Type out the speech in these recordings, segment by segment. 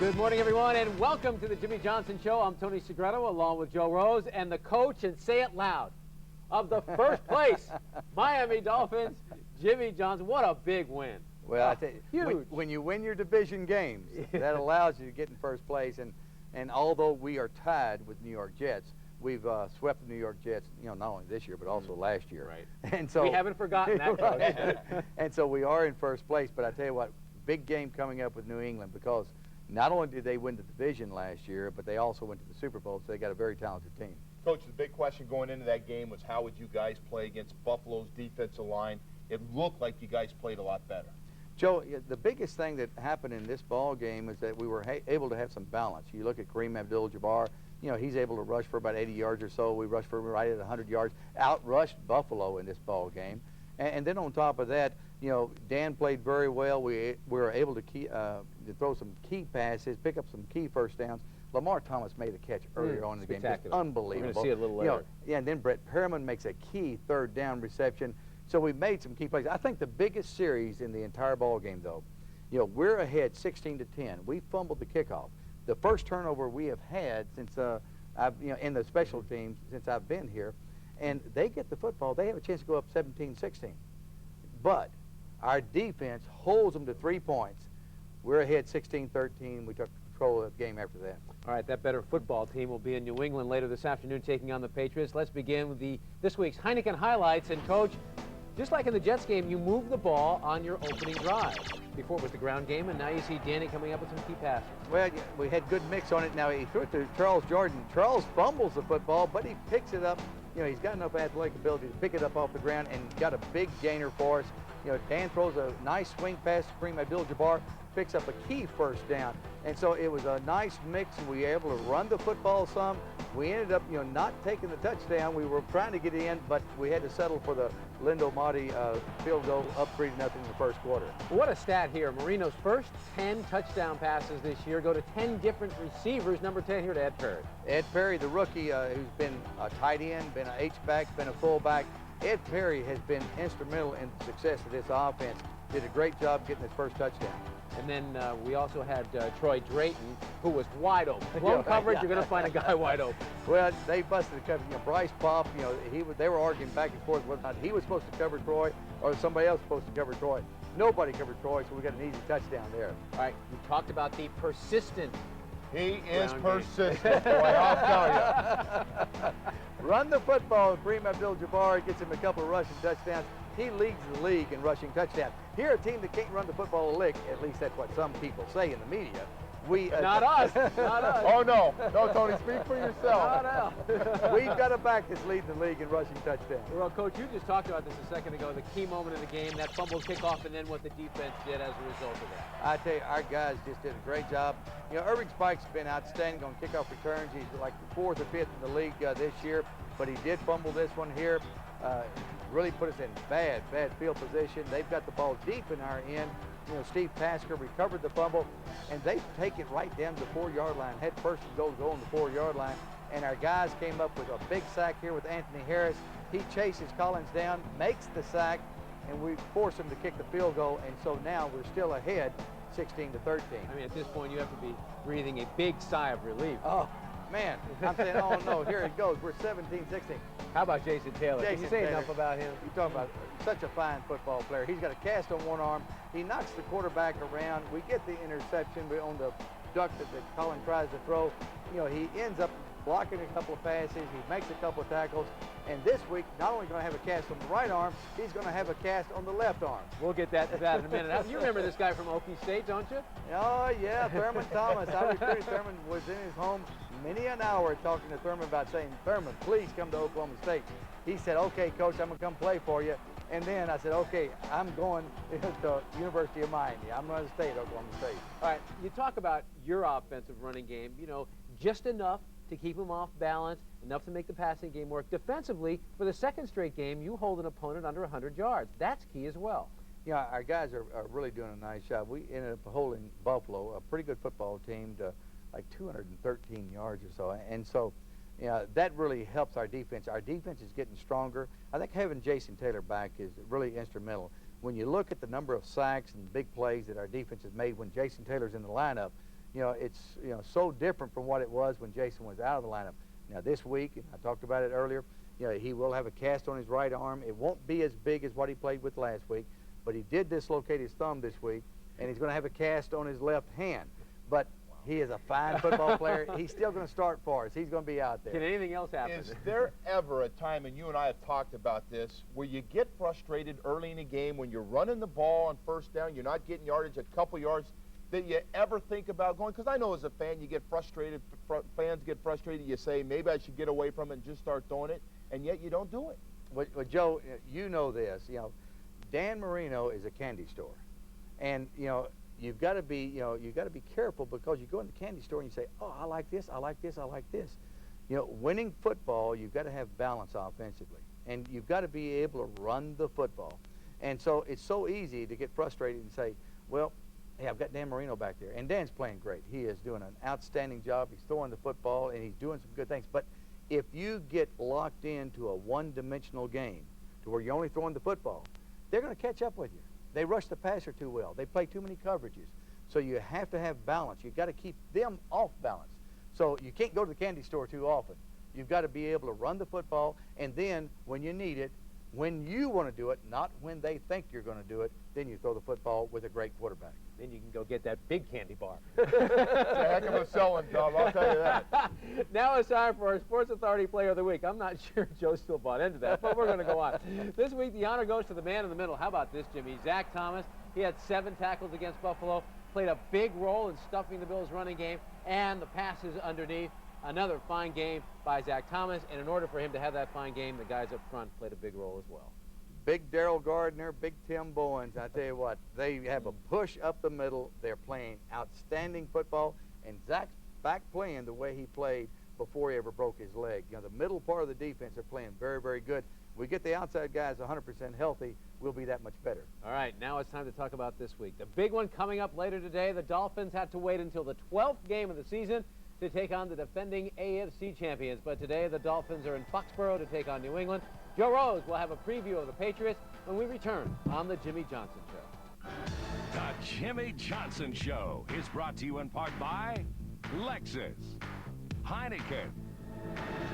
Good morning, everyone, and welcome to the Jimmy Johnson Show. I'm Tony Segreto, along with Joe Rose, and the coach, and say it loud, of the first place Miami Dolphins, Jimmy Johnson. What a big win. Well, I tell you, huge. when you win your division games, that allows you to get in first place. And although we are tied with New York Jets, we've swept the New York Jets, not only this year, but also last year. Right. And so we haven't forgotten that. Right. And so we are in first place. But I tell you what, big game coming up with New England, because not only did they win the division last year, but they also went to the Super Bowl, so they got a very talented team. Coach, the big question going into that game was how would you guys play against Buffalo's defensive line? It looked like you guys played a lot better. Joe, the biggest thing that happened in this ball game is that we were able to have some balance. You look at Kareem Abdul-Jabbar, he's able to rush for about 80 yards or so. We rushed for right at 100 yards, outrushed Buffalo in this ball game. And then on top of that, Dan played very well. We were able to throw some key passes, pick up some key first downs. Lamar Thomas made a catch earlier on in the game. Just unbelievable. We're going to see it a little later. Yeah, and then Brett Perriman makes a key third down reception. So we made some key plays. I think the biggest series in the entire ball game, though, we're ahead 16-10. We fumbled the kickoff. The first turnover we have had since in the special teams since I've been here, and they get the football. They have a chance to go up 17-16. But our defense holds them to 3 points. We're ahead 16-13. We took control of the game after that. All right, that better football team will be in New England later this afternoon taking on the Patriots. Let's begin with this week's Heineken highlights. And, Coach, just like in the Jets game, you moved the ball on your opening drive. Before it was the ground game, and now you see Danny coming up with some key passes. Well, we had good mix on it. Now he threw it to Charles Jordan. Charles fumbles the football, but he picks it up. He's got enough athletic ability to pick it up off the ground and got a big gainer for us. Dan throws a nice swing pass to Kareem Abdul-Jabbar, picks up a key first down. And so it was a nice mix, and we were able to run the football some. We ended up, not taking the touchdown. We were trying to get in, but we had to settle for the Lindo Motti field goal, up 3-0 in the first quarter. What a stat here. Marino's first 10 touchdown passes this year go to 10 different receivers. Number 10 here to Ed Perry. Ed Perry, the rookie, who's been a tight end, been an H-back, been a fullback. Ed Perry has been instrumental in the success of this offense. Did a great job getting his first touchdown. And then we also had Troy Drayton, who was wide open. Blown coverage, you're going to find a guy wide open. Well, they busted the coverage. Bryce Popp, they were arguing back and forth whether or not he was supposed to cover Troy or somebody else was supposed to cover Troy. Nobody covered Troy, so we got an easy touchdown there. All right, you talked about the persistent. He is persistent, boy, I'll tell you. Run the football. Kareem Abdul-Jabbar gets him a couple of rushing touchdowns. He leads the league in rushing touchdowns. Here, a team that can't run the football a lick, at least that's what some people say in the media. Not us. Not us. Oh, no. No, Tony, speak for yourself. Not us. We've got a back that's leading the league in rushing touchdowns. Well, Coach, you just talked about this a second ago, the key moment of the game, that fumble kickoff, and then what the defense did as a result of that. I tell you, our guys just did a great job. Irving Spike's been outstanding on kickoff returns. He's like the 4th or 5th in the league this year, but he did fumble this one here. Really put us in bad field position. They've got the ball deep in our end. Steve Tasker recovered the fumble, and they take it right down to the 4-yard line. Had first and goal on the 4-yard line, and our guys came up with a big sack here with Anthony Harris. He chases Collins down, makes the sack, and we force him to kick the field goal, and so now we're still ahead 16-13. I mean, at this point, you have to be breathing a big sigh of relief. Oh, man. I'm saying, oh, no, here it goes. We're 17-16. How about Jason Taylor? Can you say enough about him? You're talking about such a fine football player. He's got a cast on one arm. He knocks the quarterback around. We get the interception on the duck that Colin tries to throw. He ends up blocking a couple of passes. He makes a couple of tackles. And this week, not only going to have a cast on the right arm, he's going to have a cast on the left arm. We'll get to that in a minute. You remember this guy from Okie State, don't you? Oh, yeah, Thurman Thomas. I recruited Thurman, was in his home many an hour talking to Thurman about saying, Thurman, please come to Oklahoma State. He said, okay, Coach, I'm going to come play for you. And then I said, okay, I'm going to University of Miami. I'm going to stay at Oklahoma State. All right, you talk about your offensive running game, just enough to keep him off balance, enough to make the passing game work. Defensively, for the second straight game, you hold an opponent under 100 yards. That's key as well. Yeah, our guys are really doing a nice job. We ended up holding Buffalo, a pretty good football team, to like 213 yards or so. And so, that really helps our defense. Our defense is getting stronger. I think having Jason Taylor back is really instrumental. When you look at the number of sacks and big plays that our defense has made when Jason Taylor's in the lineup, it's so different from what it was when Jason was out of the lineup. Now this week, and I talked about it earlier, he will have a cast on his right arm. It won't be as big as what he played with last week, but he did dislocate his thumb this week, and he's going to have a cast on his left hand. But he is a fine football player. He's still going to start for us. He's going to be out there. Can anything else happen? Is there ever a time, and you and I have talked about this, where you get frustrated early in a game when you're running the ball on first down, you're not getting yardage, a couple yards, that you ever think about going? Because I know as a fan, you get frustrated, fans get frustrated, you say, maybe I should get away from it and just start throwing it, and yet you don't do it. Well, Joe, you know this. Dan Marino is a candy store. And, you've got to be, you've got to be careful, because you go in the candy store and you say, oh, I like this, I like this, I like this. Winning football, you've got to have balance offensively, and you've got to be able to run the football. And so it's so easy to get frustrated and say, well, hey, I've got Dan Marino back there, and Dan's playing great. He is doing an outstanding job. He's throwing the football, and he's doing some good things. But if you get locked into a one-dimensional game to where you're only throwing the football, they're going to catch up with you. They rush the passer too well. They play too many coverages. So you have to have balance. You've got to keep them off balance. So you can't go to the candy store too often. You've got to be able to run the football, and then when you need it, when you want to do it, not when they think you're going to do it, then you throw the football with a great quarterback. Then you can go get that big candy bar. It's a heck of a selling job, I'll tell you that. Now it's time for our Sports Authority Player of the Week. I'm not sure Joe still bought into that, but we're going to go on. This week, the honor goes to the man in the middle. How about this, Jimmy? Zach Thomas. He had 7 tackles against Buffalo, played a big role in stuffing the Bills' running game, and the passes underneath. Another fine game by Zach Thomas, and in order for him to have that fine game, the guys up front played a big role as well. Big Daryl Gardner, big Tim Bowens, I tell you what, they have a push up the middle. They're playing outstanding football, and Zach's back playing the way he played before he ever broke his leg. The middle part of the defense are playing very, very good. We get the outside guys 100% healthy, we'll be that much better. All right, now it's time to talk about this week. The big one coming up later today. The Dolphins had to wait until the 12th game of the season to take on the defending AFC champions. But today, the Dolphins are in Foxborough to take on New England. Joe Rose will have a preview of the Patriots when we return on The Jimmy Johnson Show. The Jimmy Johnson Show is brought to you in part by Lexus, Heineken,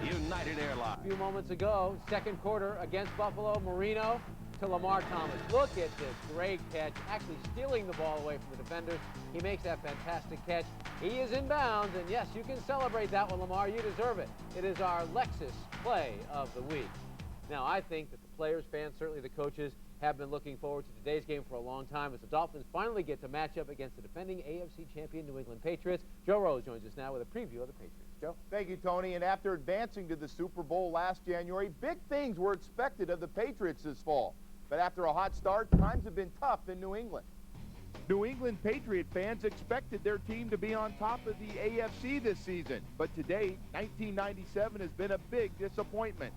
United Airlines. A few moments ago, second quarter against Buffalo, Marino to Lamar Thomas. Look at this great catch, actually stealing the ball away from the defenders. He makes that fantastic catch. He is in bounds, and yes, you can celebrate that one, Lamar. You deserve it. It is our Lexus Play of the Week. Now, I think that the players, fans, certainly the coaches, have been looking forward to today's game for a long time as the Dolphins finally get to match up against the defending AFC champion New England Patriots. Joe Rose joins us now with a preview of the Patriots. Joe? Thank you, Tony. And after advancing to the Super Bowl last January, big things were expected of the Patriots this fall. But after a hot start, times have been tough in New England. New England Patriot fans expected their team to be on top of the AFC this season. But today, 1997 has been a big disappointment.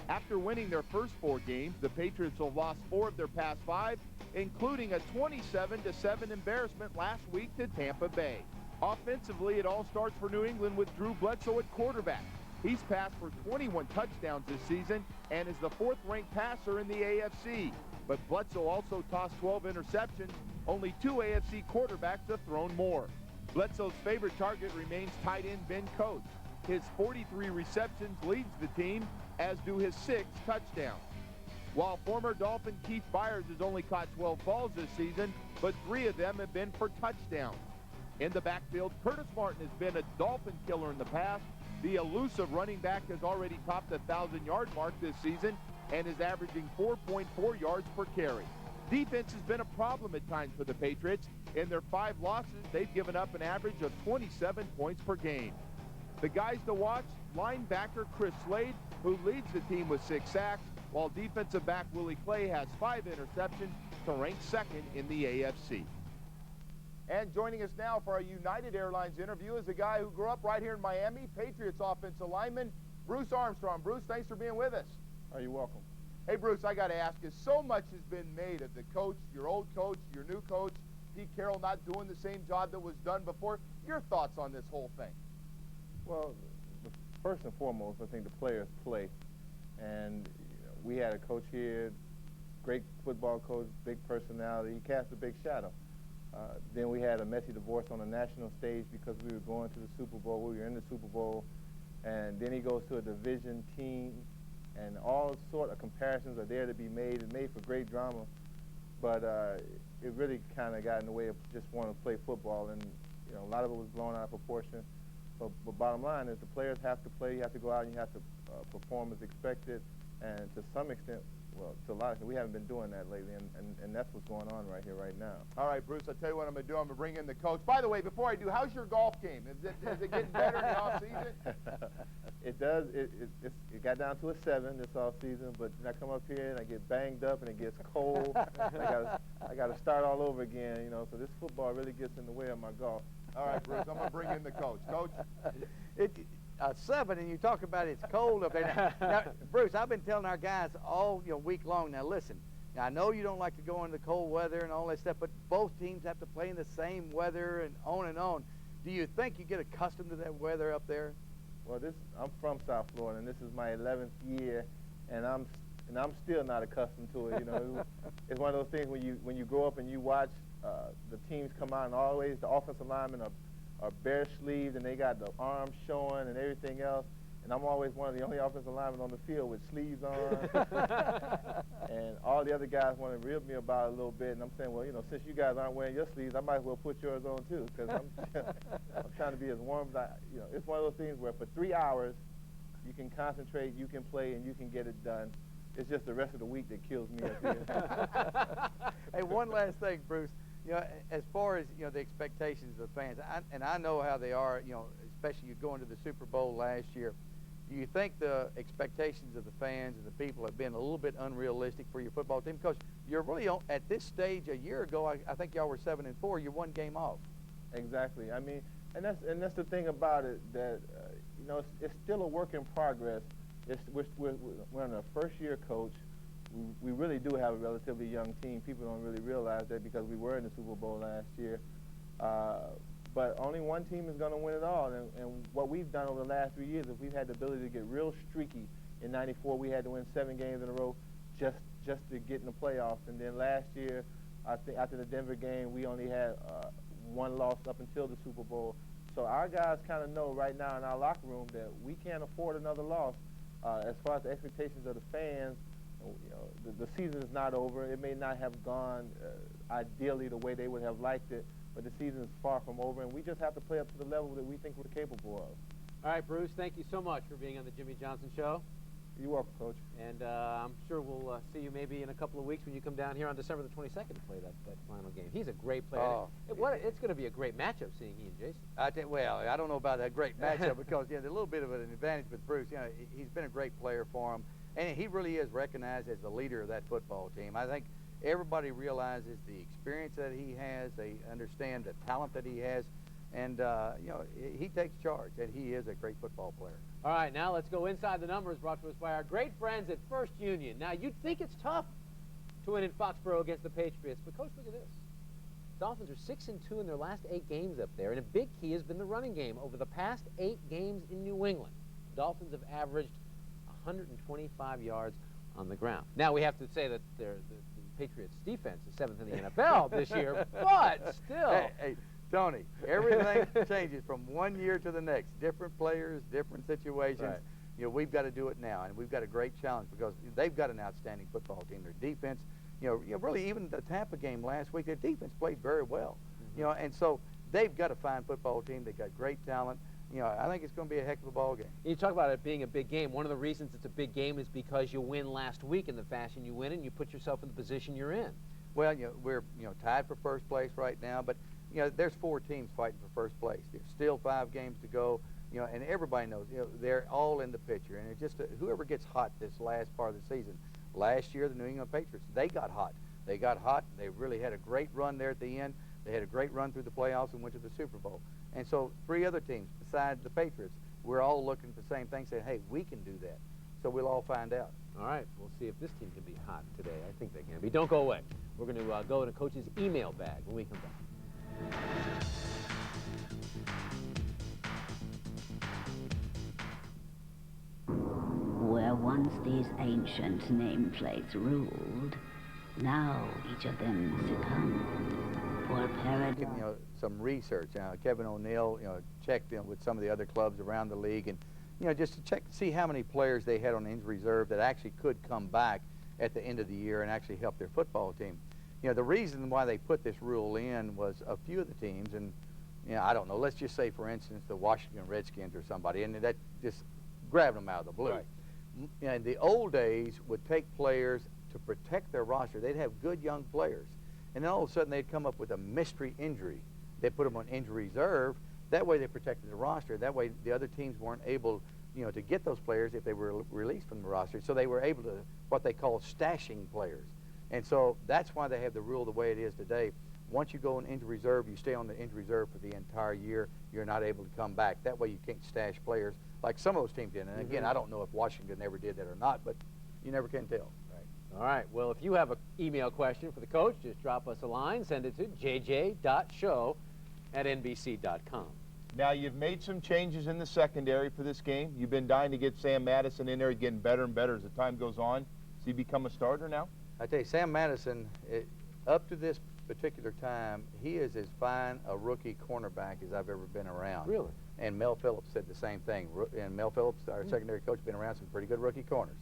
After winning their first 4 games, the Patriots have lost 4 of their past 5, including a 27-7 embarrassment last week to Tampa Bay. Offensively, it all starts for New England with Drew Bledsoe at quarterback. He's passed for 21 touchdowns this season and is the 4th-ranked passer in the AFC. But Bledsoe also tossed 12 interceptions. Only 2 AFC quarterbacks have thrown more. Bledsoe's favorite target remains tight end Ben Coates. His 43 receptions leads the team, as do his 6 touchdowns. While former Dolphin Keith Byars has only caught 12 balls this season, but 3 of them have been for touchdowns. In the backfield, Curtis Martin has been a Dolphin killer in the past. The elusive running back has already topped the 1,000-yard mark this season and is averaging 4.4 yards per carry. Defense has been a problem at times for the Patriots. In their 5 losses, they've given up an average of 27 points per game. The guys to watch, linebacker Chris Slade, who leads the team with 6 sacks, while defensive back Willie Clay has 5 interceptions to rank 2nd in the AFC. And joining us now for our United Airlines interview is a guy who grew up right here in Miami, Patriots offensive lineman, Bruce Armstrong. Bruce, thanks for being with us. Are you welcome? Hey, Bruce, I got to ask you, so much has been made of the coach, your old coach, your new coach, Pete Carroll not doing the same job that was done before. Your thoughts on this whole thing? Well, first and foremost, I think the players play. And we had a coach here, great football coach, big personality. He cast a big shadow. Then we had a messy divorce on the national stage because we were going to the Super Bowl. We were in the Super Bowl. And then he goes to a division team, and all sort of comparisons are there to be made. It's made for great drama, but it really kind of got in the way of just wanting to play football, and you know, a lot of it was blown out of proportion. But bottom line is the players have to play. You have to go out and you have to perform as expected, and to some extent, well, to a lot of extent, we haven't been doing that lately, and that's what's going on right here, right now. All right, Bruce, I'll tell you what I'm going to do. I'm going to bring in the coach. By the way, before I do, how's your golf game? Is it getting better in the offseason? It does. It got down to a 7 this offseason, but then I come up here and I get banged up and it gets cold. I got to start all over again, you know, so this football really gets in the way of my golf. All right, Bruce, I'm going to bring in the coach. Coach? 7, and you talk about it's cold up there. Now, Bruce, I've been telling our guys all week long. Now, listen. Now, I know you don't like to go into the cold weather and all that stuff, but both teams have to play in the same weather and on and on. Do you think you get accustomed to that weather up there? Well, I'm from South Florida, and this is my 11th year, and I'm still not accustomed to it. You know, it's one of those things when you grow up and you watch the teams come out, and always the offensive linemen are bare sleeved and they got the arms showing and everything else, and I'm always one of the only offensive linemen on the field with sleeves on. And all the other guys want to rib me about it a little bit, and I'm saying, well, you know, since you guys aren't wearing your sleeves, I might as well put yours on too, because I'm trying to be as warm as you know, it's one of those things where for 3 hours you can concentrate, you can play, and you can get it done. It's just the rest of the week that kills me up here. Hey, one last thing, Bruce. You know, as far as, you know, the expectations of the fans, and I know how they are, you know, especially you going to the Super Bowl last year. Do you think the expectations of the fans and the people have been a little bit unrealistic for your football team? Because you're really at this stage a year ago, I think y'all were 7-4. You're 1 game off. Exactly. I mean, and that's the thing about it, that you know, it's still a work in progress. We're on a first-year coach. We really do have a relatively young team. People don't really realize that because we were in the Super Bowl last year. But only one team is going to win it all. And what we've done over the last 3 years is we've had the ability to get real streaky. In '94, we had to win 7 games in a row just to get in the playoffs. And then last year, I think after the Denver game, we only had 1 loss up until the Super Bowl. So our guys kind of know right now in our locker room that we can't afford another loss. As far as the expectations of the fans, you know, the season is not over. It may not have gone ideally the way they would have liked it, but the season is far from over, and we just have to play up to the level that we think we're capable of. All right, Bruce, thank you so much for being on the Jimmy Johnson Show. You're welcome, Coach. And I'm sure we'll see you maybe in a couple of weeks when you come down here on December the 22nd to play that final game. He's a great player. Oh. It's going to be a great matchup seeing he and Jason. Well, I don't know about that great matchup because, you know, there's a little bit of an advantage with Bruce. You know, he's been a great player for him, and he really is recognized as the leader of that football team. I think everybody realizes the experience that he has. They understand the talent that he has, and, you know, he takes charge, and he is a great football player. All right, now let's go inside the numbers, brought to us by our great friends at First Union. Now, you'd think it's tough to win in Foxborough against the Patriots, but, Coach, look at this. Dolphins are 6-2 in their last 8 games up there, and a big key has been the running game. Over the past 8 games in New England, Dolphins have averaged 125 yards on the ground. Now, we have to say that the Patriots' defense is 7th in the NFL this year, but still. Hey, Tony, everything changes from one year to the next. Different players, different situations. Right. You know, we've got to do it now, and we've got a great challenge because they've got an outstanding football team. Their defense, you know, really even the Tampa game last week, their defense played very well. You know, and so they've got a fine football team. They've got great talent. You know, I think it's going to be a heck of a ball game. You talk about it being a big game. One of the reasons it's a big game is because you win last week in the fashion you win, and you put yourself in the position you're in. Well, you know, we're tied for first place right now, but you know, there's 4 teams fighting for first place. There's still 5 games to go. You know, and everybody knows, you know, they're all in the picture, and it's just whoever gets hot this last part of the season. Last year, the New England Patriots, they got hot. They got hot. They really had a great run there at the end. They had a great run through the playoffs and went to the Super Bowl. And so 3 other teams besides the Patriots, we're all looking at the same thing, saying, hey, we can do that. So we'll all find out. All right, we'll see if this team can be hot today. I think they can be. Don't go away. We're going to go to Coach's email bag when we come back. Where once these ancient nameplates ruled, now each of them succumbed, for paradise making, some research. Kevin O'Neill, checked with some of the other clubs around the league, and just to check, see how many players they had on injury reserve that actually could come back at the end of the year and actually help their football team. The reason why they put this rule in was a few of the teams, and I don't know, let's just say, for instance, the Washington Redskins or somebody, and that just grabbed them out of the blue. Right. In the old days, would take players to protect their roster. They'd have good young players, and then all of a sudden they'd come up with a mystery injury. They put them on injury reserve. That way they protected the roster. That way the other teams weren't able, to get those players if they were released from the roster. So they were able to, what they call stashing players. And so that's why they have the rule the way it is today. Once you go on injury reserve, you stay on the injury reserve for the entire year. You're not able to come back. That way you can't stash players like some of those teams did. And again, I don't know if Washington ever did that or not, but you never can tell. Right. All right. Well, if you have an email question for the coach, just drop us a line. Send it to jj.show@nbc.com. Now, you've made some changes in the secondary for this game. You've been dying to get Sam Madison in there, getting better and better as the time goes on. Has he become a starter now? I tell you, Sam Madison, up to this particular time, he is as fine a rookie cornerback as I've ever been around. Really? And Mel Phillips said the same thing. And Mel Phillips, our secondary coach, been around some pretty good rookie corners.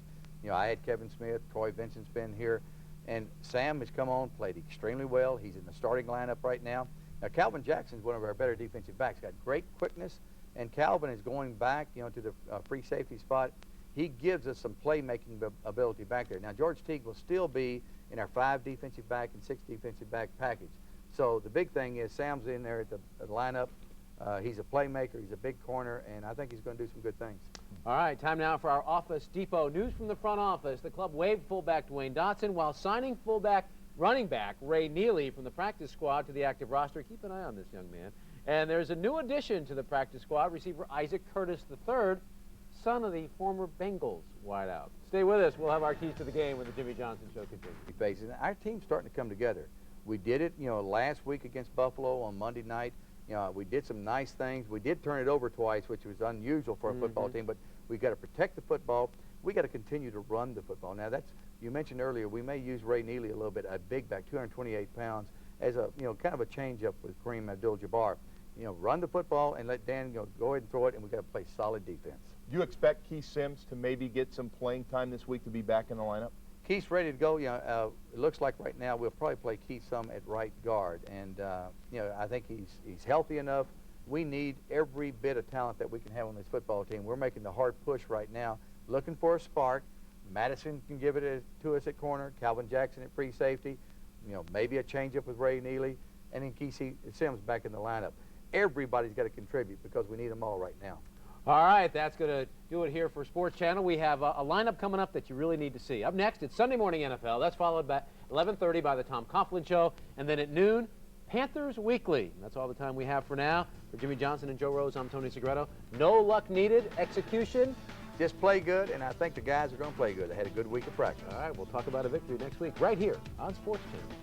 I had Kevin Smith, Troy Vincent's been here, and Sam has come on, played extremely well. He's in the starting lineup right now. Now, Calvin Jackson's one of our better defensive backs. Got great quickness, and Calvin is going back, to the free safety spot. He gives us some playmaking ability back there. Now, George Teague will still be in our 5 defensive back and 6 defensive back package. So the big thing is Sam's in there at the lineup. He's a playmaker. He's a big corner, and I think he's going to do some good things. All right, time now for our Office Depot news from the front office. The club waived fullback Dwayne Dotson while signing running back Ray Neely from the practice squad to the active roster. Keep an eye on this young man. And there's a new addition to the practice squad, receiver Isaac Curtis III, son of the former Bengals wideout. Stay with us. We'll have our keys to the game when the Jimmy Johnson Show continues. Our team's starting to come together. We did it, last week against Buffalo on Monday night. We did some nice things. We did turn it over twice, which was unusual for a football team, but we got to protect the football. We got to continue to run the football. Now, you mentioned earlier, we may use Ray Neely a little bit, a big back, 228 pounds, as a, kind of a change-up with Kareem Abdul-Jabbar. Run the football and let Dan go ahead and throw it, and we got to play solid defense. Do you expect Keith Sims to maybe get some playing time this week to be back in the lineup? Keith's ready to go. It looks like right now we'll probably play Keith some at right guard, and I think he's healthy enough. We need every bit of talent that we can have on this football team. We're making the hard push right now, looking for a spark. Madison can give it to us at corner. Calvin Jackson at free safety. Maybe a change-up with Ray Neely, and then Keith Sims back in the lineup. Everybody's got to contribute because we need them all right now. All right, that's going to do it here for Sports Channel. We have a lineup coming up that you really need to see. Up next, it's Sunday Morning NFL. That's followed by 11:30 by the Tom Coughlin Show. And then at noon, Panthers Weekly. That's all the time we have for now. For Jimmy Johnson and Joe Rose, I'm Tony Segreto. No luck needed. Execution. Just play good, and I think the guys are going to play good. They had a good week of practice. All right, we'll talk about a victory next week right here on Sports Channel.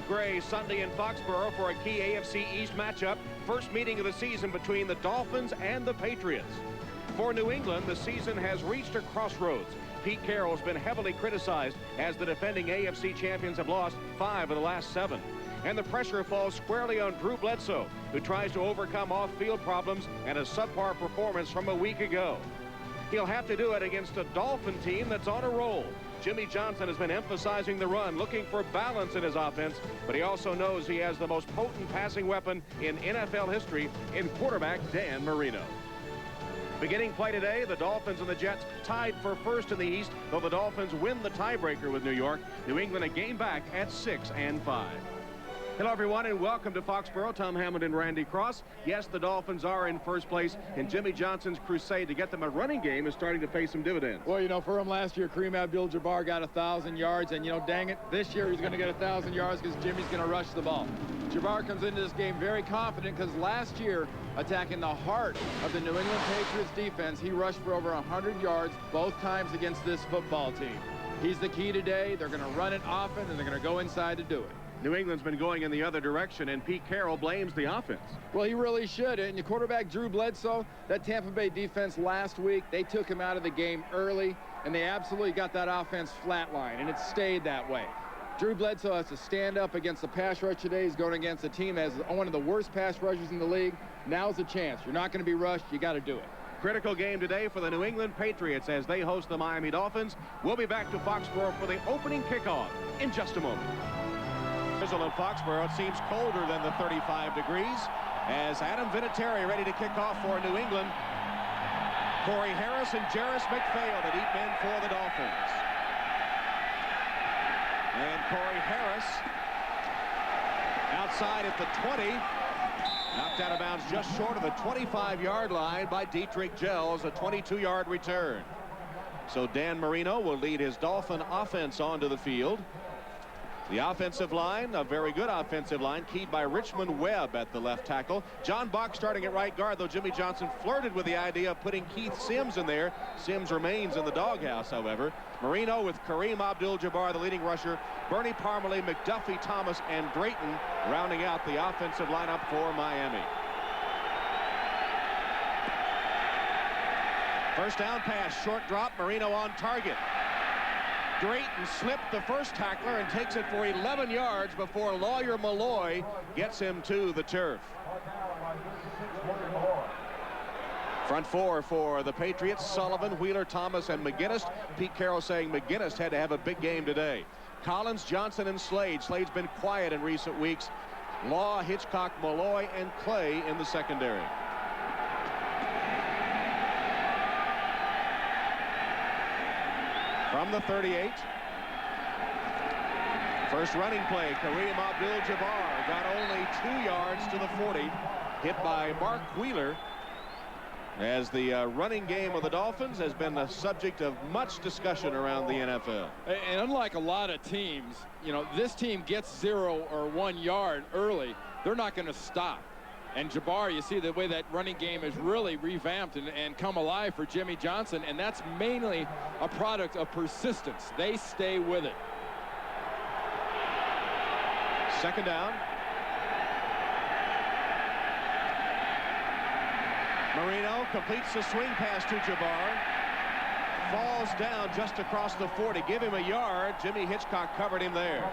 Gray Sunday in Foxborough for a key AFC East matchup. First meeting of the season between the Dolphins and the Patriots. For New England, the season has reached a crossroads. Pete Carroll's been heavily criticized as the defending AFC champions have lost 5 of the last 7. And the pressure falls squarely on Drew Bledsoe, who tries to overcome off-field problems and a subpar performance from a week ago. He'll have to do it against a Dolphin team that's on a roll. Jimmy Johnson has been emphasizing the run, looking for balance in his offense, but he also knows he has the most potent passing weapon in NFL history in quarterback Dan Marino. Beginning play today, the Dolphins and the Jets tied for first in the East, though the Dolphins win the tiebreaker with New York. New England a game back at 6-5. Hello, everyone, and welcome to Foxborough. Tom Hammond and Randy Cross. Yes, the Dolphins are in first place, and Jimmy Johnson's crusade to get them a running game is starting to pay some dividends. Well, for him last year, Kareem Abdul-Jabbar got 1,000 yards, and, dang it, this year he's going to get 1,000 yards because Jimmy's going to rush the ball. Jabbar comes into this game very confident because last year, attacking the heart of the New England Patriots defense, he rushed for over 100 yards both times against this football team. He's the key today. They're going to run it often, and they're going to go inside to do it. New England's been going in the other direction, and Pete Carroll blames the offense. Well, he really should. And your quarterback, Drew Bledsoe, that Tampa Bay defense last week, they took him out of the game early, and they absolutely got that offense flatline, and it stayed that way. Drew Bledsoe has to stand up against the pass rush today. He's going against a team that has one of the worst pass rushers in the league. Now's the chance. You're not going to be rushed. You got to do it. Critical game today for the New England Patriots as they host the Miami Dolphins. We'll be back to Foxborough for the opening kickoff in just a moment. Drizzle in Foxborough. It seems colder than the 35 degrees as Adam Vinatieri ready to kick off for New England. Corey Harris and Jarris McPhail, the deep men for the Dolphins. And Corey Harris outside at the 20. Knocked out of bounds just short of the 25-yard line by Dietrich Gels, a 22-yard return. So Dan Marino will lead his Dolphin offense onto the field. The offensive line, a very good offensive line, keyed by Richmond Webb at the left tackle. John Bach starting at right guard, though Jimmy Johnson flirted with the idea of putting Keith Sims in there. Sims remains in the doghouse, however. Marino with Kareem Abdul-Jabbar, the leading rusher. Bernie Parmalee, McDuffie, Thomas, and Drayton rounding out the offensive lineup for Miami. First down pass, short drop, Marino on target. Drayton slipped the first tackler and takes it for 11 yards before Lawyer Malloy gets him to the turf. Front four for the Patriots: Sullivan, Wheeler, Thomas, and McGinnis. Pete Carroll saying McGinnis had to have a big game today. Collins, Johnson, and Slade. Slade's been quiet in recent weeks. Law, Hitchcock, Malloy, and Clay in the secondary. From the 38. First running play, Kareem Abdul-Jabbar got only 2 yards to the 40. Hit by Mark Wheeler. As the running game of the Dolphins has been the subject of much discussion around the NFL. And unlike a lot of teams, you know, this team gets 0 or 1 yard early. They're not going to stop. And Jabbar, you see the way that running game is really revamped and come alive for Jimmy Johnson, and that's mainly a product of persistence. They stay with it. Second down. Marino completes the swing pass to Jabbar. Falls down just across the 40. Give him a yard. Jimmy Hitchcock covered him there.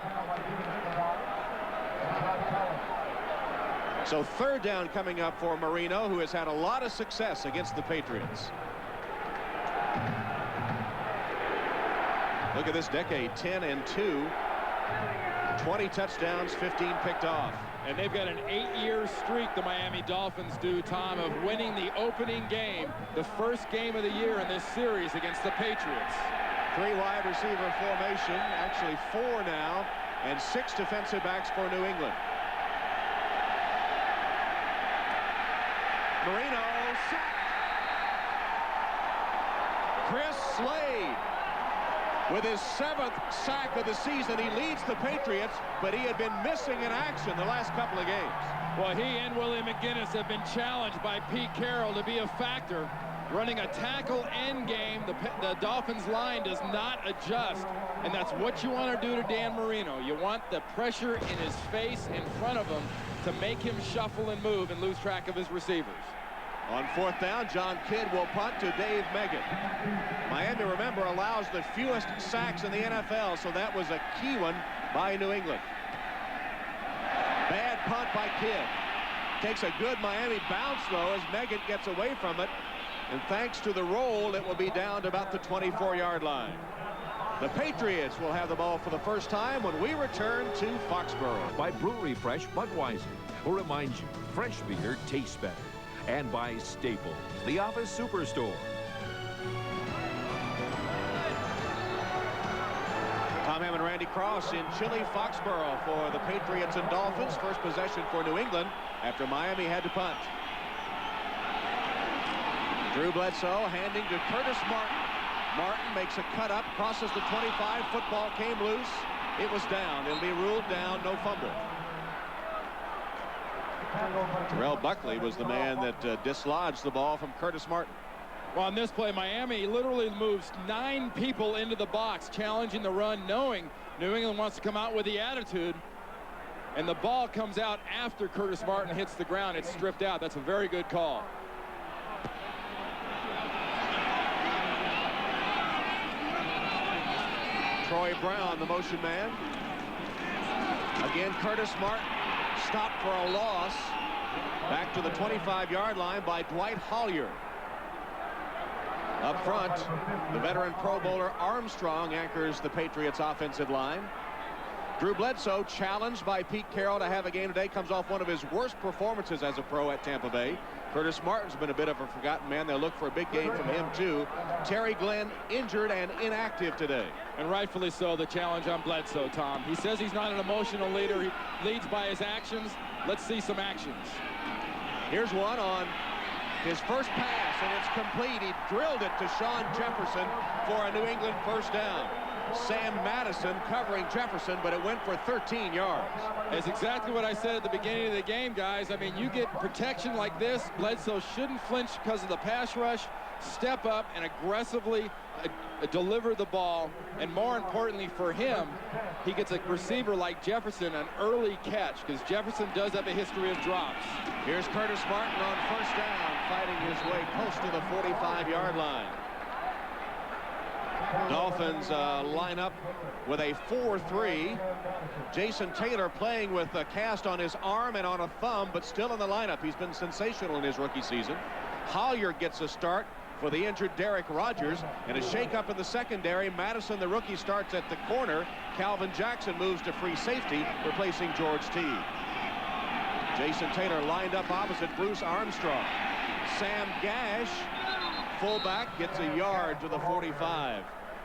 So third down coming up for Marino, who has had a lot of success against the Patriots. Look at this decade, 10-2, 20 touchdowns, 15 picked off. And they've got an 8-year streak, the Miami Dolphins do, Tom, of winning the opening game, the first game of the year in this series against the Patriots. 3 wide receiver formation, actually 4 now, and 6 defensive backs for New England. Marino sacked. Chris Slade with his 7th sack of the season. He leads the Patriots, but he had been missing in action the last couple of games. Well, he and Willie McGinnis have been challenged by Pete Carroll to be a factor. Running a tackle end game, the Dolphins line does not adjust, and that's what you want to do to Dan Marino. You want the pressure in his face in front of him to make him shuffle and move and lose track of his receivers. On fourth down, John Kidd will punt to Dave Meggett. Miami, remember, allows the fewest sacks in the NFL, so that was a key one by New England. Bad punt by Kidd. Takes a good Miami bounce, though, as Meggett gets away from it. And thanks to the roll, it will be down to about the 24-yard line. The Patriots will have the ball for the first time when we return to Foxborough. By Brewery Fresh Budweiser, who reminds you fresh beer tastes better. And by Staples, the office superstore. Tom Hammond, Randy Cross in chilly Foxborough for the Patriots and Dolphins. First possession for New England after Miami had to punt. Drew Bledsoe handing to Curtis Martin. Martin makes a cut up, crosses the 25. Football came loose. It was down. It'll be ruled down, no fumble. Terrell Buckley was the man that dislodged the ball from Curtis Martin. Well, on this play, Miami literally moves 9 people into the box, challenging the run, knowing New England wants to come out with the attitude. And the ball comes out after Curtis Martin hits the ground. It's stripped out. That's a very good call. Troy Brown, the motion man. Again, Curtis Martin stopped for a loss. Back to the 25-yard line by Dwight Hollier. Up front, the veteran Pro Bowler Armstrong anchors the Patriots' offensive line. Drew Bledsoe, challenged by Pete Carroll to have a game today, comes off one of his worst performances as a pro at Tampa Bay. Curtis Martin's been a bit of a forgotten man. They'll look for a big game from him, too. Terry Glenn injured and inactive today. And rightfully so, the challenge on Bledsoe, Tom. He says he's not an emotional leader. He leads by his actions. Let's see some actions. Here's one on his first pass, and it's complete. He drilled it to Sean Jefferson for a New England first down. Sam Madison covering Jefferson, but it went for 13 yards. That's exactly what I said at the beginning of the game, guys. I mean, you get protection like this. Bledsoe shouldn't flinch because of the pass rush. Step up and aggressively deliver the ball. And more importantly for him, he gets a receiver like Jefferson an early catch, because Jefferson does have a history of drops. Here's Curtis Martin on first down, fighting his way close to the 45-yard line. Dolphins line up with a 4-3. Jason Taylor playing with a cast on his arm and on a thumb, but still in the lineup. He's been sensational in his rookie season. Hollier gets a start for the injured Derek Rogers, and a shakeup in the secondary. Madison, the rookie, starts at the corner. Calvin Jackson moves to free safety, replacing George Teague. Jason Taylor lined up opposite Bruce Armstrong. Sam Gash, fullback, gets a yard to the 45.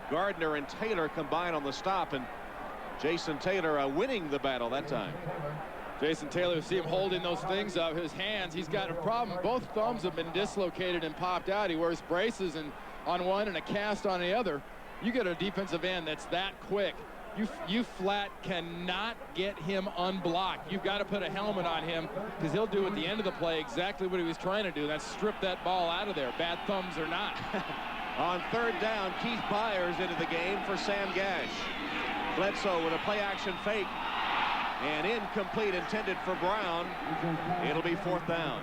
Gardner and Taylor combine on the stop, and Jason Taylor winning the battle that time. Jason Taylor, see him holding those things up, his hands. He's got a problem. Both thumbs have been dislocated and popped out. He wears braces on one and a cast on the other. You get a defensive end that's that quick. You flat cannot get him unblocked. You've got to put a helmet on him, because he'll do at the end of the play exactly what he was trying to do. That's strip that ball out of there, bad thumbs or not. On third down, Keith Byers into the game for Sam Gash. Bledsoe with a play-action fake. And incomplete, intended for Brown. It'll be fourth down.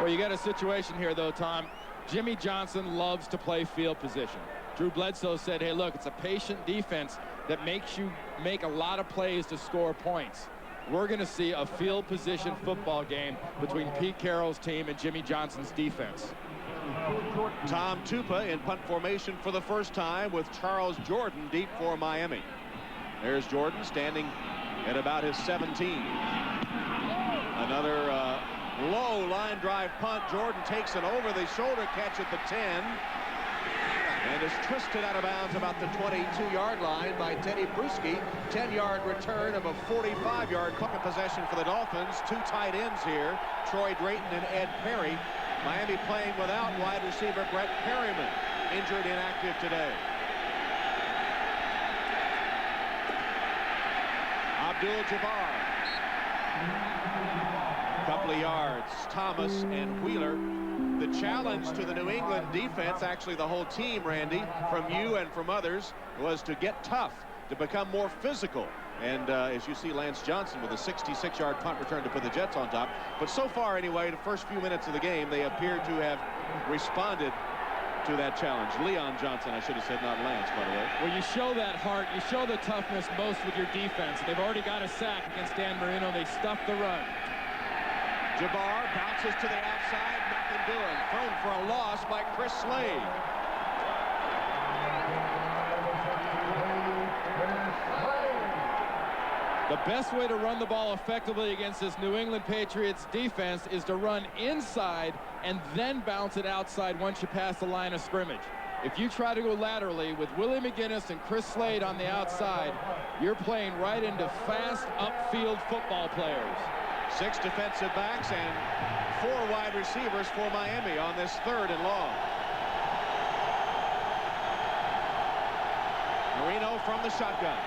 Well, you got a situation here, though, Tom. Jimmy Johnson loves to play field position. Drew Bledsoe said, hey, look, it's a patient defense that makes you make a lot of plays to score points. We're going to see a field position football game between Pete Carroll's team and Jimmy Johnson's defense. Tom Tupa in punt formation for the first time, with Charles Jordan deep for Miami. There's Jordan standing at about his 17. Another low line drive punt. Jordan takes an over-the-shoulder catch at the 10. And is twisted out of bounds about the 22-yard line by Teddy Bruschi. 10-yard return of a 45-yard punt possession for the Dolphins. Two tight ends here, Troy Drayton and Ed Perry. Miami playing without wide receiver Brett Perryman, injured, inactive today. Abdul-Jabbar. Couple of yards. Thomas and Wheeler. The challenge to the New England defense, actually the whole team, Randy, from you and from others, was to get tough, to become more physical. And as you see, Lance Johnson with a 66-yard punt return to put the Jets on top. But so far, anyway, the first few minutes of the game, they appear to have responded to that challenge. Leon Johnson, I should have said, not Lance, by the way. Well, you show that heart, you show the toughness most with your defense. They've already got a sack against Dan Marino. They stuffed the run. Jabbar bounces to the outside, nothing doing. Thrown for a loss by Chris Slade. The best way to run the ball effectively against this New England Patriots defense is to run inside and then bounce it outside once you pass the line of scrimmage. If you try to go laterally with Willie McGinnis and Chris Slade on the outside, you're playing right into fast upfield football players. 6 defensive backs and 4 wide receivers for Miami on this 3rd and long. Marino from the shotgun.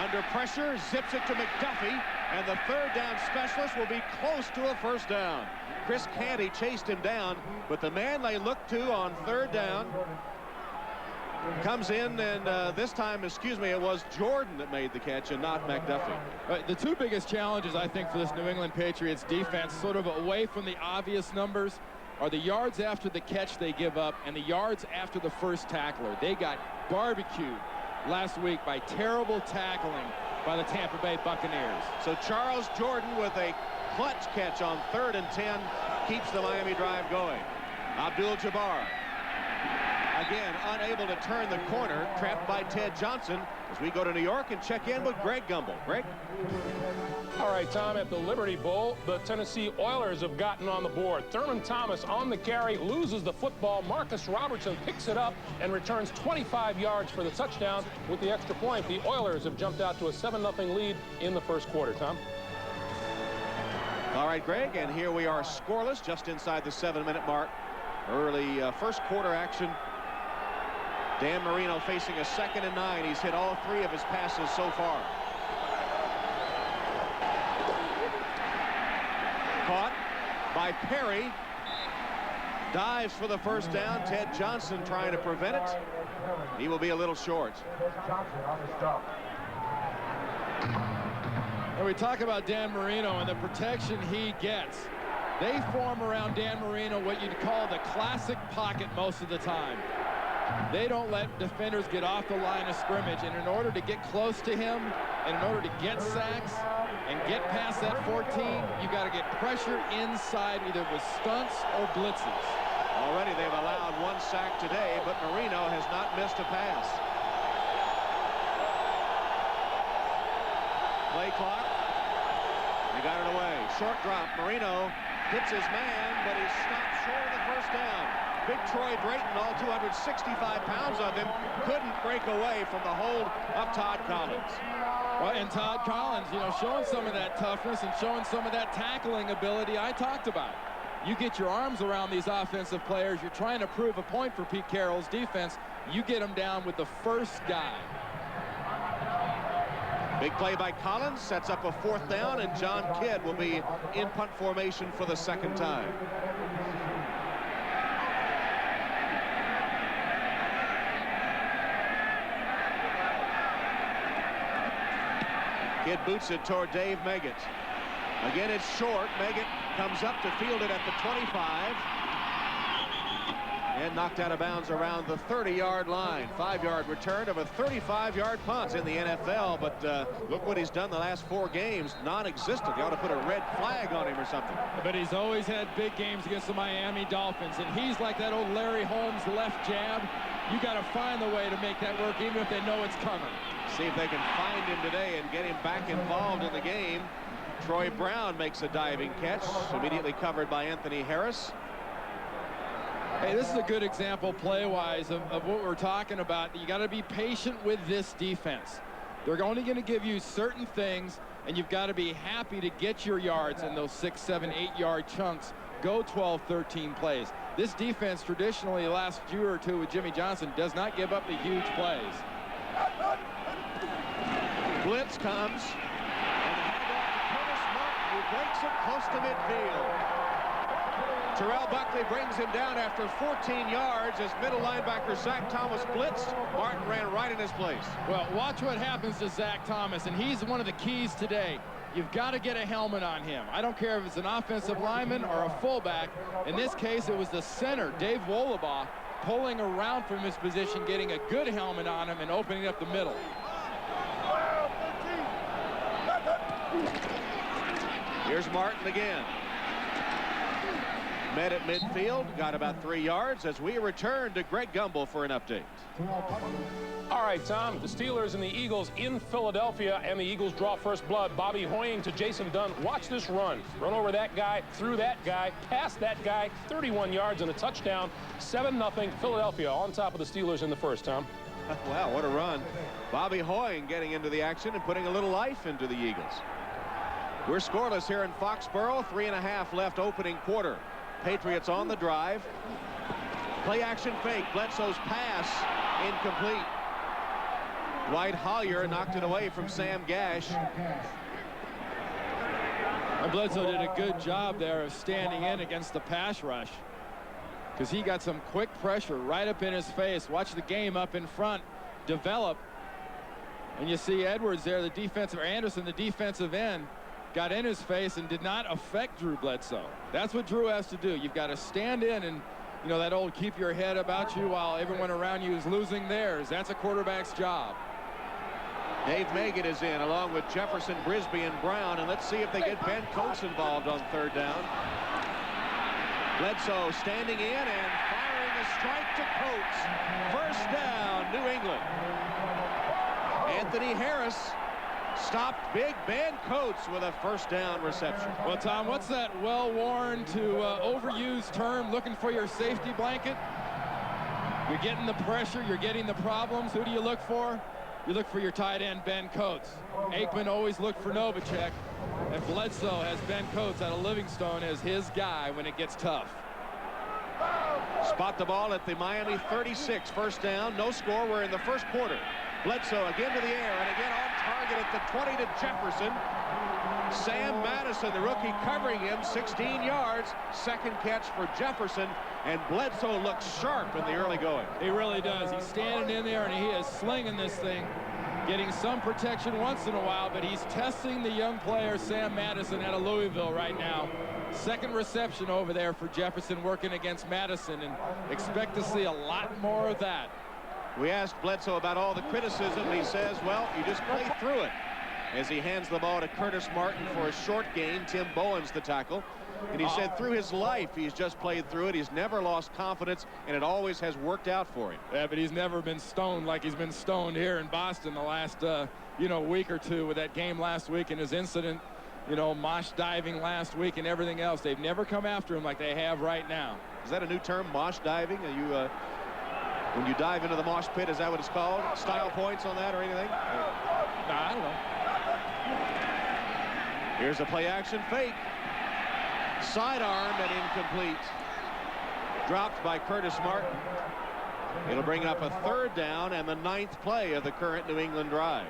Under pressure, zips it to McDuffie, and the third down specialist will be close to a first down. Chris Canty chased him down, but the man they looked to on third down comes in, and this time, it was Jordan that made the catch and not McDuffie. The two biggest challenges, I think, for this New England Patriots defense, sort of away from the obvious numbers, are the yards after the catch they give up and the yards after the first tackler. They got barbecued last week by terrible tackling by the Tampa Bay Buccaneers. So Charles Jordan with a clutch catch on 3rd and 10 keeps the Miami drive going. Abdul-Jabbar, again, unable to turn the corner, trapped by Ted Johnson, as we go to New York and check in with Greg Gumbel. Greg? All right, Tom, at the Liberty Bowl, the Tennessee Oilers have gotten on the board. Thurman Thomas on the carry, loses the football. Marcus Robertson picks it up and returns 25 yards for the touchdown with the extra point. The Oilers have jumped out to a 7-0 lead in the first quarter, Tom. All right, Greg, and here we are scoreless, just inside the 7-minute mark. Early first quarter action. Dan Marino facing a 2nd and 9. He's hit all 3 of his passes so far. Caught by Perry. Dives for the first down. Ted Johnson trying to prevent it. He will be a little short. And we talk about Dan Marino and the protection he gets. They form around Dan Marino what you'd call the classic pocket most of the time. They don't let defenders get off the line of scrimmage, and in order to get close to him and in order to get sacks and get past that 14, you got to get pressure inside either with stunts or blitzes. Already they've allowed 1 sack today, but Marino has not missed a pass. Play clock. They got it away. Short drop. Marino hits his man, but he's stopped short of the first down. Big Troy Drayton, all 265 pounds of him, couldn't break away from the hold of Todd Collins. Well, and Todd Collins, showing some of that toughness and showing some of that tackling ability I talked about. You get your arms around these offensive players, you're trying to prove a point for Pete Carroll's defense, you get them down with the first guy. Big play by Collins, sets up a 4th down, and John Kidd will be in punt formation for the 2nd time. Kidd boots it toward Dave Meggett. Again, it's short. Meggett comes up to field it at the 25. And knocked out of bounds around the 30-yard line. 5-yard return of a 35-yard punt in the NFL. But look what he's done the last 4 games. Non-existent. They ought to put a red flag on him or something. But he's always had big games against the Miami Dolphins. And he's like that old Larry Holmes left jab. You got to find the way to make that work, even if they know it's coming. See if they can find him today and get him back involved in the game. Troy Brown makes a diving catch, immediately covered by Anthony Harris. Hey, this is a good example play-wise of what we're talking about. You got to be patient with this defense. They're only going to give you certain things, and you've got to be happy to get your yards in those 6, 7, 8-yard chunks. Go 12, 13 plays. This defense traditionally the last year or two with Jimmy Johnson does not give up the huge plays. Blitz comes, and the handoff to Curtis Martin, who breaks it close to midfield. Terrell Buckley brings him down after 14 yards as middle linebacker Zach Thomas blitzed. Martin ran right in his place. Well, watch what happens to Zach Thomas, and he's one of the keys today. You've got to get a helmet on him. I don't care if it's an offensive lineman or a fullback. In this case, it was the center, Dave Wohlabaugh, pulling around from his position, getting a good helmet on him and opening up the middle. Here's Martin again. Met at midfield, got about 3 yards as we return to Greg Gumbel for an update. All right, Tom, the Steelers and the Eagles in Philadelphia, and the Eagles draw first blood. Bobby Hoying to Jason Dunn. Watch this run. Run over that guy, through that guy, past that guy, 31 yards and a touchdown. 7-0 Philadelphia on top of the Steelers in the first, Tom. Wow, what a run. Bobby Hoying getting into the action and putting a little life into the Eagles. We're scoreless here in Foxborough. 3.5 left opening quarter. Patriots on the drive. Play action fake. Bledsoe's pass incomplete. Dwight Hollier knocked it away from Sam Gash. And Bledsoe did a good job there of standing in against the pass rush, because he got some quick pressure right up in his face. Watch the game up in front develop. And you see Edwards there, the defensive, or Anderson, the defensive end, got in his face and did not affect Drew Bledsoe. That's what Drew has to do. You've got to stand in and, you know, that old keep your head about you while everyone around you is losing theirs. That's a quarterback's job. Dave Megan is in along with Jefferson, Brisby, and Brown. And let's see if they get Ben Coates involved on third down. Bledsoe standing in and firing a strike to Coates. First down, New England. Anthony Harris stopped big Ben Coates with a first down reception. Well, Tom, what's that well-worn to overused term, looking for your safety blanket? You're getting the pressure, you're getting the problems. Who do you look for? You look for your tight end, Ben Coates. Aikman always looked for Novacek, and Bledsoe has Ben Coates out of Livingstone as his guy when it gets tough. Spot the ball at the Miami 36, first down, no score. We're in the first quarter. Bledsoe again to the air and again on target at the 20 to Jefferson. Sam Madison, the rookie, covering him 16 yards. Second catch for Jefferson, and Bledsoe looks sharp in the early going. He really does. He's standing in there and he is slinging this thing, getting some protection once in a while, but he's testing the young player Sam Madison out of Louisville right now. Second reception over there for Jefferson, working against Madison, and expect to see a lot more of that. We asked Bledsoe about all the criticism, and he says, well, you just play through it. As he hands the ball to Curtis Martin for a short gain. Tim Bowen's the tackle. And he said through his life, he's just played through it. He's never lost confidence, and it always has worked out for him. Yeah, but he's never been stoned like he's been stoned here in Boston the last, week or two with that game last week and his incident, mosh diving last week and everything else. They've never come after him like they have right now. Is that a new term, mosh diving? Are you, when you dive into the mosh pit, is that what it's called? Style points on that or anything? I don't know. Here's a play-action fake. Sidearm and incomplete. Dropped by Curtis Martin. It'll bring up a third down and the 9th play of the current New England drive.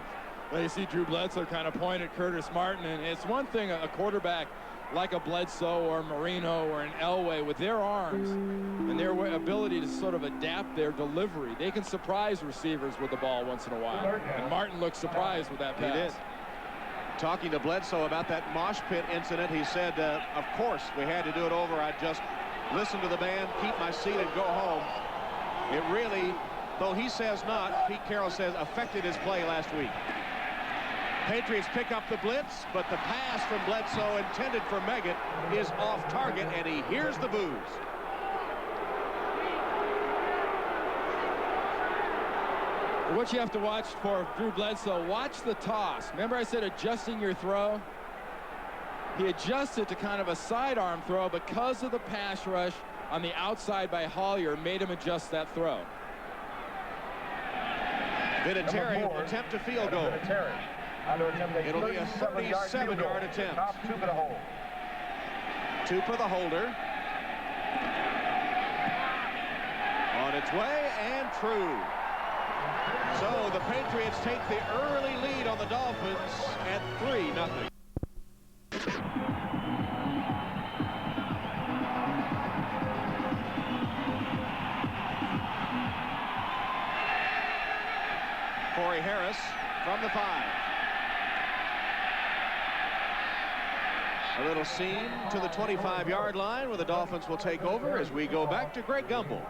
Well, you see Drew Bledsoe kind of point at Curtis Martin, and it's one thing a quarterback like a Bledsoe or Marino or an Elway with their arms and their ability to sort of adapt their delivery. They can surprise receivers with the ball once in a while. And Martin looked surprised with that pass. He did. Talking to Bledsoe about that mosh pit incident, he said, of course we had to do it over. I'd just listen to the band, keep my seat, and go home. It really, though he says not, Pete Carroll says, affected his play last week. Patriots pick up the blitz, but the pass from Bledsoe intended for Meggett is off target, and he hears the boos. What you have to watch for Drew Bledsoe, watch the toss. Remember I said adjusting your throw? He adjusted to kind of a sidearm throw because of the pass rush on the outside by Hollier, made him adjust that throw. Vinatieri will attempt a field goal. It'll be a 37-yard attempt. Two for the holder. On its way and true. So the Patriots take the early lead on the Dolphins at 3-0. Corey Harris from the 5. A little seam to the 25-yard line where the Dolphins will take over as we go back to Greg Gumbel.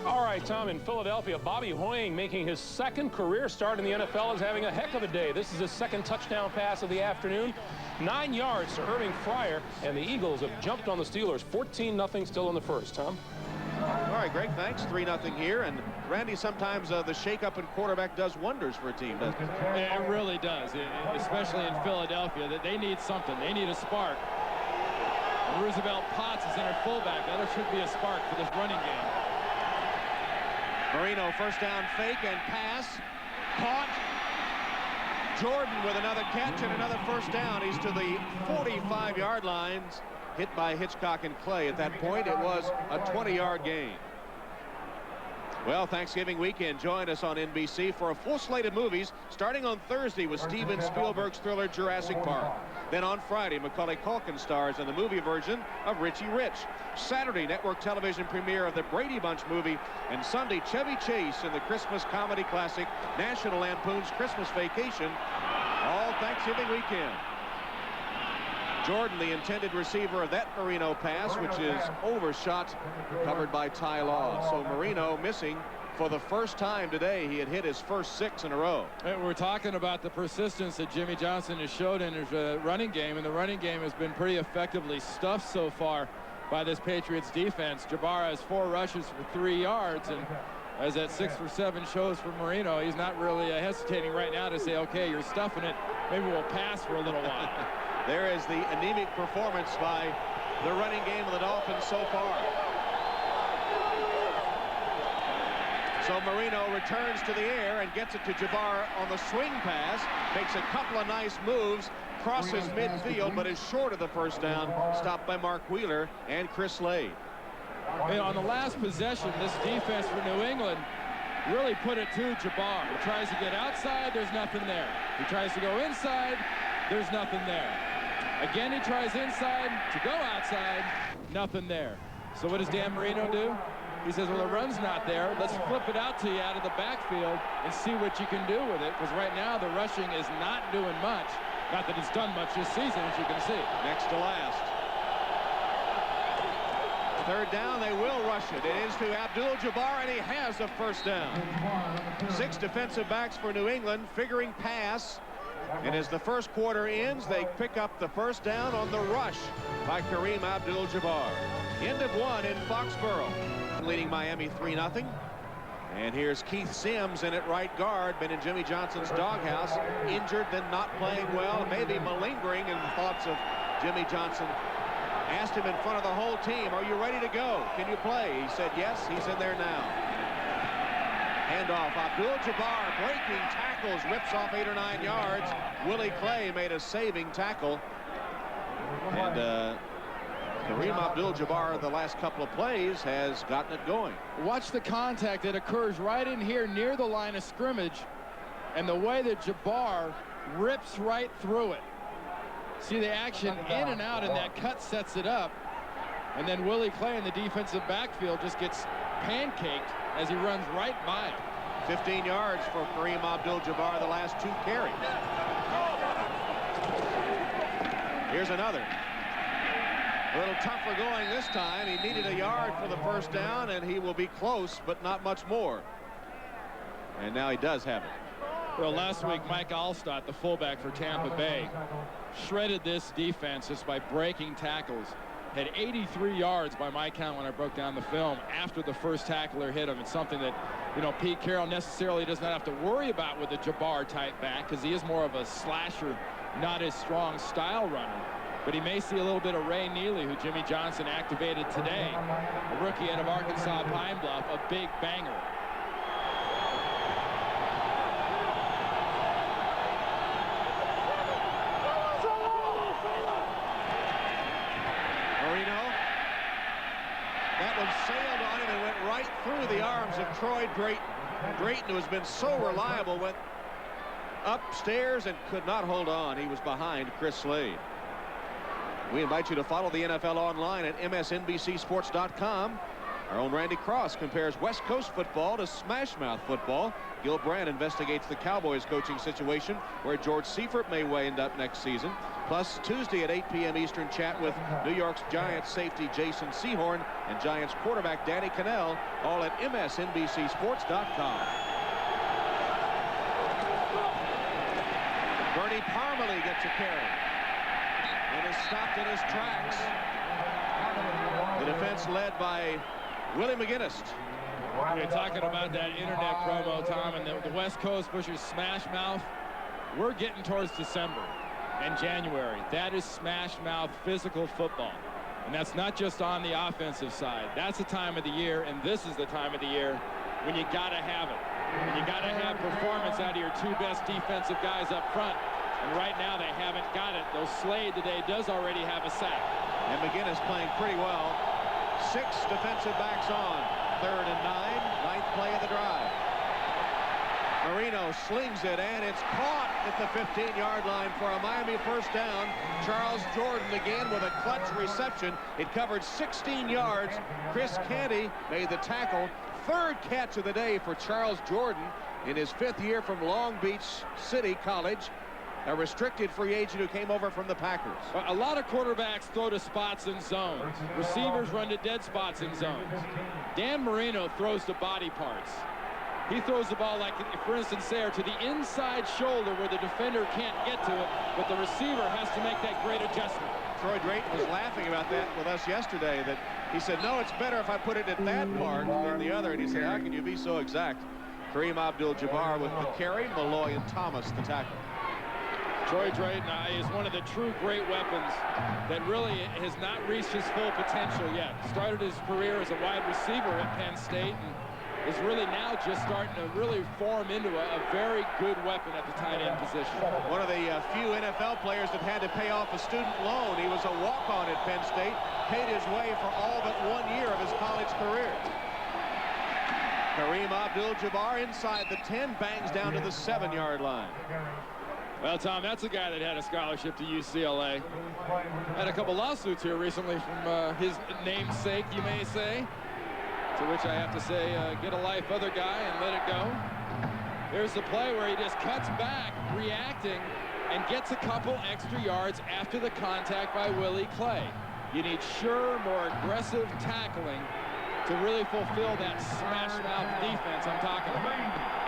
All right, Tom, in Philadelphia, Bobby Hoying making his second career start in the NFL is having a heck of a day. This is his second touchdown pass of the afternoon. 9 yards to Irving Fryer, and the Eagles have jumped on the Steelers. 14-0 still in the first, Tom. All right, Greg, thanks. 3-0 here. And, Randy, sometimes the shake-up in quarterback does wonders for a team, doesn't it? It really does, especially in Philadelphia. They need something. They need a spark. Roosevelt Potts is in at fullback. That should be a spark for this running game. Marino, first down fake and pass. Caught. Jordan with another catch and another first down. He's to the 45-yard lines. Hit by Hitchcock and Clay. At that point, it was a 20-yard gain. Well, Thanksgiving weekend, join us on NBC for a full slate of movies starting on Thursday with Steven Spielberg's thriller Jurassic Park. Then on Friday, Macaulay Culkin stars in the movie version of Richie Rich. Saturday, network television premiere of the Brady Bunch movie. And Sunday, Chevy Chase in the Christmas comedy classic National Lampoon's Christmas Vacation, all Thanksgiving weekend. Jordan, the intended receiver of that Marino pass, which is overshot, covered by Ty Law. So Marino missing for the first time today. He had hit his first 6 in a row. And we're talking about the persistence that Jimmy Johnson has showed in his running game, and the running game has been pretty effectively stuffed so far by this Patriots defense. Jabbar has 4 rushes for 3 yards, and as that 6 for 7 shows for Marino, he's not really hesitating right now to say, okay, you're stuffing it, maybe we'll pass for a little while. There is the anemic performance by the running game of the Dolphins so far. So Marino returns to the air and gets it to Jabbar on the swing pass, makes a couple of nice moves, crosses midfield, but is short of the first down, stopped by Mark Wheeler and Chris Slade. Hey, on the last possession, this defense for New England really put it to Jabbar. He tries to get outside, there's nothing there. He tries to go inside, there's nothing there. Again, he tries inside to go outside, nothing there. So what does Dan Marino do? He says, well, the run's not there. Let's flip it out to you out of the backfield and see what you can do with it. Because right now, the rushing is not doing much. Not that it's done much this season, as you can see. Next to last. 3rd down, they will rush it. It is to Abdul-Jabbar, and he has a first down. 6 defensive backs for New England, figuring pass. And as the first quarter ends, they pick up the first down on the rush by Kareem Abdul-Jabbar. End of 1 in Foxborough, leading Miami 3-0. And here's Keith Sims in at right guard, been in Jimmy Johnson's doghouse, injured, then not playing well, maybe malingering in thoughts of Jimmy Johnson. Asked him in front of the whole team, are you ready to go? Can you play? He said yes, he's in there now. Handoff, Abdul-Jabbar breaking tackles, rips off 8 or 9 yards. Willie Clay made a saving tackle. And Kareem Abdul-Jabbar, the last couple of plays, has gotten it going. Watch the contact that occurs right in here near the line of scrimmage, and the way that Jabbar rips right through it. See the action in and out, and that cut sets it up. And then Willie Clay in the defensive backfield just gets pancaked as he runs right by him. 15 yards for Kareem Abdul-Jabbar the last 2 carries. Here's another. A little tougher going this time. He needed a yard for the first down, and he will be close, but not much more. And now he does have it. Well, last week, Mike Alstott, the fullback for Tampa Bay, shredded this defense just by breaking tackles. Had 83 yards by my count when I broke down the film after the first tackler hit him. It's something that, you know, Pete Carroll necessarily does not have to worry about with a Jabbar type back, because he is more of a slasher, not as strong style runner. But he may see a little bit of Ray Neely, who Jimmy Johnson activated today, a rookie out of Arkansas Pine Bluff, a big banger. Sailed on him and went right through the arms of Troy Drayton. Drayton, who has been so reliable, went upstairs and could not hold on. He was behind Chris Slade. We invite you to follow the NFL online at msnbcsports.com. Our own Randy Cross compares West Coast football to Smash Mouth football. Gil Brandt investigates the Cowboys coaching situation, where George Seifert may end up next season. Plus, Tuesday at 8 p.m. Eastern, chat with New York's Giants safety Jason Sehorn and Giants quarterback Danny Cannell, all at msnbcsports.com. Bernie Parmalee gets a carry and is stopped in his tracks. The defense led by Willie McGinnis. We're talking about that internet promo, Tom, and the West Coast pushes Smash Mouth. We're getting towards December and January. That is Smash Mouth physical football. And that's not just on the offensive side. That's the time of the year, and this is the time of the year when you got to have it. And you got to have performance out of your 2 best defensive guys up front. And right now they haven't got it. Though Slade today does already have a sack. And McGinnis playing pretty well. 6 defensive backs on. 3rd and 9, ninth play of the drive. Marino slings it, and it's caught at the 15-yard line for a Miami first down. Charles Jordan again with a clutch reception. It covered 16 yards. Chris Canty made the tackle. 3rd catch of the day for Charles Jordan in his 5th year from Long Beach City College. A restricted free agent who came over from the Packers. A lot of quarterbacks throw to spots in zones. Receivers run to dead spots in zones. Dan Marino throws to body parts. He throws the ball, like, for instance, there to the inside shoulder where the defender can't get to it, but the receiver has to make that great adjustment. Troy Drayton was laughing about that with us yesterday, that he said, no, it's better if I put it at that mark than the other. And he said, how can you be so exact? Kareem Abdul-Jabbar with the carry, Malloy and Thomas the tackle. Troy Drayton is one of the true great weapons that really has not reached his full potential yet. Started his career as a wide receiver at Penn State and is really now just starting to really form into a very good weapon at the tight end position. One of the few NFL players that had to pay off a student loan. He was a walk-on at Penn State, paid his way for all but 1 year of his college career. Kareem Abdul-Jabbar inside the 10, bangs down to the 7-yard line. Well, Tom, that's a guy that had a scholarship to UCLA. Had a couple lawsuits here recently from his namesake, you may say. To which I have to say, get a life, other guy, and let it go. Here's the play where he just cuts back, reacting, and gets a couple extra yards after the contact by Willie Clay. You need sure, more aggressive tackling to really fulfill that smash-mouth defense I'm talking about.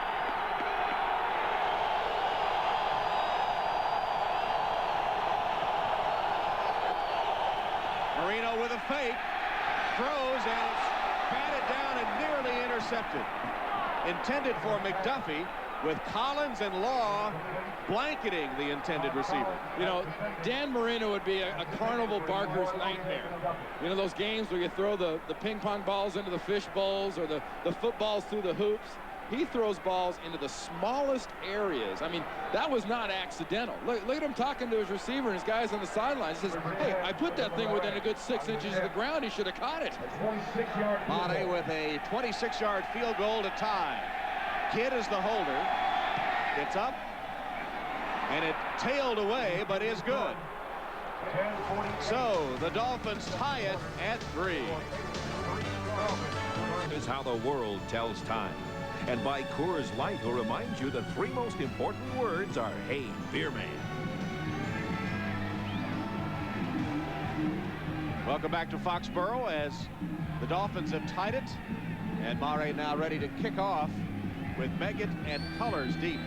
Marino with a fake, throws, and it's batted down and nearly intercepted. Intended for McDuffie, with Collins and Law blanketing the intended receiver. You know, Dan Marino would be a carnival barker's nightmare. You know, those games where you throw the ping pong balls into the fish bowls or the footballs through the hoops. He throws balls into the smallest areas. I mean, that was not accidental. Look at him talking to his receiver and his guys on the sidelines. He says, hey, I put that thing within a good 6 inches of the ground. He should have caught it. Mate with a 26-yard field goal to tie. Kidd is the holder. It's up. And it tailed away, but is good. So the Dolphins tie it at 3. This is how the world tells time. And by Coors Light, who reminds you the 3 most important words are, hey, beer man. Welcome back to Foxborough as the Dolphins have tied it. And Mare now ready to kick off with Meggett and Colors deep.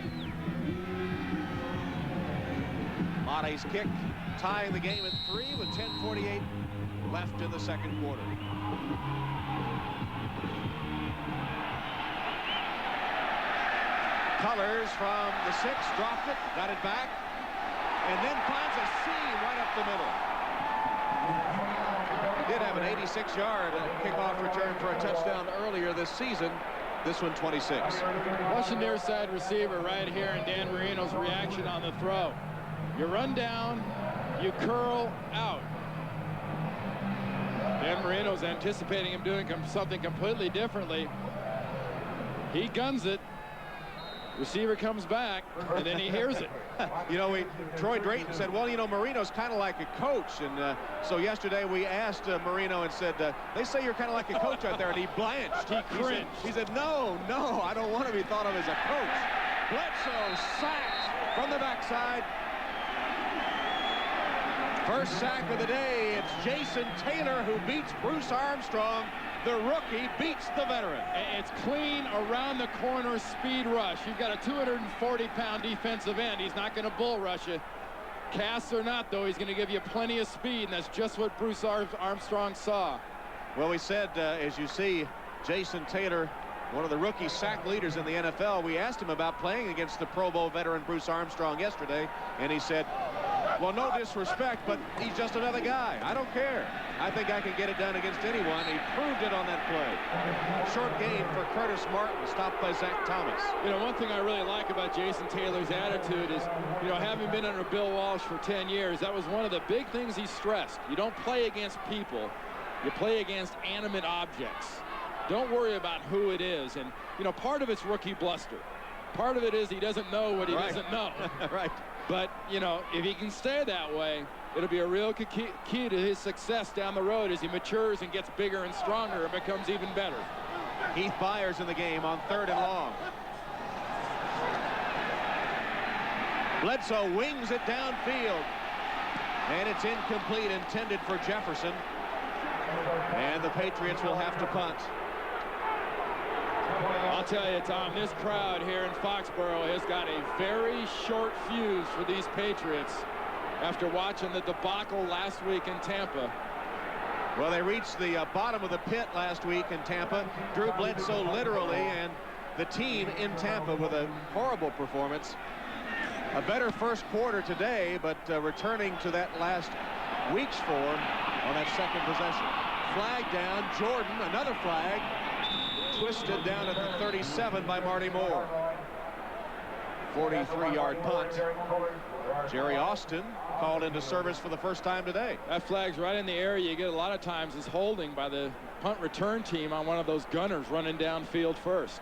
Mare's kick tying the game at 3 with 10:48 left in the second quarter. Colors from the 6, dropped it, got it back, and then finds a seam right up the middle. He did have an 86-yard kickoff return for a touchdown earlier this season. This one 26. Watch the near side receiver right here and Dan Marino's reaction on the throw. You run down, you curl out. Dan Marino's anticipating him doing something completely differently. He guns it. Receiver comes back, and then he hears it. You know, Troy Drayton said, well, you know, Marino's kind of like a coach. And so yesterday we asked Marino and said, they say you're kind of like a coach out there. And he blanched. He cringed. He said, no, I don't want to be thought of as a coach. Bledsoe sacked from the backside. First sack of the day. It's Jason Taylor who beats Bruce Armstrong. The rookie beats the veteran. It's clean around the corner speed rush. You've got a 240-pound defensive end. He's not going to bull rush you. Casts or not, though, he's going to give you plenty of speed, and that's just what Bruce Armstrong saw. Well, we said, as you see, Jason Taylor, one of the rookie sack leaders in the NFL, we asked him about playing against the Pro Bowl veteran Bruce Armstrong yesterday, and he said, well, no disrespect, but he's just another guy. I don't care. I think I can get it done against anyone. He proved it on that play. Short gain for Curtis Martin, stopped by Zach Thomas. You know, one thing I really like about Jason Taylor's attitude is, you know, having been under Bill Walsh for 10 years, that was one of the big things he stressed. You don't play against people. You play against animate objects. Don't worry about who it is. And, you know, part of it's rookie bluster. Part of it is he doesn't know what he doesn't know. Right. But, you know, if he can stay that way, it'll be a real key to his success down the road as he matures and gets bigger and stronger and becomes even better. Heath Byers in the game on 3rd and long. Bledsoe wings it downfield. And it's incomplete, intended for Jefferson. And the Patriots will have to punt. I'll tell you, Tom, this crowd here in Foxborough has got a very short fuse for these Patriots after watching the debacle last week in Tampa. Well, they reached the bottom of the pit last week in Tampa. Drew Bledsoe literally, and the team in Tampa with a horrible performance. A better first quarter today, but returning to that last week's form on that second possession. Flag down, Jordan, another flag. Twisted down at the 37 by Marty Moore. 43-yard punt. Jerry Austin called into service for the first time today. That flag's right in the area you get a lot of times is holding by the punt return team on one of those gunners running downfield first.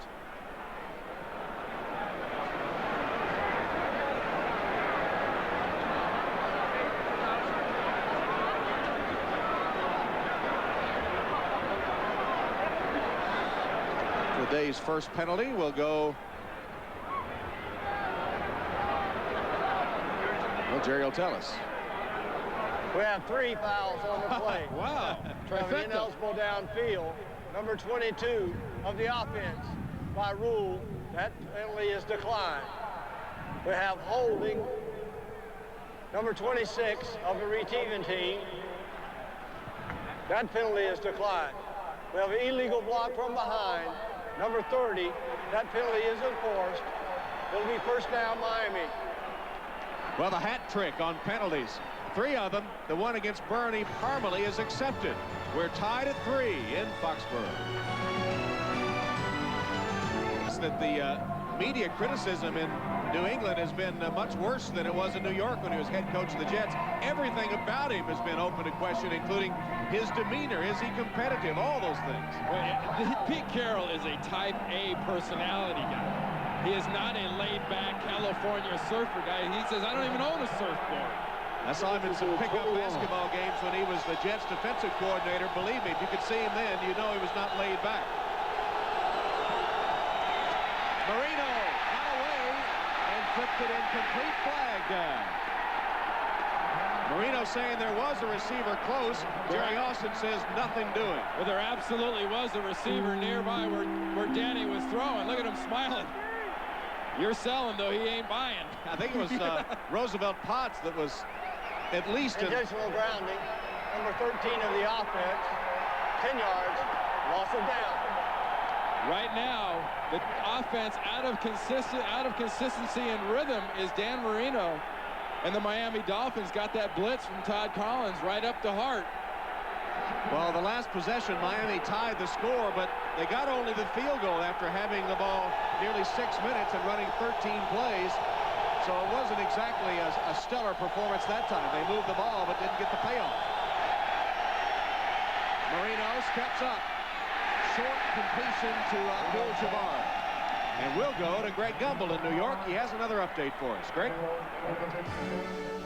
Today's first penalty will go. Well, Jerry will tell us. We have 3 fouls on the play. Wow. Traveling ineligible downfield. Number 22 of the offense. By rule, that penalty is declined. We have holding. Number 26 of the receiving team. That penalty is declined. We have an illegal block from behind. Number 30, that penalty is enforced. It'll be first down, Miami. Well, the hat trick on penalties. 3 of them. The one against Bernie Parmalee is accepted. We're tied at 3 in Foxborough. It's that the media criticism in New England has been much worse than it was in New York when he was head coach of the Jets. Everything about him has been open to question, including his demeanor. Is he competitive? All those things. Well, Pete Carroll is a type A personality guy. He is not a laid-back California surfer guy. He says, I don't even own a surfboard. I saw him in some pickup basketball games when he was the Jets defensive coordinator. Believe me, if you could see him then, you know he was not laid back. Marino got away and flipped it incomplete, flag down. Marino saying there was a receiver close. Jerry Austin says nothing doing. Well, there absolutely was a receiver nearby where Danny was throwing. Look at him smiling. You're selling, though. He ain't buying. I think it was Roosevelt Potts that was at least intentional grounding. Number 13 of the offense. 10 yards. Loss of down. Right now, the offense out of consistency and rhythm is Dan Marino, and the Miami Dolphins got that blitz from Todd Collins right up the heart. Well, the last possession, Miami tied the score, but they got only the field goal after having the ball nearly 6 minutes and running 13 plays. So it wasn't exactly a stellar performance that time. They moved the ball but didn't get the payoff. Marino steps up. Short completion to Abdul-Jabbar. And we'll go to Greg Gumbel in New York. He has another update for us. Greg?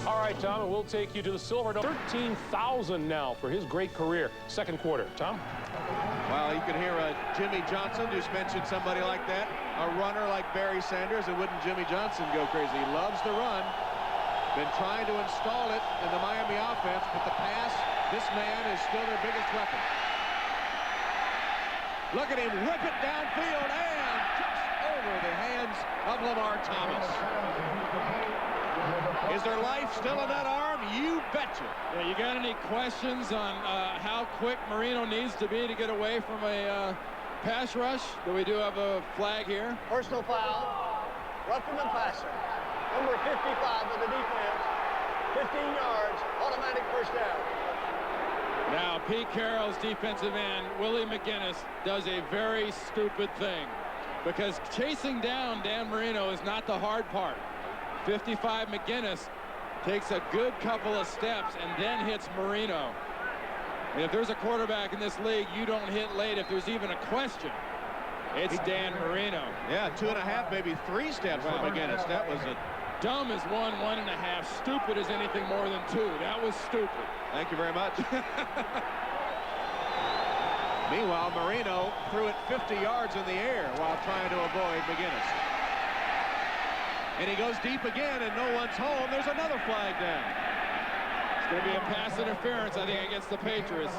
All right, Tom, and we'll take you to the Silver Dome. 13,000 now for his great career. Second quarter. Tom? Well, you can hear Jimmy Johnson just mentioned somebody like that. A runner like Barry Sanders, and wouldn't Jimmy Johnson go crazy? He loves to run. Been trying to install it in the Miami offense, but the pass, this man is still their biggest weapon. Look at him whip it downfield and just over the hands of Lamar Thomas. Is there life still in that arm? You betcha. Yeah, you got any questions on how quick Marino needs to be to get away from a pass rush? We do have a flag here. Personal foul. Roughing the passer. Number 55 of the defense. 15 yards. Automatic first down. Now, Pete Carroll's defensive end, Willie McGinnis, does a very stupid thing because chasing down Dan Marino is not the hard part. 55 McGinnis takes a good couple of steps and then hits Marino. And if there's a quarterback in this league you don't hit late, if there's even a question, it's Dan Marino. Yeah, 2.5, maybe 3 steps for McGinnis. That was a... Dumb is 1.5. Stupid is anything more than 2. That was stupid. Thank you very much. Meanwhile, Marino threw it 50 yards in the air while trying to avoid McGinnis. And he goes deep again, and no one's home. There's another flag down. It's going to be a pass interference, I think, against the Patriots.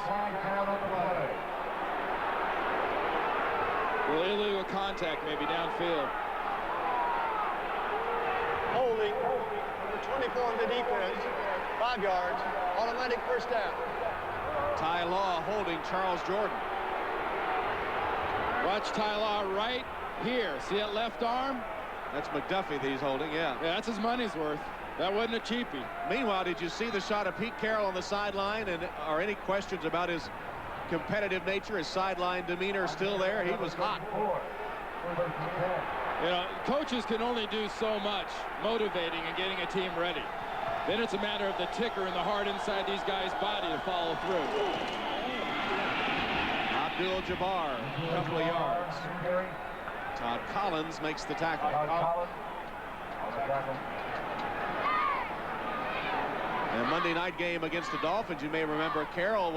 Well, illegal contact maybe downfield. Holding, number 24 of the defense, 5 yards, automatic first down. Ty Law holding Charles Jordan. Watch Ty Law right here. See that left arm? That's McDuffie that he's holding, yeah. Yeah, that's his money's worth. That wasn't a cheapie. Meanwhile, did you see the shot of Pete Carroll on the sideline? And are any questions about his competitive nature, his sideline demeanor still there? He was hot. You know, coaches can only do so much motivating and getting a team ready. Then it's a matter of the ticker and the heart inside these guys' body to follow through. Abdul-Jabbar, a couple of yards. Todd Collins makes the tackle. In a Monday night game against the Dolphins, you may remember Carroll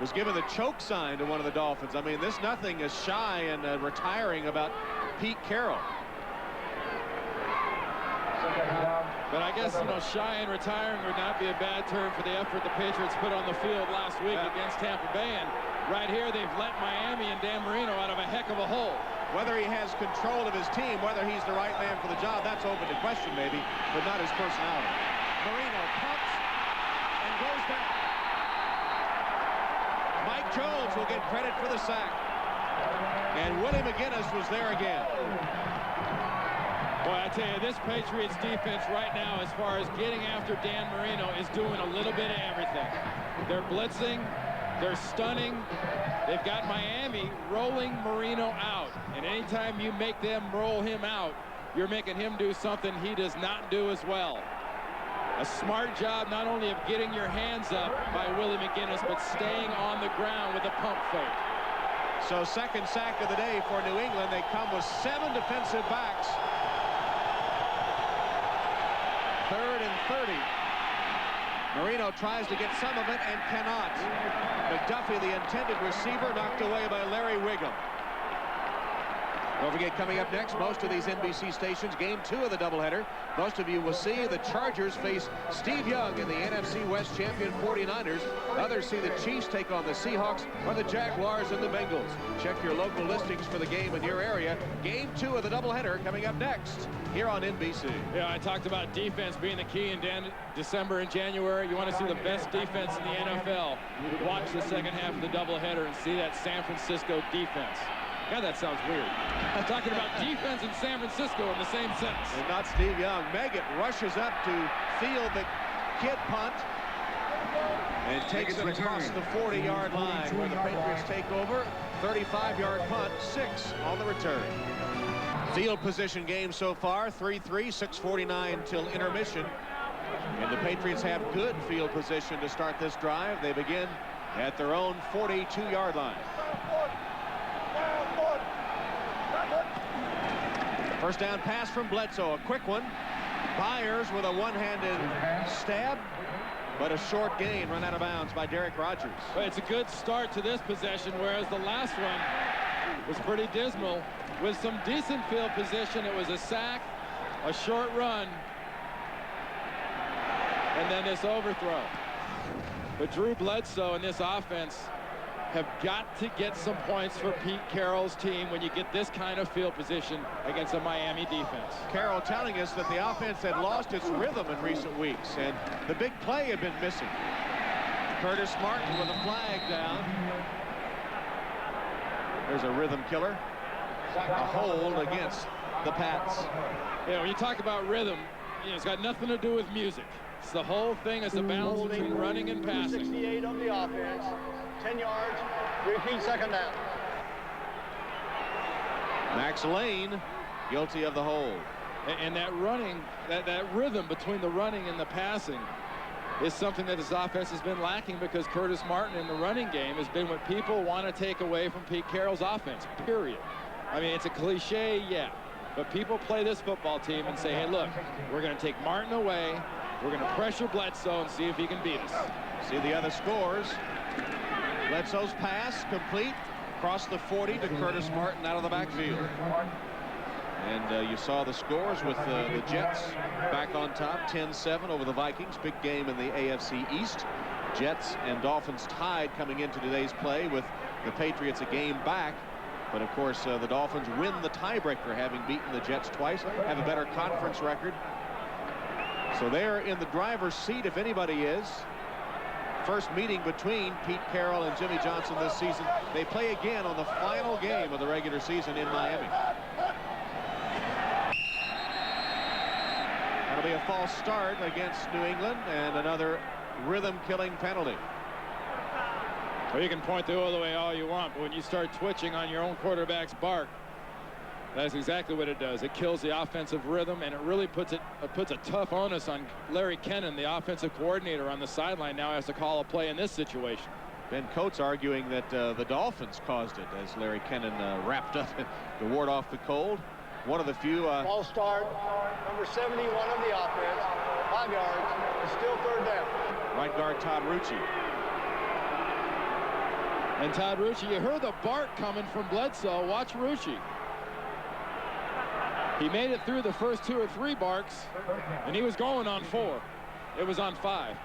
was given the choke sign to one of the Dolphins. I mean, there's nothing as shy and retiring about Pete Carroll. But I guess, you know, shy and retiring would not be a bad term for the effort the Patriots put on the field last week against Tampa Bay. And right here, they've let Miami and Dan Marino out of a heck of a hole. Whether he has control of his team, whether he's the right man for the job, that's open to question maybe, but not his personality. Marino pumps and goes down. Mike Jones will get credit for the sack. And Willie McGinnis was there again. Boy, I tell you, this Patriots defense right now, as far as getting after Dan Marino, is doing a little bit of everything. They're blitzing, they're stunning. They've got Miami rolling Marino out. And anytime you make them roll him out, you're making him do something he does not do as well. A smart job not only of getting your hands up by Willie McGinnis, but staying on the ground with a pump fake. So second sack of the day for New England. They come with 7 defensive backs. 3rd and 30. Marino tries to get some of it and cannot. McDuffie, the intended receiver, knocked away by Larry Wiggum. Don't forget, coming up next, most of these NBC stations, game 2 of the doubleheader. Most of you will see the Chargers face Steve Young and the NFC West champion 49ers. Others see the Chiefs take on the Seahawks or the Jaguars and the Bengals. Check your local listings for the game in your area. Game 2 of the doubleheader coming up next here on NBC. Yeah, I talked about defense being the key in December and January. You want to see the best defense in the NFL. Watch the second half of the doubleheader and see that San Francisco defense. God, that sounds weird. I'm talking about defense in San Francisco in the same sense. And not Steve Young. Meggett rushes up to field the kid punt and takes it across the 40-yard line where the Patriots take over. 35-yard punt, 6 on the return. Field position game so far, 3-3, 6:49 till intermission. And the Patriots have good field position to start this drive. They begin at their own 42-yard line. First down pass from Bledsoe, a quick one. Byers with a one-handed stab, but a short gain run out of bounds by Derek Rogers. Well, it's a good start to this possession, whereas the last one was pretty dismal. With some decent field position, it was a sack, a short run, and then this overthrow. But Drew Bledsoe and this offense have got to get some points for Pete Carroll's team when you get this kind of field position against a Miami defense. Carroll telling us that the offense had lost its rhythm in recent weeks, and the big play had been missing. Curtis Martin with a flag down. There's a rhythm killer. A hold against the Pats. Yeah, when you talk about rhythm, you know, it's got nothing to do with music. It's the whole thing is a balance between running and passing. 68 on the offense, 10 yards, repeat second down. Max Lane guilty of the hold. And that running, that rhythm between the running and the passing is something that this offense has been lacking, because Curtis Martin in the running game has been what people want to take away from Pete Carroll's offense, period. I mean, it's a cliche, yeah, but people play this football team and say, hey, look, we're going to take Martin away, we're going to pressure Bledsoe and see if he can beat us. See the other scores. Bledsoe's pass complete across the 40 to Curtis Martin out of the backfield. And you saw the scores with the Jets back on top, 10-7 over the Vikings. Big game in the AFC East. Jets and Dolphins tied coming into today's play, with the Patriots a game back. But of course, the Dolphins win the tiebreaker, having beaten the Jets twice, have a better conference record. So they're in the driver's seat, if anybody is. First meeting between Pete Carroll and Jimmy Johnson this season. They play again on the final game of the regular season in Miami. That'll be a false start against New England, and another rhythm-killing penalty. Well, you can point the other way all you want, but when you start twitching on your own quarterback's bark, that's exactly what it does. It kills the offensive rhythm, and it really puts a tough onus on Larry Kennan, the offensive coordinator on the sideline. Now has to call a play in this situation. Ben Coates arguing that the Dolphins caused it, as Larry Kennan wrapped up to ward off the cold. One of the few. Ball start, number 71 of the offense, 5 yards, it's still third down. Right guard Todd Rucci. And Todd Rucci, you heard the bark coming from Bledsoe. Watch Rucci. He made it through the first 2 or 3 barks, and he was going on 4. It was on 5.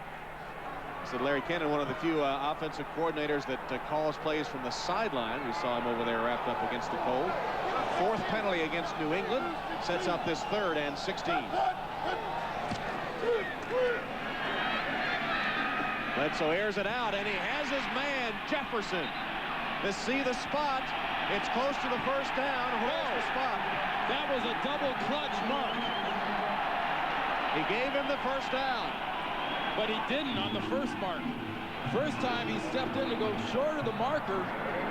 So Larry Kennan, one of the few offensive coordinators that calls plays from the sideline. We saw him over there wrapped up against the cold. 4th penalty against New England sets up this 3rd and 16. Bledsoe airs it out, and he has his man, Jefferson. To see the spot. It's close to the first down. Where's the spot? That was a double clutch mark. He gave him the first down. But he didn't on the first mark. First time he stepped in to go short of the marker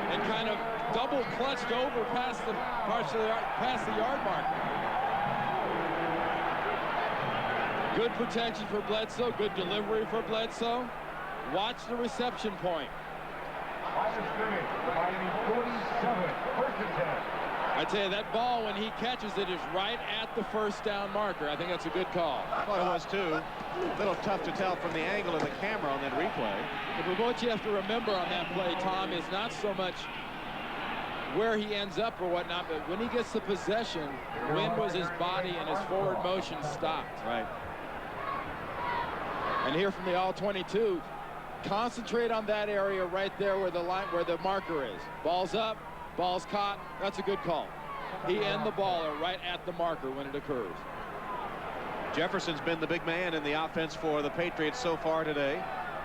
and kind of double clutched over past the yard marker. Good protection for Bledsoe, good delivery for Bledsoe. Watch the reception point. I tell you, that ball, when he catches it, is right at the first down marker. I think that's a good call. I thought it was too. A little tough to tell from the angle of the camera on that replay. But what you have to remember on that play, Tom, is not so much where he ends up or whatnot, but when he gets the possession, when was his body and his forward motion stopped? Right. And here from the all-22, concentrate on that area right there where the marker is. Ball's up, ball's caught. That's a good call. He and the ball are right at the marker when it occurs. Jefferson's been the big man in the offense for the Patriots so far today.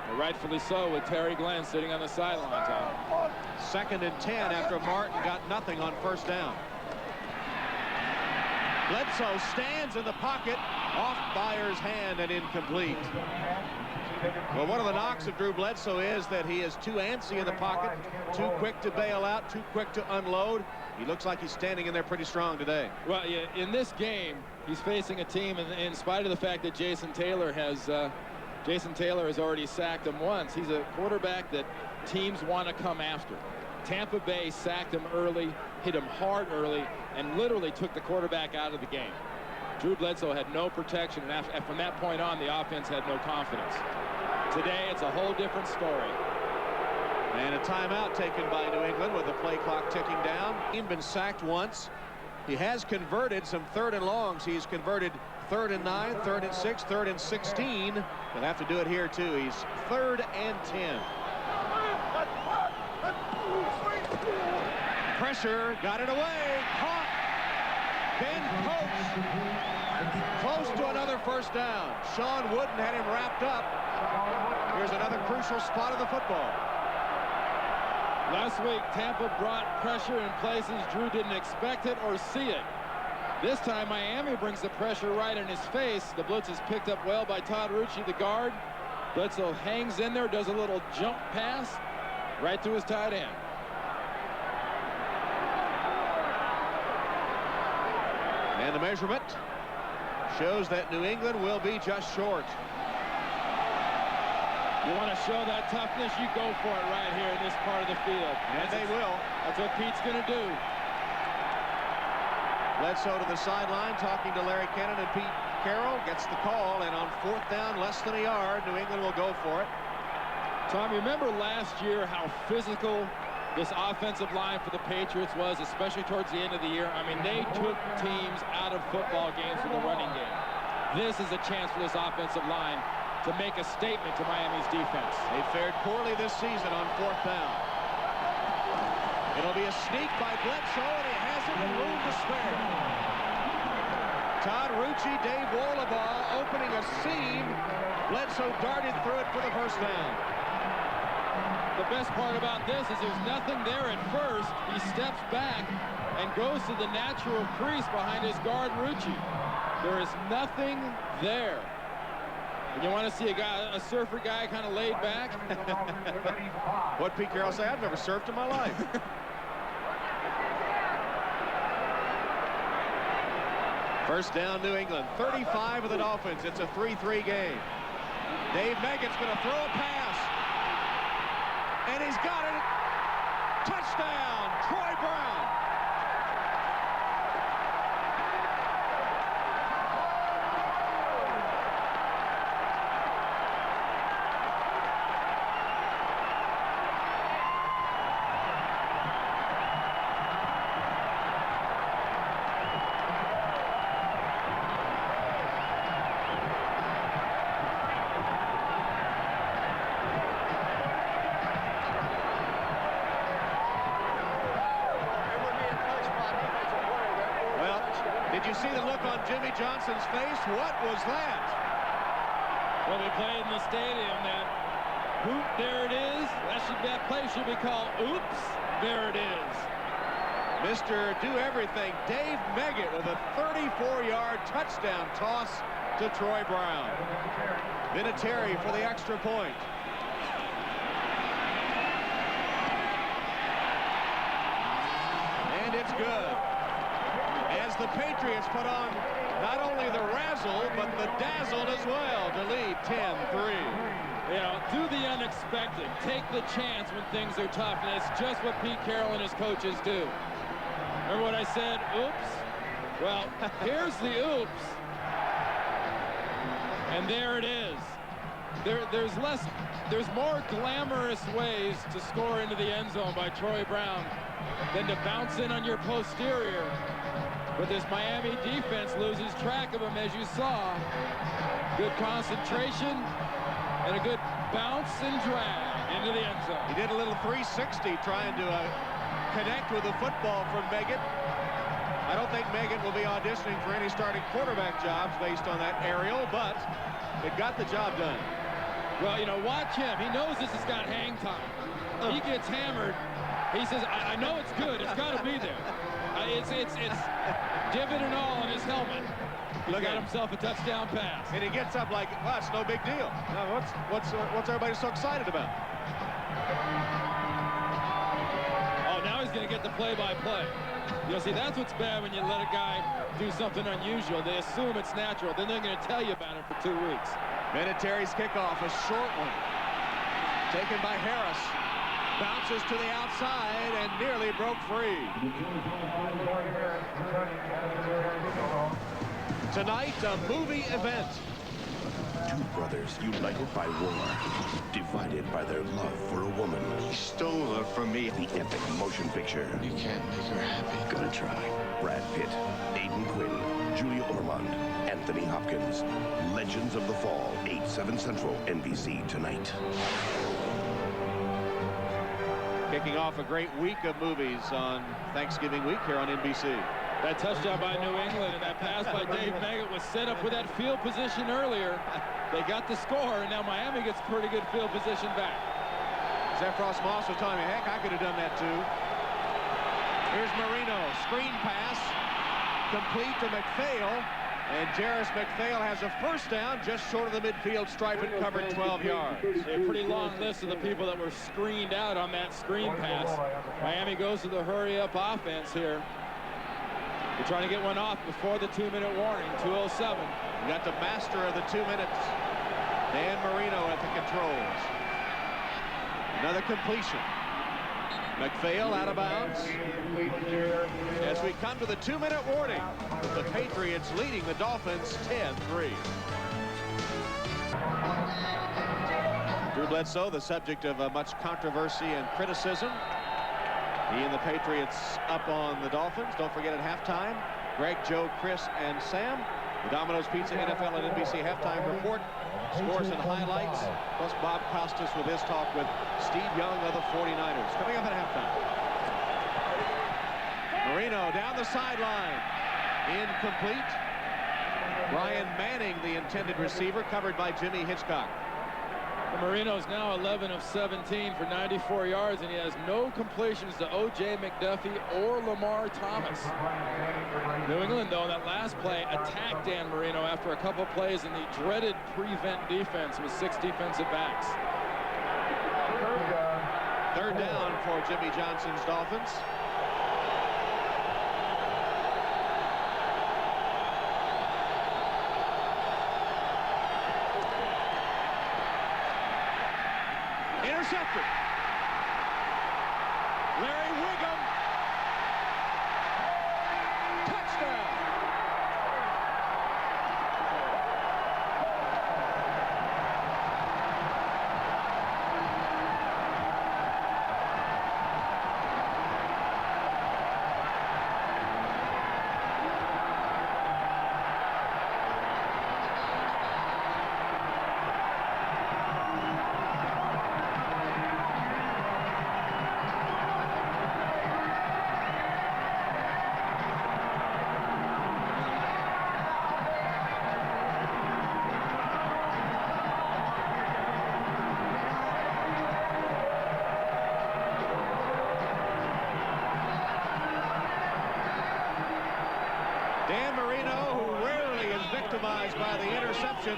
And rightfully so, with Terry Glenn sitting on the sideline, Tom. 2nd and 10 after Martin got nothing on first down. Bledsoe stands in the pocket, off Byers' hand and incomplete. Well, one of the knocks of Drew Bledsoe is that he is too antsy in the pocket, too quick to bail out, too quick to unload. He looks like he's standing in there pretty strong today. Well, yeah, in this game, he's facing a team, and in spite of the fact that Jason Taylor has already sacked him once, he's a quarterback that teams want to come after. Tampa Bay sacked him early, hit him hard early, and literally took the quarterback out of the game. Drew Bledsoe had no protection, and from that point on, the offense had no confidence. Today, it's a whole different story. And a timeout taken by New England with the play clock ticking down. He's been sacked once. He has converted some 3rd and longs. He's converted 3rd and 9, 3rd and 6, 3rd and 16. He'll have to do it here, too. He's 3rd and 10. Pressure, got it away, caught. Ben Coates, close to another first down. Sean Wooden had him wrapped up. Here's another crucial spot of the football. Last week, Tampa brought pressure in places Drew didn't expect it or see it. This time, Miami brings the pressure right in his face. The blitz is picked up well by Todd Rucci, the guard. Bledsoe hangs in there, does a little jump pass right to his tight end. And the measurement shows that New England will be just short. You want to show that toughness, you go for it right here in this part of the field. And they will. That's what Pete's going to do. Bledsoe to the sideline, talking to Larry Kennon, and Pete Carroll gets the call, and on 4th down, less than a yard, New England will go for it. Tom, remember last year how physical this offensive line for the Patriots was, especially towards the end of the year? I mean, they took teams out of football games with the running game. This is a chance for this offensive line to make a statement to Miami's defense. They fared poorly this season on 4th down. It'll be a sneak by Bledsoe, and he has it in room to spare. Todd Rucci, Dave Wohlabaugh opening a seam. Bledsoe darted through it for the first down. The best part about this is there's nothing there at first. He steps back and goes to the natural crease behind his guard, Rucci. There is nothing there. And you want to see a surfer guy kind of laid back? What Pete Carroll say? I've never surfed in my life. First down, New England. 35 of the Dolphins. It's a 3-3 game. Dave Meggett's going to throw a pass. And he's got it. Touchdown, Troy Brown. Did you see the look on Jimmy Johnson's face? What was that? Well, we played in the stadium. That hoop, there it is. That play should be called oops, there it is. Mr. Do-Everything, Dave Meggett with a 34-yard touchdown toss to Troy Brown. Vinatieri for the extra point. And it's good. As the Patriots put on not only the razzle, but the dazzle as well to lead 10-3. You know, do the unexpected. Take the chance when things are tough, and it's just what Pete Carroll and his coaches do. Remember what I said, oops? Well, here's the oops. And there it is. There's more glamorous ways to score into the end zone by Troy Brown than to bounce in on your posterior. But this Miami defense loses track of him, as you saw. Good concentration and a good bounce and drag into the end zone. He did a little 360 trying to connect with the football from Meggett. I don't think Meggett will be auditioning for any starting quarterback jobs based on that aerial, but it got the job done. Well, you know, watch him. He knows this has got hang time. He gets hammered. He says, I know it's good. It's got to be there. It's divot and all on his helmet. He got himself a touchdown pass. And he gets up like, well, it's no big deal. Now, what's everybody so excited about? Oh, now he's going to get the play-by-play. You know, see, that's what's bad when you let a guy do something unusual. They assume it's natural. Then they're going to tell you about it for 2 weeks. Vinatieri's kickoff, a short one. Taken by Harris. Bounces to the outside and nearly broke free. Tonight, a movie event. Two brothers united by war, divided by their love for a woman. He stole her from me. The epic motion picture. You can't make her happy. Gonna try. Brad Pitt, Aidan Quinn, Julia Ormond, Anthony Hopkins. Legends of the Fall, 8/7 Central, NBC tonight. Kicking off a great week of movies on Thanksgiving week here on NBC. That touchdown by New England and that pass by Dave Meggett was set up with that field position earlier. They got the score, and now Miami gets pretty good field position back. Zephros Moss was telling me, heck, I could have done that too. Here's Marino, screen pass, complete to McPhail, and Jarris McPhail has a first down just short of the midfield stripe and covered 12 yards. A pretty long list of the people that were screened out on that screen pass. Miami goes to the hurry-up offense here. They're trying to get one off before the 2-minute warning, 2:07. We got the master of the 2 minutes, Dan Marino at the controls. Another completion. McPhail out of bounds. As we come to the 2-minute warning, the Patriots leading the Dolphins 10-3. Drew Bledsoe, the subject of much controversy and criticism. He and the Patriots up on the Dolphins. Don't forget at halftime, Greg, Joe, Chris, and Sam. The Domino's Pizza NFL and NBC halftime report, scores and highlights, plus Bob Costas with his talk with Steve Young of the 49ers. Coming up at halftime. Marino down the sideline. Incomplete. Brian Manning, the intended receiver, covered by Jimmy Hitchcock. Marino's now 11 of 17 for 94 yards, and he has no completions to O.J. McDuffie or Lamar Thomas. New England, though, in that last play, attacked Dan Marino after a couple plays in the dreaded prevent defense with 6 defensive backs. Third down for Jimmy Johnson's Dolphins. Intercepted. Larry Wiggum. Touchdown. Dan Marino, who rarely is victimized by the interception,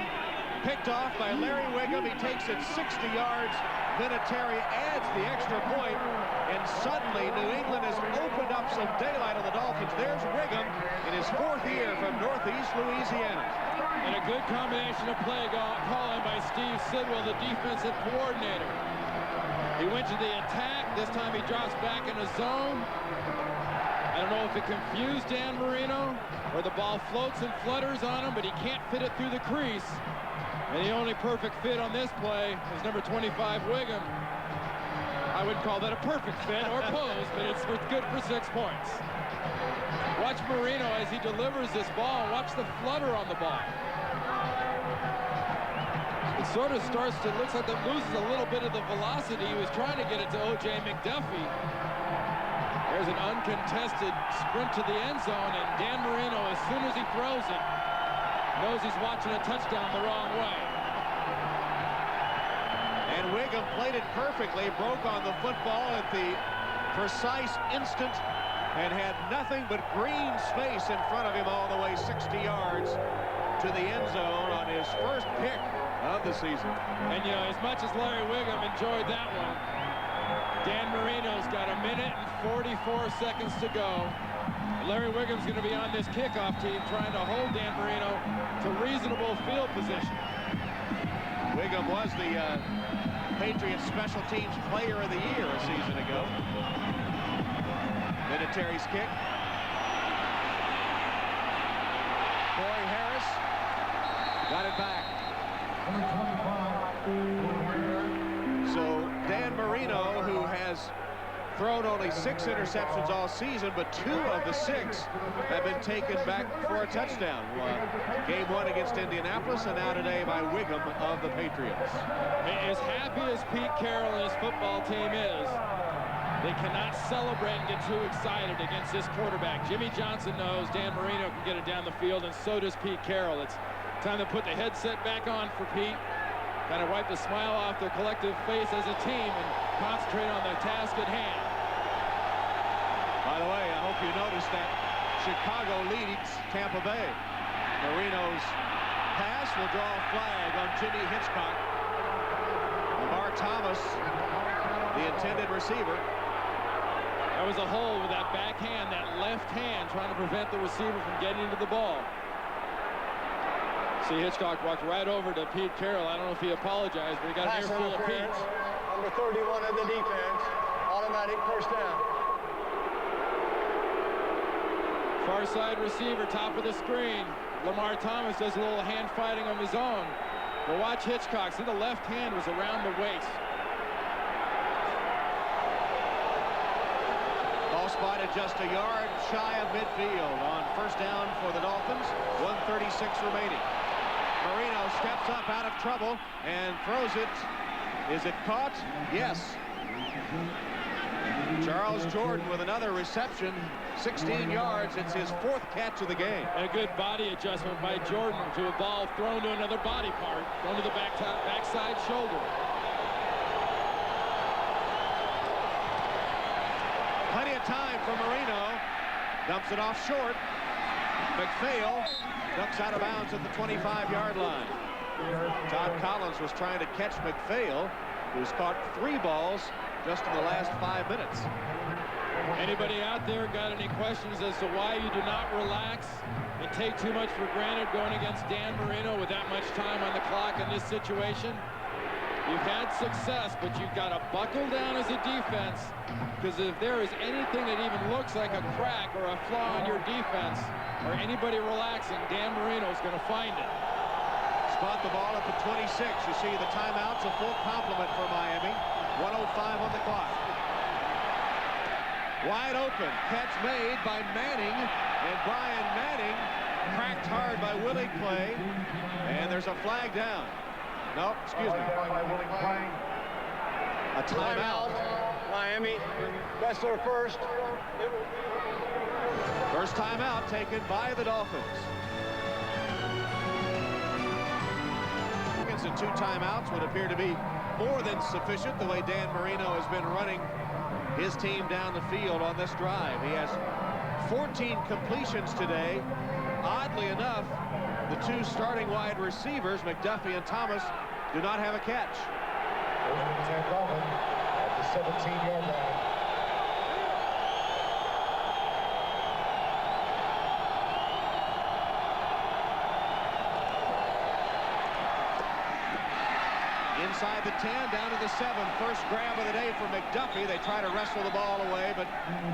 picked off by Larry Wiggum. He takes it 60 yards. Vinatieri adds the extra point, and suddenly New England has opened up some daylight on the Dolphins. There's Wiggum in his 4th year from Northeast Louisiana. And a good combination of play calling by Steve Sidwell, the defensive coordinator. He went to the attack. This time he drops back in a zone. I don't know if it confused Dan Marino or the ball floats and flutters on him, but he can't fit it through the crease. And the only perfect fit on this play is number 25, Wiggum. I would call that a perfect fit or pose, but it's good for 6 points. Watch Marino as he delivers this ball. Watch the flutter on the ball. It sort of looks like it loses a little bit of the velocity. He was trying to get it to O.J. McDuffie. There's an uncontested sprint to the end zone, and Dan Marino, as soon as he throws it, knows he's watching a touchdown the wrong way. And Wiggum played it perfectly, broke on the football at the precise instant, and had nothing but green space in front of him all the way 60 yards to the end zone on his first pick of the season. And, you know, as much as Larry Wiggum enjoyed that one, Dan Marino's got 1 minute and 44 seconds to go. Larry Wiggum's going to be on this kickoff team trying to hold Dan Marino to reasonable field position. Wiggum was the Patriots Special Teams Player of the Year a season ago. Vinatieri's kick. Corey Harris got it back. So Dan Marino, who has thrown only 6 interceptions all season, but 2 of the 6 have been taken back for a touchdown. Game 1 against Indianapolis, and now today by Wiggum of the Patriots. As happy as Pete Carroll and his football team is, they cannot celebrate and get too excited against this quarterback. Jimmy Johnson knows Dan Marino can get it down the field, and so does Pete Carroll. It's time to put the headset back on for Pete, kind of wipe the smile off their collective face as a team and concentrate on the task at hand. By the way, I hope you noticed that Chicago leads Tampa Bay. Marino's pass will draw a flag on Jimmy Hitchcock. Lamar Thomas, the intended receiver. That was a hole with that backhand, that left hand, trying to prevent the receiver from getting into the ball. See, Hitchcock walked right over to Pete Carroll. I don't know if he apologized, but he got an earful of Pete. number 31 of the defense. Automatic first down. Far side receiver, top of the screen. Lamar Thomas does a little hand fighting of his own. But watch Hitchcock. See, the left hand was around the waist. Ball spotted just a yard shy of midfield on first down for the Dolphins. 1:36 remaining. Marino steps up out of trouble and throws it. Is it caught? Yes. Charles Jordan with another reception, 16 yards. It's his 4th catch of the game. And a good body adjustment by Jordan to a ball thrown to another body part, thrown to the backside shoulder. Plenty of time for Marino. Dumps it off short. McPhail ducks out of bounds at the 25-yard line. Todd Collins was trying to catch McPhail, who's caught 3 balls just in the last 5 minutes. Anybody out there got any questions as to why you do not relax and take too much for granted going against Dan Marino with that much time on the clock in this situation? You've had success, but you've got to buckle down as a defense, because if there is anything that even looks like a crack or a flaw in your defense, or anybody relaxing, Dan Marino is going to find it. Spot the ball at the 26. You see the timeout's a full complement for Miami. 1:05 on the clock. Wide open. Catch made by Manning. And Brian Manning cracked hard by Willie Clay. And there's a flag down. No, excuse me. A timeout. Miami. That's their first. First timeout taken by the Dolphins. And 2 timeouts would appear to be more than sufficient the way Dan Marino has been running his team down the field on this drive. He has 14 completions today. Oddly enough, the 2 starting wide receivers, McDuffie and Thomas, do not have a catch. At the 17-yard line. Inside the 10, down to the 7. First grab of the day for McDuffie. They try to wrestle the ball away, but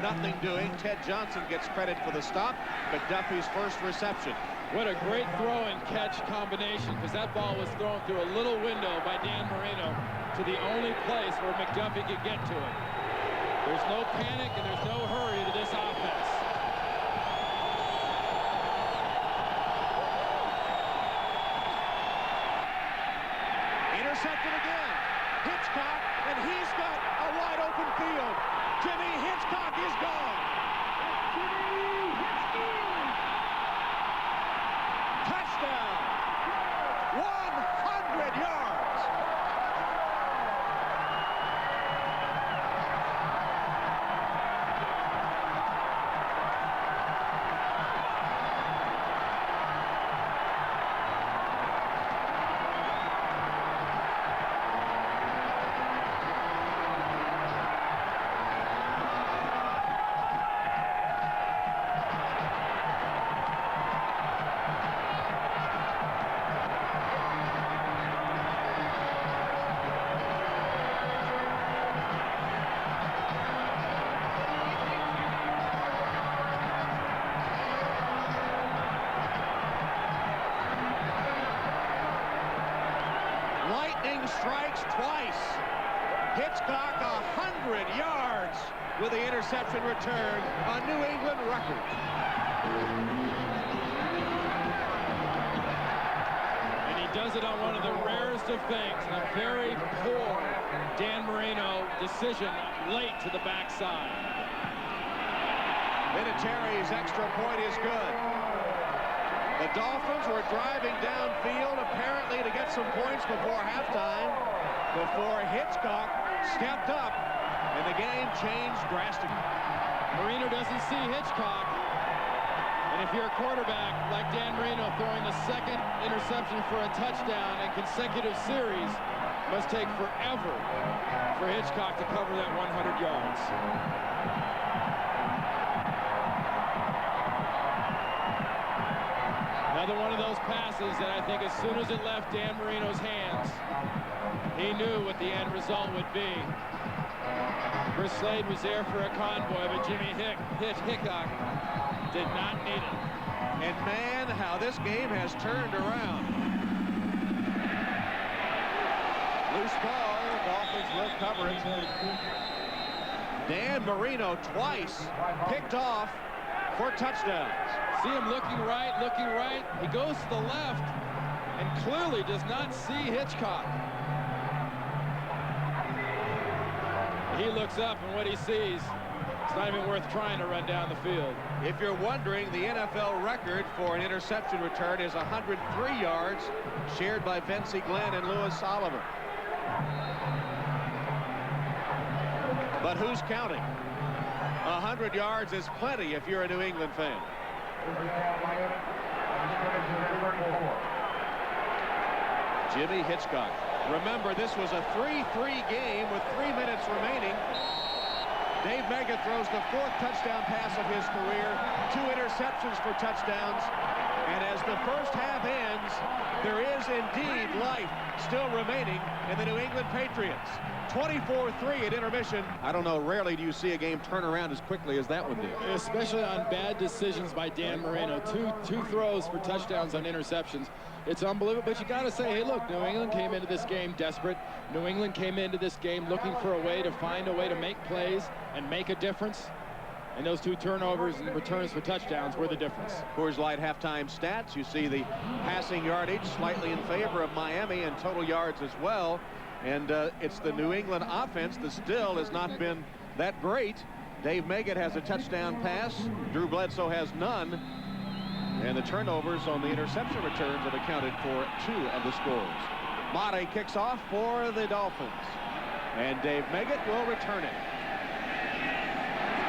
nothing doing. Ted Johnson gets credit for the stop. McDuffie's first reception. What a great throw and catch combination, because that ball was thrown through a little window by Dan Marino to the only place where McDuffie could get to it. There's no panic and there's no hurry to this offense. Intercepted again. Hitchcock, and he's got a wide open field. Jimmy Hitchcock is gone. Touchdown. 100 yards. Strikes twice. Hitchcock 100 yards with the interception return, a New England record. And he does it on one of the rarest of things, a very poor Dan Marino decision late to the backside. Vinatieri's extra point is good. The Dolphins were driving downfield apparently to get some points before halftime, before Hitchcock stepped up and the game changed drastically. Marino doesn't see Hitchcock, and if you're a quarterback like Dan Marino, throwing the 2nd interception for a touchdown in consecutive series must take forever for Hitchcock to cover that 100 yards. Another another one of those passes that I think as soon as it left Dan Marino's hands, he knew what the end result would be. Chris Slade was there for a convoy, but Jimmy Hickok did not need it. And man, how this game has turned around. Loose ball, Dolphins will cover it. Dan Marino twice picked off for touchdowns. See him looking right. He goes to the left and clearly does not see Hitchcock. He looks up, and what he sees, it's not even worth trying to run down the field. If you're wondering, the NFL record for an interception return is 103 yards, shared by Vince Glenn and Louis Oliver. But who's counting? 100 yards is plenty if you're a New England fan. Jimmy Hitchcock. Remember, this was a 3-3 game with 3 minutes remaining. Dave Meggett throws the 4th touchdown pass of his career, 2 interceptions for touchdowns. And as the first half ends, there is indeed life still remaining in the New England Patriots. 24-3 at intermission. I don't know, rarely do you see a game turn around as quickly as that one did. Especially on bad decisions by Dan Marino. Two throws for touchdowns on interceptions. It's unbelievable, but you got to say, hey, look, New England came into this game desperate. New England came into this game looking for a way to find a way to make plays and make a difference. And those 2 turnovers and returns for touchdowns were the difference. Coors Light halftime stats. You see the passing yardage slightly in favor of Miami and total yards as well. And it's the New England offense that still has not been that great. Dave Meggett has a touchdown pass. Drew Bledsoe has none. And the turnovers on the interception returns have accounted for 2 of the scores. Mate kicks off for the Dolphins. And Dave Meggett will return it.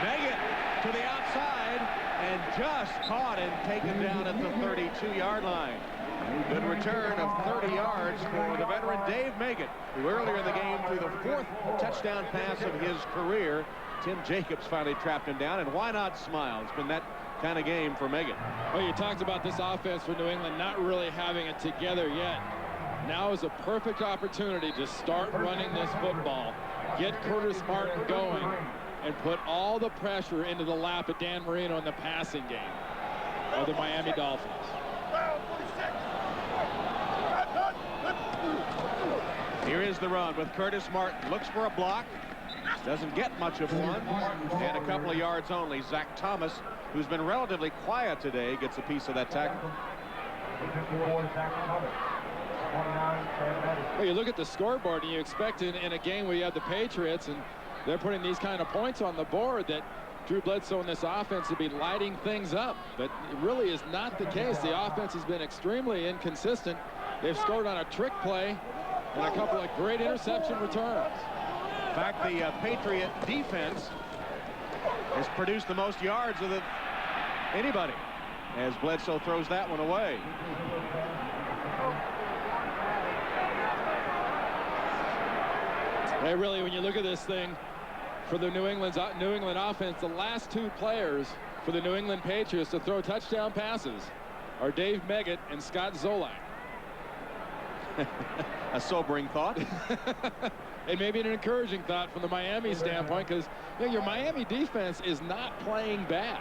Meggett to the outside and just caught and taken down at the 32-yard line. Good return of 30 yards for the veteran Dave Meggett, who earlier in the game threw the 4th touchdown pass of his career. Tim Jacobs finally trapped him down, and why not smile? It's been that kind of game for Meggett. Well, you talked about this offense for New England not really having it together yet. Now is a perfect opportunity to start running this football, get Curtis Martin going, and put all the pressure into the lap of Dan Marino in the passing game of the Miami Dolphins. Here is the run with Curtis Martin. Looks for a block. Doesn't get much of one. And a couple of yards only. Zach Thomas, who's been relatively quiet today, gets a piece of that tackle. Well, you look at the scoreboard and you expect in a game where you have the Patriots and they're putting these kind of points on the board that Drew Bledsoe and this offense will be lighting things up. But it really is not the case. The offense has been extremely inconsistent. They've scored on a trick play and a couple of great interception returns. In fact, the Patriot defense has produced the most yards of anybody as Bledsoe throws that one away. Hey, really, when you look at this thing, for the New England offense, the last 2 players for the New England Patriots to throw touchdown passes are Dave Meggett and Scott Zolak. A sobering thought. And maybe an encouraging thought from the Miami standpoint, because your Miami defense is not playing bad.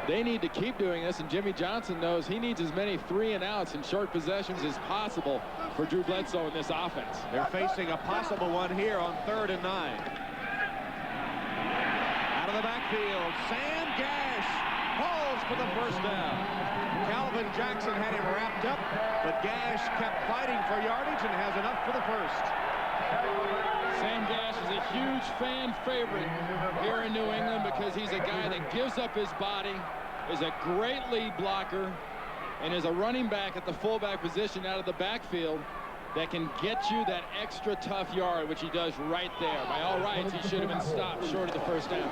They need to keep doing this, and Jimmy Johnson knows he needs as many 3-and-outs and short possessions as possible for Drew Bledsoe in this offense. They're facing a possible one here on 3rd and 9. Out of the backfield, Sam Gash falls for the first down. Calvin Jackson had him wrapped up, but Gash kept fighting for yardage and has enough for the first. Sam Gash is a huge fan favorite here in New England because he's a guy that gives up his body, is a great lead blocker, and is a running back at the fullback position out of the backfield that can get you that extra tough yard, which he does right there. By all rights, he should have been stopped short of the first down.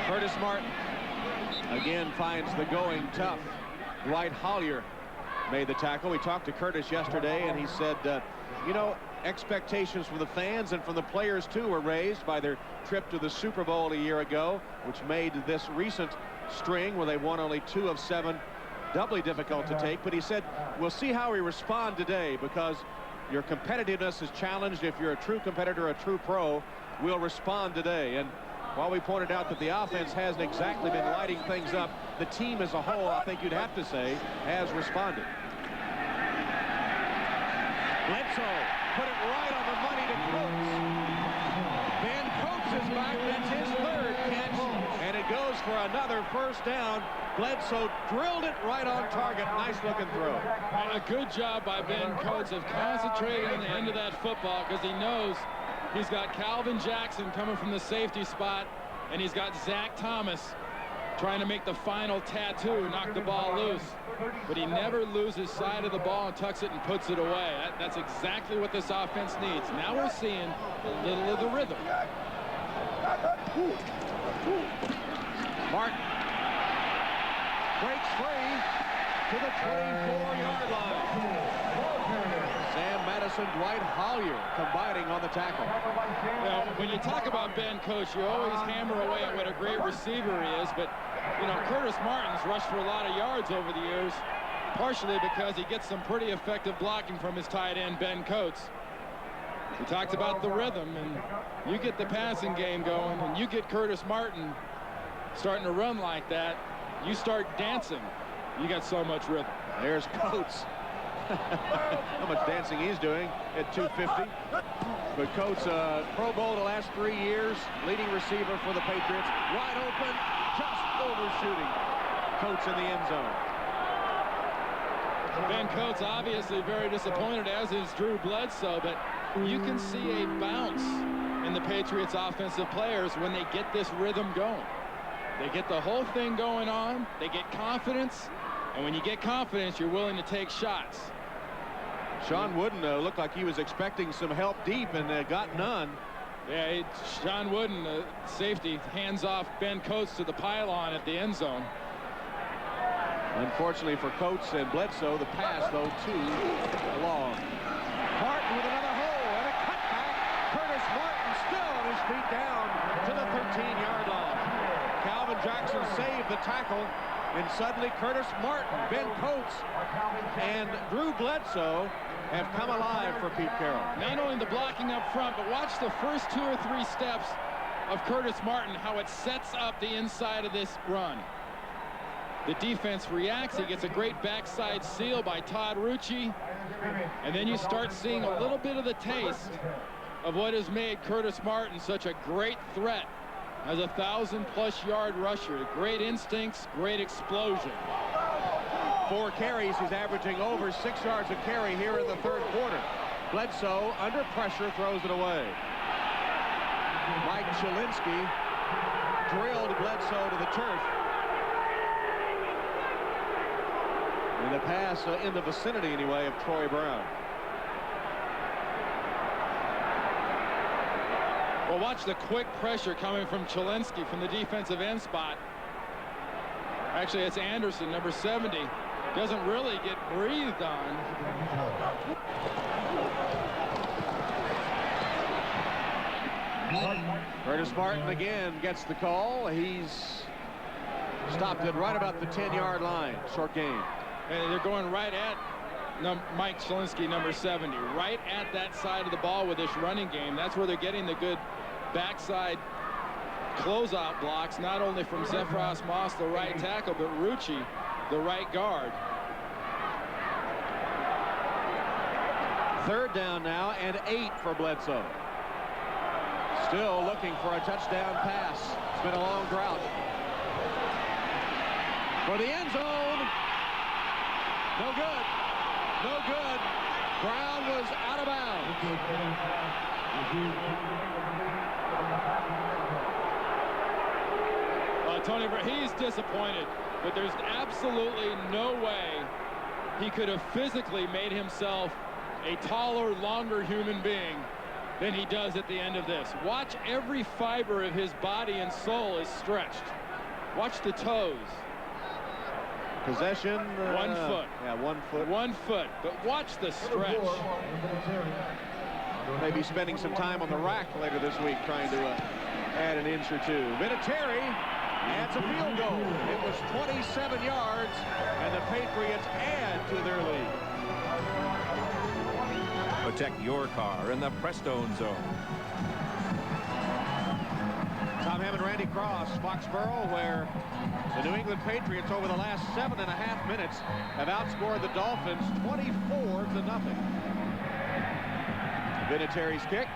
Curtis Martin again finds the going tough. Dwight Hollier made the tackle. We talked to Curtis yesterday, and he said, you know, expectations from the fans and from the players, too, were raised by their trip to the Super Bowl a year ago, which made this recent string where they won only 2 of 7 doubly difficult to take, but he said, we'll see how we respond today, because your competitiveness is challenged. If you're a true competitor, a true pro, we'll respond today. And while we pointed out that the offense hasn't exactly been lighting things up, the team as a whole, I think you'd have to say, has responded. Bledsoe put it right on the money to Coates. Ben Coates is back. That's his third catch, and it goes for another first down. Bledsoe drilled it right on target. Nice looking throw. A good job by Ben Coates of concentrating on the end of that football, because he knows he's got Calvin Jackson coming from the safety spot, and he's got Zach Thomas trying to make the final tattoo, knock the ball loose. But he never loses sight of the ball and tucks it and puts it away. That's exactly what this offense needs. Now we're seeing a little of the rhythm. Martin breaks free to the 24-yard line. Sam Madison, Dwight Hollier combining on the tackle. Well, when you talk about Ben Coates, you always hammer away at what a great receiver he is, but you know, Curtis Martin's rushed for a lot of yards over the years, partially because he gets some pretty effective blocking from his tight end, Ben Coates. We talked about the rhythm, and you get the passing game going, and you get Curtis Martin starting to run like that, you start dancing. You got so much rhythm. There's Coates. How much dancing he's doing at 250. But Coates, Pro Bowl the last 3 years, leading receiver for the Patriots. Wide open, just overshooting. Coates in the end zone. Ben Coates obviously very disappointed, as is Drew Bledsoe, but you can see a bounce in the Patriots offensive players when they get this rhythm going. They get the whole thing going on, they get confidence, and when you get confidence, you're willing to take shots. Sean Wooden looked like he was expecting some help deep and got none. Yeah, Sean Wooden, safety, hands off Ben Coates to the pylon at the end zone. Unfortunately for Coates and Bledsoe, the pass, though, too long. Martin with another hole and a cutback. Curtis Martin still on his feet down to the 13-yard line. Calvin Jackson saved the tackle, and suddenly Curtis Martin, Ben Coates, and Drew Bledsoe have come alive for Pete Carroll. Not only the blocking up front, but watch the first 2 or 3 steps of Curtis Martin, how it sets up the inside of this run. The defense reacts. He gets a great backside seal by Todd Rucci, and then you start seeing a little bit of the taste of what has made Curtis Martin such a great threat as a 1,000+ yard rusher. Great instincts, great explosion. 4 carries. He's averaging over 6 yards a carry here in the third quarter. Bledsoe, under pressure, throws it away. Mike Chilinsky drilled Bledsoe to the turf. And the pass in the vicinity, anyway, of Troy Brown. Well, watch the quick pressure coming from Chilinsky from the defensive end spot. Actually, it's Anderson, number 70. Doesn't really get breathed on. Curtis Martin again gets the call. He's stopped it right about the 10-yard line. Short game. And they're going right at Mike Chilinsky, number 70, right at that side of the ball with this running game. That's where they're getting the good backside closeout blocks, not only from Zephros Moss, the right tackle, but Rucci, the right guard. Third down now and 8 for Bledsoe. Still looking for a touchdown pass. It's been a long drought. For the end zone. No good. No good. Brown was out of bounds. Tony, he's disappointed, but there's absolutely no way he could have physically made himself a taller, longer human being than he does at the end of this. Watch every fiber of his body and soul is stretched. Watch the toes. Possession. 1 foot. Yeah, 1 foot. 1 foot. But watch the stretch. Maybe spending some time on the rack later this week trying to add an inch or two. Vinatieri adds a field goal. It was 27 yards, and the Patriots add to their lead. Protect your car in the Prestone Zone. Tom Hammond, Randy Cross, Foxborough, where the New England Patriots over the last 7.5 minutes have outscored the Dolphins 24-0. Vinatieri's kick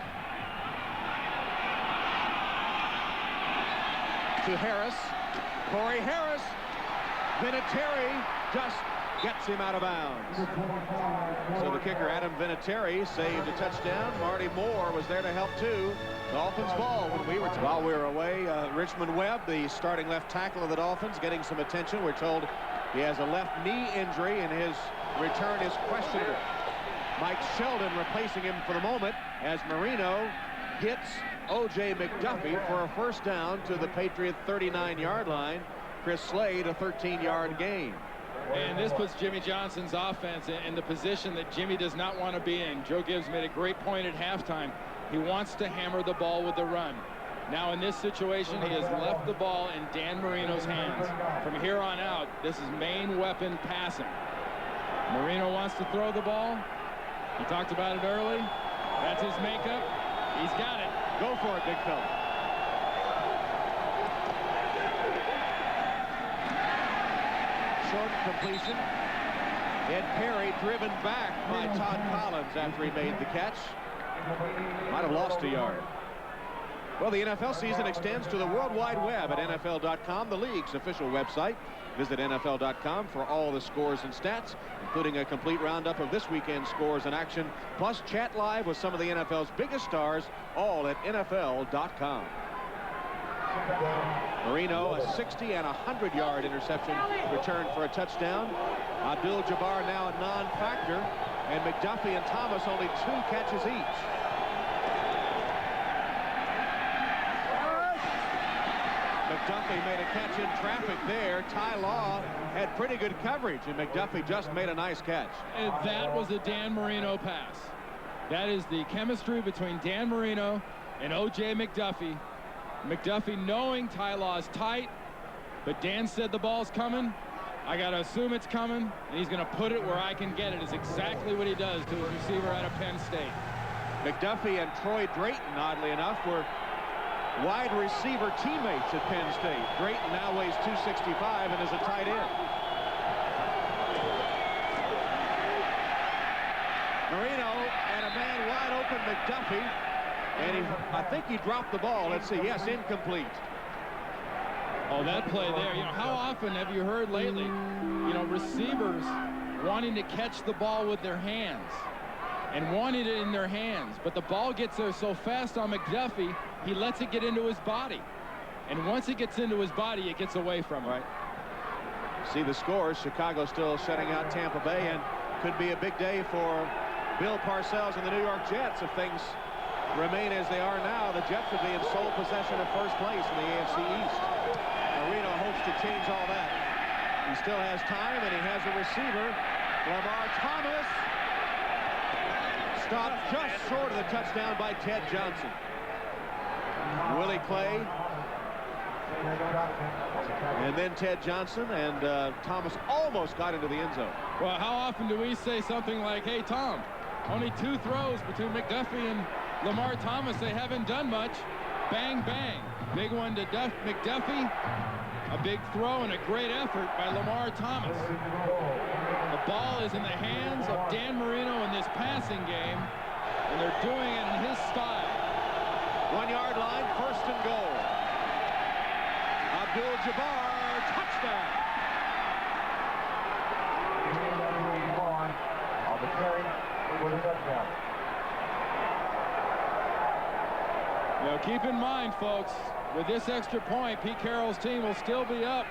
to Harris. Corey Harris. Vinatieri just gets him out of bounds. So the kicker, Adam Vinatieri, saved a touchdown. Marty Moore was there to help too. Dolphins ball while we were away. Richmond Webb, the starting left tackle of the Dolphins, getting some attention. We're told he has a left knee injury and his return is questionable. Mike Sheldon replacing him for the moment as Marino hits O.J. McDuffie for a first down to the Patriot 39-yard line. Chris Slade, a 13-yard gain. And this puts Jimmy Johnson's offense in the position that Jimmy does not want to be in. Joe Gibbs made a great point at halftime. He wants to hammer the ball with the run. Now in this situation, he has left the ball in Dan Marino's hands. From here on out, this is main weapon passing. Marino wants to throw the ball. He talked about it early. That's his makeup. He's got it. Go for it, big fella. Short completion. Ed Perry driven back by Todd Collins after he made the catch. Might have lost a yard. Well, the NFL season extends to the World Wide Web at NFL.com, the league's official website. Visit NFL.com for all the scores and stats, including a complete roundup of this weekend's scores and action, plus chat live with some of the NFL's biggest stars, all at NFL.com. Marino, a 60- and 100-yard interception return for a touchdown. Abdul-Jabbar now a non-factor, and McDuffie and Thomas only 2 catches each. McDuffie made a catch in traffic there. Ty Law had pretty good coverage, and McDuffie just made a nice catch. And that was a Dan Marino pass. That is the chemistry between Dan Marino and O.J. McDuffie. McDuffie knowing Ty Law is tight, but Dan said the ball's coming. I got to assume it's coming, and he's going to put it where I can get it. Is exactly what he does to his receiver out of Penn State. McDuffie and Troy Drayton, oddly enough, were wide receiver teammates at Penn State. Drayton now weighs 265 and is a tight end. Marino and a man wide open, McDuffie, and I think he dropped the ball. Let's see. Yes, incomplete. Oh, that play there. You know, how often have you heard lately, you know, receivers wanting to catch the ball with their hands and wanting it in their hands, but the ball gets there so fast on McDuffie, he lets it get into his body. And once it gets into his body, it gets away from him. Right. See the scores. Chicago still shutting out Tampa Bay, and could be a big day for Bill Parcells and the New York Jets if things remain as they are now. The Jets would be in sole possession of first place in the AFC East. Marino hopes to change all that. He still has time, and he has a receiver. Lamar Thomas stopped just short of the touchdown by Ted Johnson. Willie Clay, and then Ted Johnson, and Thomas almost got into the end zone. Well, how often do we say something like, hey, Tom, only 2 throws between McDuffie and Lamar Thomas. They haven't done much. Bang, bang. Big one to McDuffie. A big throw and a great effort by Lamar Thomas. The ball is in the hands of Dan Marino in this passing game, and they're doing it in his style. 1-yard line, first and goal. Abdul-Jabbar, touchdown. On the carry for the touchdown. Now keep in mind, folks, with this extra point, Pete Carroll's team will still be up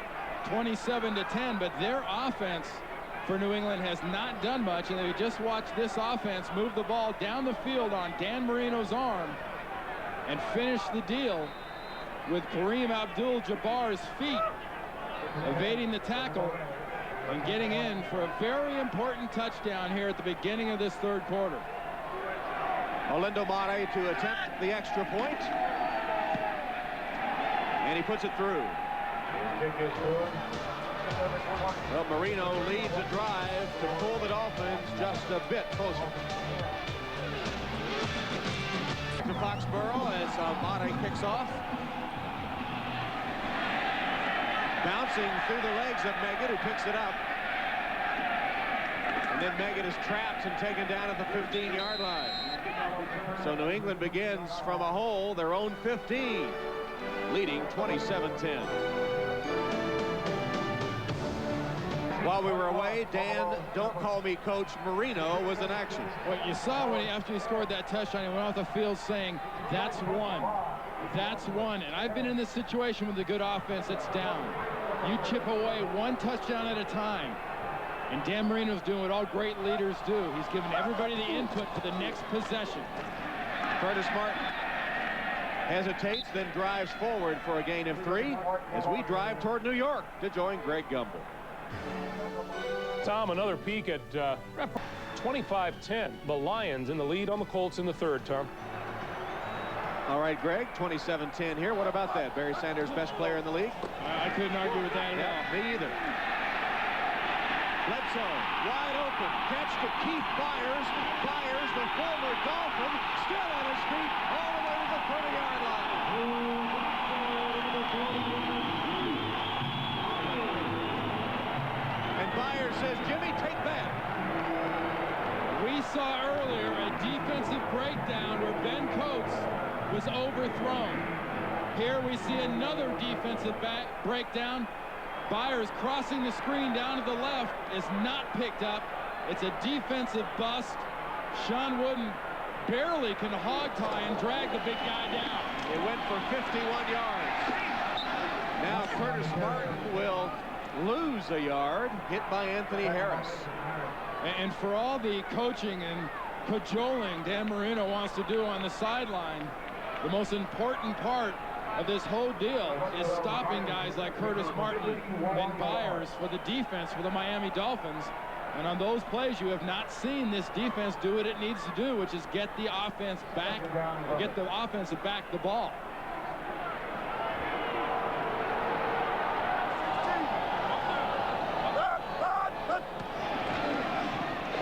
27-10, but their offense for New England has not done much, and they just watched this offense move the ball down the field on Dan Marino's arm and finish the deal with Kareem Abdul-Jabbar's feet evading the tackle and getting in for a very important touchdown here at the beginning of this third quarter. Olindo Mare to attempt the extra point, and he puts it through. Well, Marino leads the drive to pull the Dolphins just a bit closer. To Foxborough as Mate kicks off. Bouncing through the legs of Meggett, who picks it up. And then Meggett is trapped and taken down at the 15-yard line. So New England begins from a hole, their own 15, leading 27-10. While we were away, Dan, don't call me Coach, Marino was in action. What you saw when after he scored that touchdown, he went off the field saying, "That's one. That's one." And I've been in this situation with a good offense that's down. You chip away one touchdown at a time. And Dan Marino's doing what all great leaders do. He's giving everybody the input for the next possession. Curtis Martin hesitates, then drives forward for a gain of 3 as we drive toward New York to join Greg Gumbel. Tom, another peek at 25-10. The Lions in the lead on the Colts in the third, Tom. All right, Greg, 27-10 here. What about that? Barry Sanders, best player in the league? I couldn't argue with that at all. Me either. Bledsoe, wide open. Catch to Keith Byers. Byers, the former Dolphin, still on his feet all the way to the 30-yard line. And Byers says, "Jimmy, take that." We saw earlier a defensive breakdown where Ben Coates was overthrown. Here we see another defensive breakdown. Byers crossing the screen down to the left is not picked up. It's a defensive bust. Sean Wooden barely can hog tie and drag the big guy down. It went for 51 yards. Now Curtis Martin will lose a yard, hit by Anthony Harris. And for all the coaching and cajoling Dan Marino wants to do on the sideline, the most important part of this whole deal is stopping guys like Curtis Martin and Byers for the defense for the Miami Dolphins. And on those plays, you have not seen this defense do what it needs to do, which is get the offense back, or get the offense to back the ball.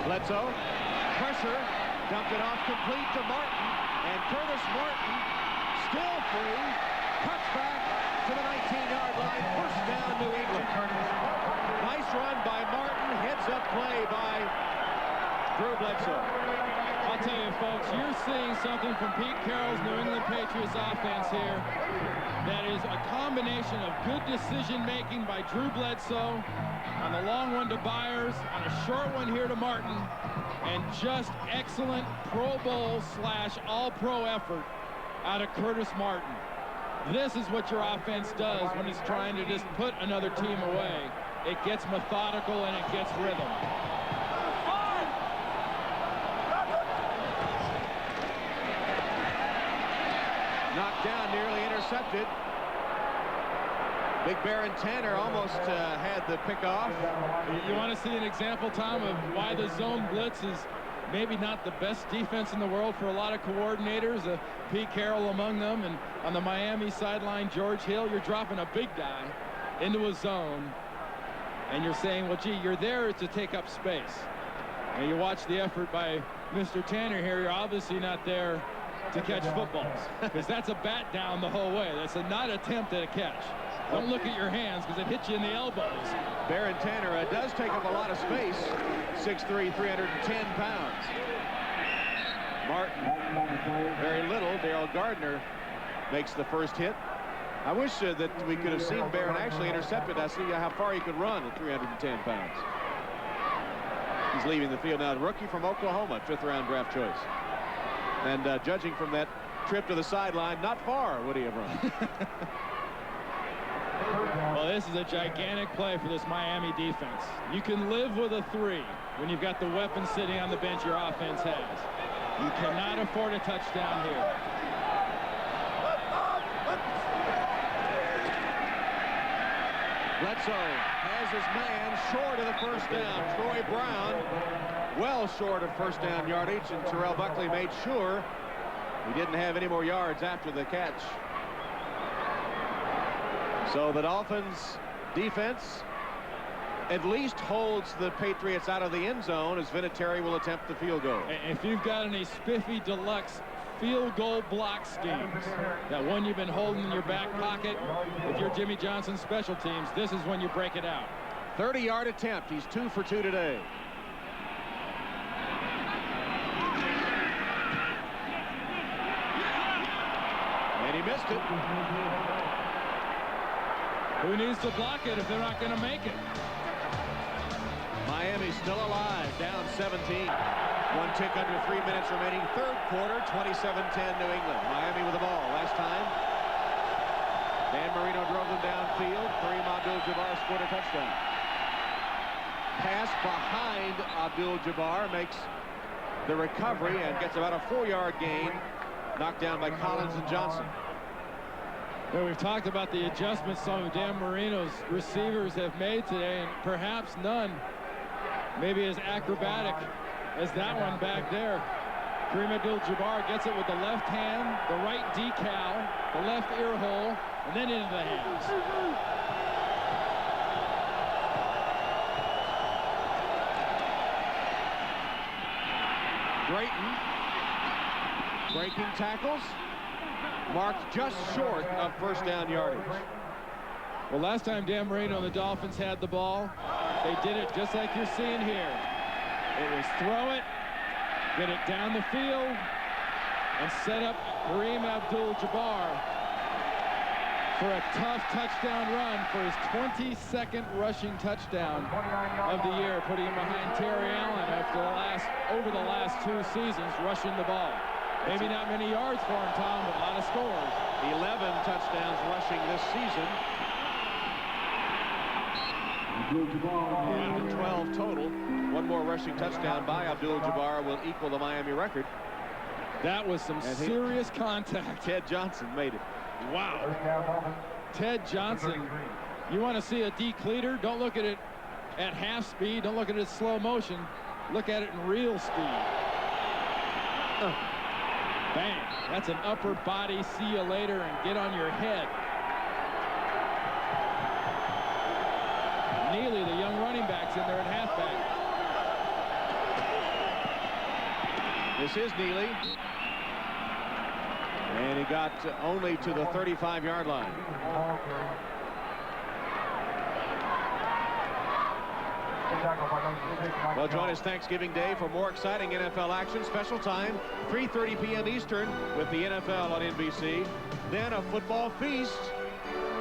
Bledsoe, pressure, dumped it off complete to Martin, and Curtis Martin still free, cuts back to the 19-yard line, first down New England. Nice run by Martin, heads-up play by Drew Bledsoe. I'll tell you, folks, you're seeing something from Pete Carroll's New England Patriots offense here that is a combination of good decision-making by Drew Bledsoe on the long one to Byers, on a short one here to Martin, and just excellent Pro Bowl / All-Pro effort out of Curtis Martin. This is what your offense does when it's trying to just put another team away. It gets methodical and it gets rhythm. Knocked down, nearly intercepted. Big Baron Tanner almost had the pickoff. You want to see an example, Tom, of why the zone blitz is maybe not the best defense in the world for a lot of coordinators, Pete Carroll among them, and on the Miami sideline, George Hill, you're dropping a big guy into a zone, and you're saying, well, gee, you're there to take up space. And you watch the effort by Mr. Tanner here, you're obviously not there to catch footballs, because that's a bat down the whole way. That's a not attempt at a catch. Don't look at your hands, because it hits you in the elbows. Baron Tanner does take up a lot of space. 6'3", 310 pounds. Martin, very little. Daryl Gardner makes the first hit. I wish that we could have seen Baron actually intercepted. I see how far he could run at 310 pounds. He's leaving the field now. The rookie from Oklahoma, 5th-round draft choice. And judging from that trip to the sideline, not far would he have run. Well, this is a gigantic play for this Miami defense. You can live with a 3 when you've got the weapons sitting on the bench your offense has. You cannot afford a touchdown here. Bledsoe has his man short of the first down. Troy Brown well short of first down yardage, and Terrell Buckley made sure he didn't have any more yards after the catch. So the Dolphins defense at least holds the Patriots out of the end zone as Vinatieri will attempt the field goal. If you've got any spiffy deluxe field goal block schemes, that one you've been holding in your back pocket, if you're Jimmy Johnson special teams, this is when you break it out. 30-yard attempt. He's 2 for 2 today. And he missed it. Who needs to block it if they're not going to make it? Miami's still alive, down 17. One tick under 3 minutes remaining. Third quarter, 27-10 New England. Miami with the ball. Last time, Dan Marino drove them downfield. Kareem Abdul-Jabbar scored a touchdown. Pass behind Abdul-Jabbar makes the recovery and gets about a 4-yard gain. Knocked down by Collins and Johnson. Well, we've talked about the adjustments some of Dan Marino's receivers have made today, and perhaps none maybe as acrobatic as that one back there. Kareem Abdul-Jabbar gets it with the left hand, the right decal, the left ear hole, and then into the hands. Drayton breaking tackles, marked just short of first down yardage. Well, last time Dan Marino and the Dolphins had the ball, they did it just like you're seeing here. It was throw it, get it down the field, and set up Kareem Abdul-Jabbar for a tough touchdown run for his 22nd rushing touchdown of the year, putting him behind Terry Allen over the last 2 seasons rushing the ball. Maybe not many yards for him, Tom, but a lot of scores. 11 touchdowns rushing this season. And 12 total. One more rushing touchdown by Abdul-Jabbar will equal the Miami record. That was some serious contact. Ted Johnson made it. Wow. Ted Johnson. You want to see a decleater? Don't look at it at half speed. Don't look at it in slow motion. Look at it in real speed. Bang. That's an upper body. See you later and get on your head. Neely, the young running back's in there at halfback. This is Neely. And he got only to the 35-yard line. Well, join us Thanksgiving Day for more exciting NFL action. Special time, 3:30 p.m. Eastern with the NFL on NBC. Then a football feast.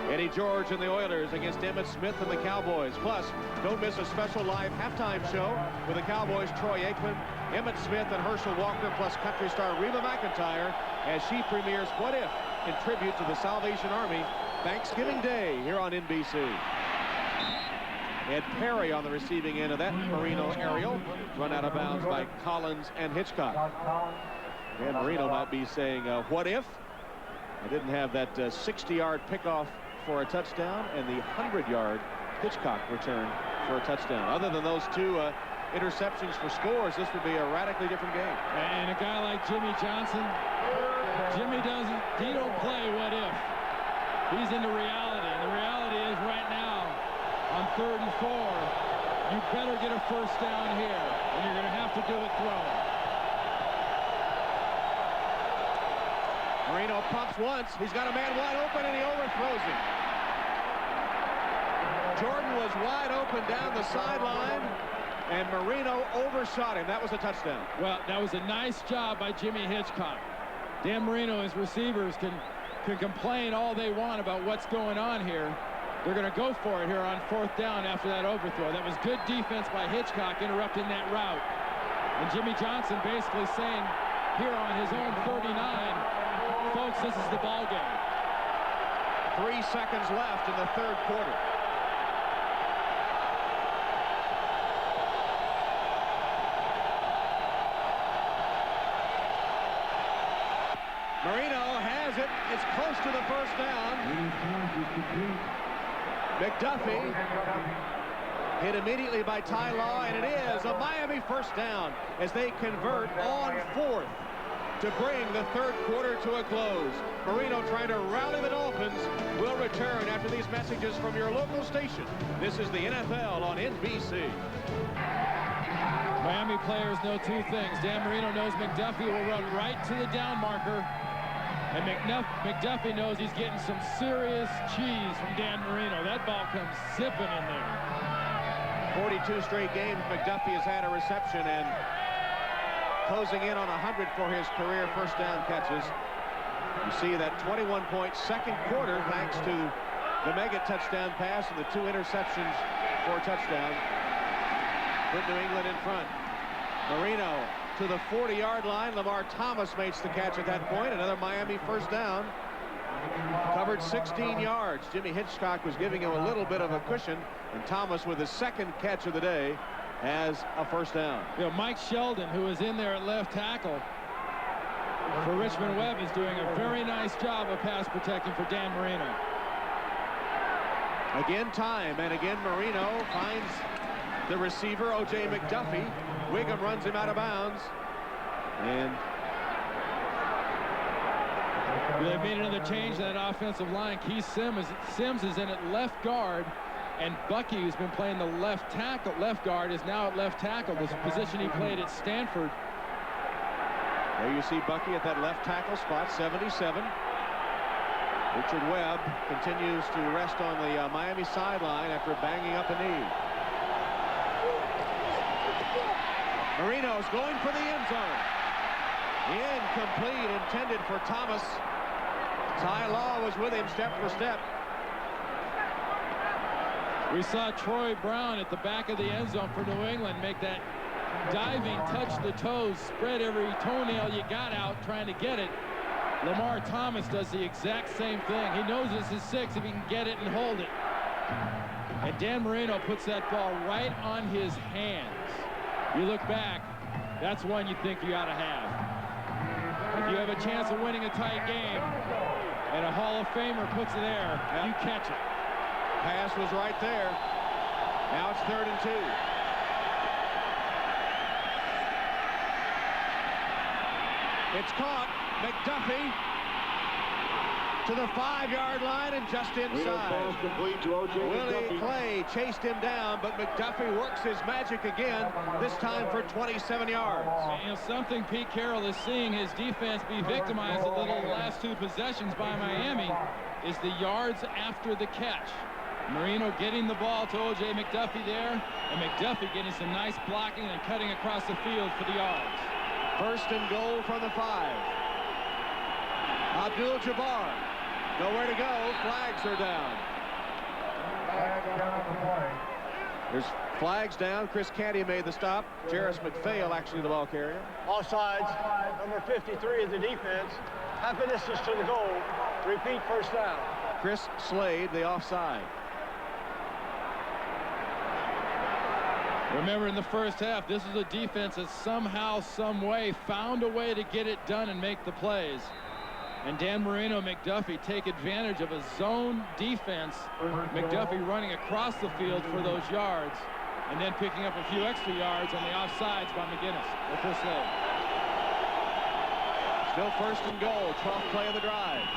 Eddie George and the Oilers against Emmitt Smith and the Cowboys. Plus, don't miss a special live halftime show with the Cowboys' Troy Aikman, Emmitt Smith, and Herschel Walker, plus country star Reba McEntire as she premieres What If? In tribute to the Salvation Army, Thanksgiving Day here on NBC. Ed Perry on the receiving end of that Marino aerial, run out of bounds by Collins and Hitchcock. And Marino might be saying, what if? I didn't have that 60-yard pickoff for a touchdown and the 100-yard Hitchcock return for a touchdown. Other than those 2 interceptions for scores, this would be a radically different game. And a guy like Jimmy Johnson, he don't play what if. He's into reality. And the reality is right now, on 3rd and 4, you better get a first down here, and you're going to have to do it throwing. Marino pumps once. He's got a man wide open, and he overthrows him. Jordan was wide open down the sideline, and Marino overshot him. That was a touchdown. Well, that was a nice job by Jimmy Hitchcock. Dan Marino, his receivers can complain all they want about what's going on here. They're going to go for it here on 4th down after that overthrow. That was good defense by Hitchcock interrupting that route. And Jimmy Johnson basically saying here on his own 39, folks, this is the ball game. 3 seconds left in the 3rd quarter. Marino has it. It's close to the first down. McDuffie hit immediately by Ty Law, and it is a Miami first down as they convert on 4th to bring the 3rd quarter to a close. Marino trying to rally the Dolphins will return. return after these messages from your local station. This is the NFL on NBC. Miami players know two things. Dan Marino knows McDuffie will run right to the down marker. And McDuffie knows he's getting some serious cheese from Dan Marino. That ball comes zipping in there. 42 straight games McDuffie has had a reception, and closing in on 100 for his career first down catches. You see that 21-point second quarter thanks to the mega touchdown pass and the 2 interceptions for a touchdown. Put New England in front. Marino to the 40-yard line. Lamar Thomas makes the catch at that point. Another Miami first down. Covered 16 yards. Jimmy Hitchcock was giving him a little bit of a cushion, and Thomas, with his second catch of the day, has a first down. You know, Mike Sheldon, who is in there at left tackle for Richmond Webb, is doing a very nice job of pass protecting for Dan Marino. Again time, and again Marino finds the receiver, O.J. McDuffie. Wiggum runs him out of bounds. And they've made another change in that offensive line. Keith Sims is in at left guard, and Bucky, who's been playing the left guard, is now at left tackle, the position he played at Stanford. There you see Bucky at that left tackle spot, 77. Richard Webb continues to rest on the Miami sideline after banging up a knee. Marino's going for the end zone. Incomplete, intended for Thomas. Ty Law was with him step for step. We saw Troy Brown at the back of the end zone for New England make that diving, touch the toes, spread every toenail you got out trying to get it. Lamar Thomas does the exact same thing. He knows this is 6 if he can get it and hold it. And Dan Marino puts that ball right on his hands. You look back, that's one you think you ought to have. If you have a chance of winning a tight game and a Hall of Famer puts it there, you catch it. Pass was right there. Now it's 3rd and 2. It's caught. McDuffie to the 5-yard line and just inside. Complete to O.J. Willie Clay chased him down, but McDuffie works his magic again, this time for 27 yards. And, you know, something Pete Carroll is seeing his defense be victimized a little the last 2 possessions by Miami is the yards after the catch. Marino getting the ball to O.J. McDuffie there, and McDuffie getting some nice blocking and cutting across the field for the yards. 1st and goal from the 5. Abdul-Jabbar, nowhere to go. Flags are down. There's flags down. Chris Canty made the stop. Jarris McPhail, actually the ball carrier. Offsides, number 53 of the defense. Half a distance to the goal. Repeat first down. Chris Slade, the offside. Remember, in the first half, this is a defense that somehow, some way, found a way to get it done and make the plays. And Dan Marino and McDuffie take advantage of a zone defense. McDuffie running across the field for those yards, and then picking up a few extra yards on the offsides by McGinnis or Chris Slade. Still 1st and goal, 12th play of the drive.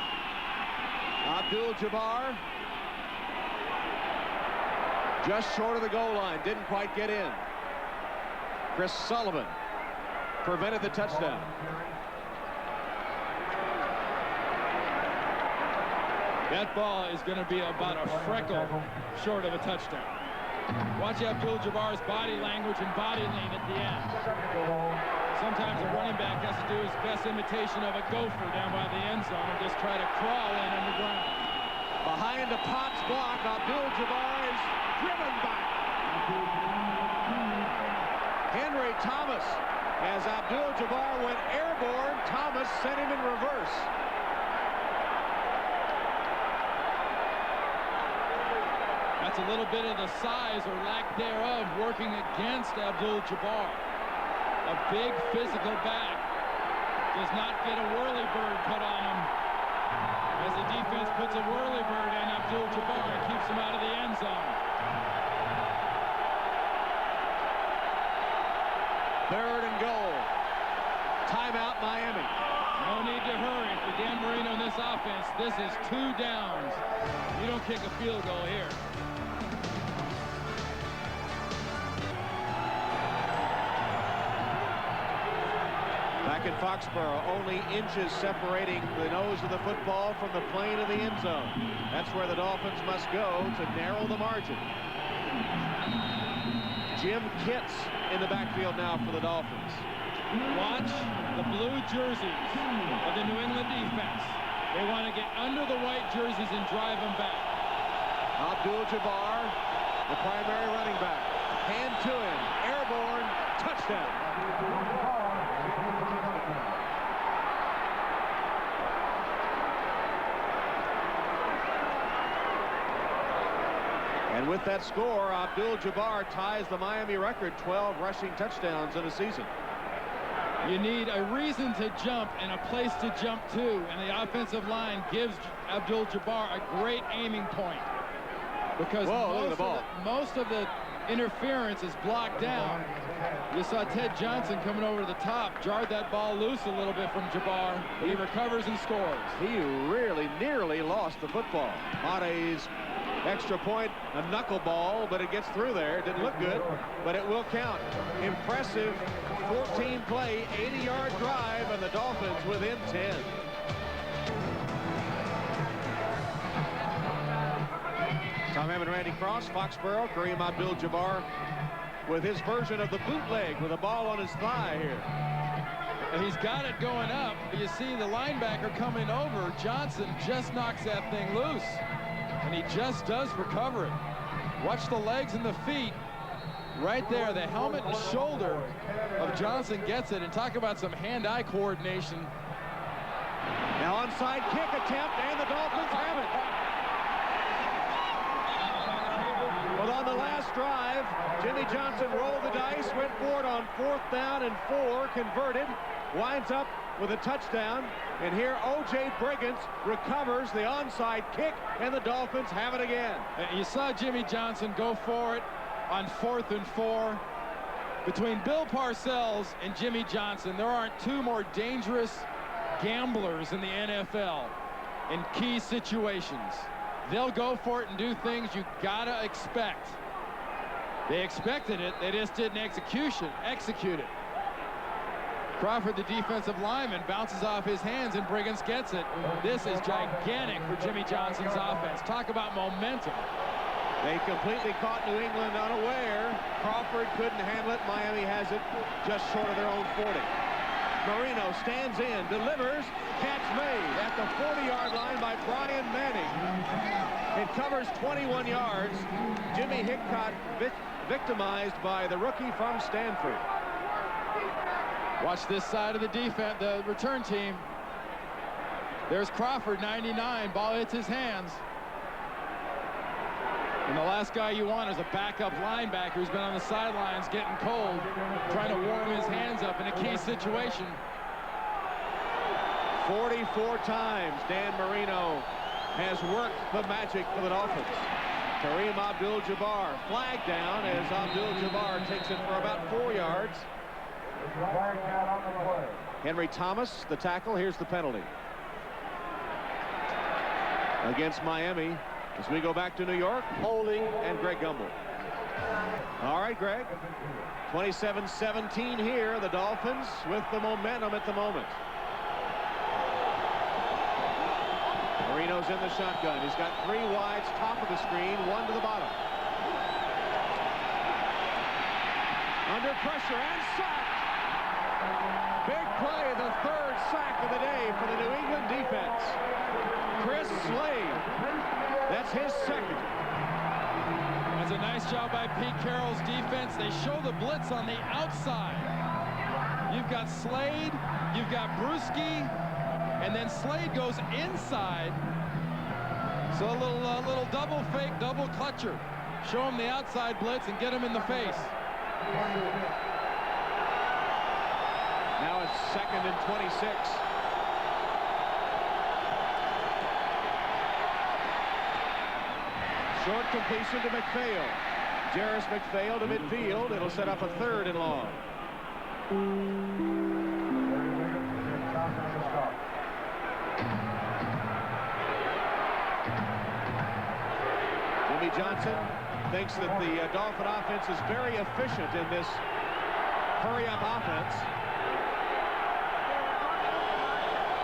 Abdul-Jabbar just short of the goal line, didn't quite get in. Chris Sullivan prevented the touchdown. That ball is going to be about a freckle short of a touchdown. Watch Abdul-Jabbar's body language and body lean at the end. Sometimes a running back has to do his best imitation of a gopher down by the end zone and just try to crawl in underground. Behind the Potts block, Abdul-Jabbar is driven back. Henry Thomas, as Abdul-Jabbar went airborne, Thomas sent him in reverse. That's a little bit of the size or lack thereof working against Abdul-Jabbar. A big physical back does not get a whirly-bird put on him. As the defense puts a whirly-bird on Abdul-Jabbar and keeps him out of the end zone. 3rd and goal. Timeout, Miami. No need to hurry for Dan Marino in this offense. This is 2 downs. You don't kick a field goal here. Back in Foxborough, only inches separating the nose of the football from the plane of the end zone. That's where the Dolphins must go to narrow the margin. Jim Kitts in the backfield now for the Dolphins. Watch the blue jerseys of the New England defense. They want to get under the white jerseys and drive them back. Abdul-Jabbar, the primary running back. Hand to him, airborne, touchdown. And with that score, Abdul-Jabbar ties the Miami record, 12 rushing touchdowns in a season. You need a reason to jump and a place to jump to, and the offensive line gives Abdul-Jabbar a great aiming point. Because most of the interference is blocked down. You saw Ted Johnson coming over to the top, jarred that ball loose a little bit from Jabbar. He recovers and scores. He really nearly lost the football. Mate's extra point, a knuckleball, but it gets through there. It didn't look good, but it will count. Impressive 14-play, 80-yard drive, and the Dolphins within 10. Tom Hammond, Randy Cross, Foxborough, Kareem Abdul-Jabbar with his version of the bootleg with a ball on his thigh here. And he's got it going up. You see the linebacker coming over. Johnson just knocks that thing loose. And he just does recover it. Watch the legs and the feet. Right there, the helmet and shoulder of Johnson gets it. And talk about some hand-eye coordination. Now onside kick attempt, and the Dolphins have it. Well, on the last drive, Jimmy Johnson rolled the dice, went for it on 4th down and 4, converted, winds up with a touchdown. And here O.J. Brigance recovers the onside kick, and the Dolphins have it again. You saw Jimmy Johnson go for it on 4th and 4. Between Bill Parcells and Jimmy Johnson, there aren't two more dangerous gamblers in the NFL in key situations. They'll go for it and do things you gotta expect. They expected it, they just didn't execute it. Crawford, the defensive lineman, bounces off his hands, and Brigance gets it. This is gigantic for Jimmy Johnson's offense. Talk about momentum. They completely caught New England unaware. Crawford couldn't handle it. Miami has it just short of their own 40. Marino stands in, delivers, catch made at the 40-yard line by Brian Manning. It covers 21 yards. Jimmy Hickcott victimized by the rookie from Stanford. Watch this side of the defense, the return team. There's Crawford, 99. Ball hits his hands. And the last guy you want is a backup linebacker who's been on the sidelines getting cold, trying to warm his hands up in a key situation. 44 times Dan Marino has worked the magic for the Dolphins. Kareem Abdul-Jabbar flagged down as Abdul-Jabbar takes it for about 4 yards. Henry Thomas, the tackle. Here's the penalty against Miami. As we go back to New York, Holding and Greg Gumbel. All right, Greg. 27-17 here. The Dolphins with the momentum at the moment. Marino's in the shotgun. He's got 3 wides, top of the screen, 1 to the bottom. Under pressure and sacked. Big play, the 3rd sack of the day for the New England defense. Chris Slade. That's his 2nd. That's a nice job by Pete Carroll's defense. They show the blitz on the outside. You've got Slade, you've got Bruschi, and then Slade goes inside. So a little double fake, double clutcher. Show him the outside blitz and get him in the face. Now it's 2nd and 26. Short completion to McPhail. Jarris McPhail to midfield. It'll set up a 3rd and long. Jimmy Johnson thinks that the Dolphin offense is very efficient in this hurry-up offense.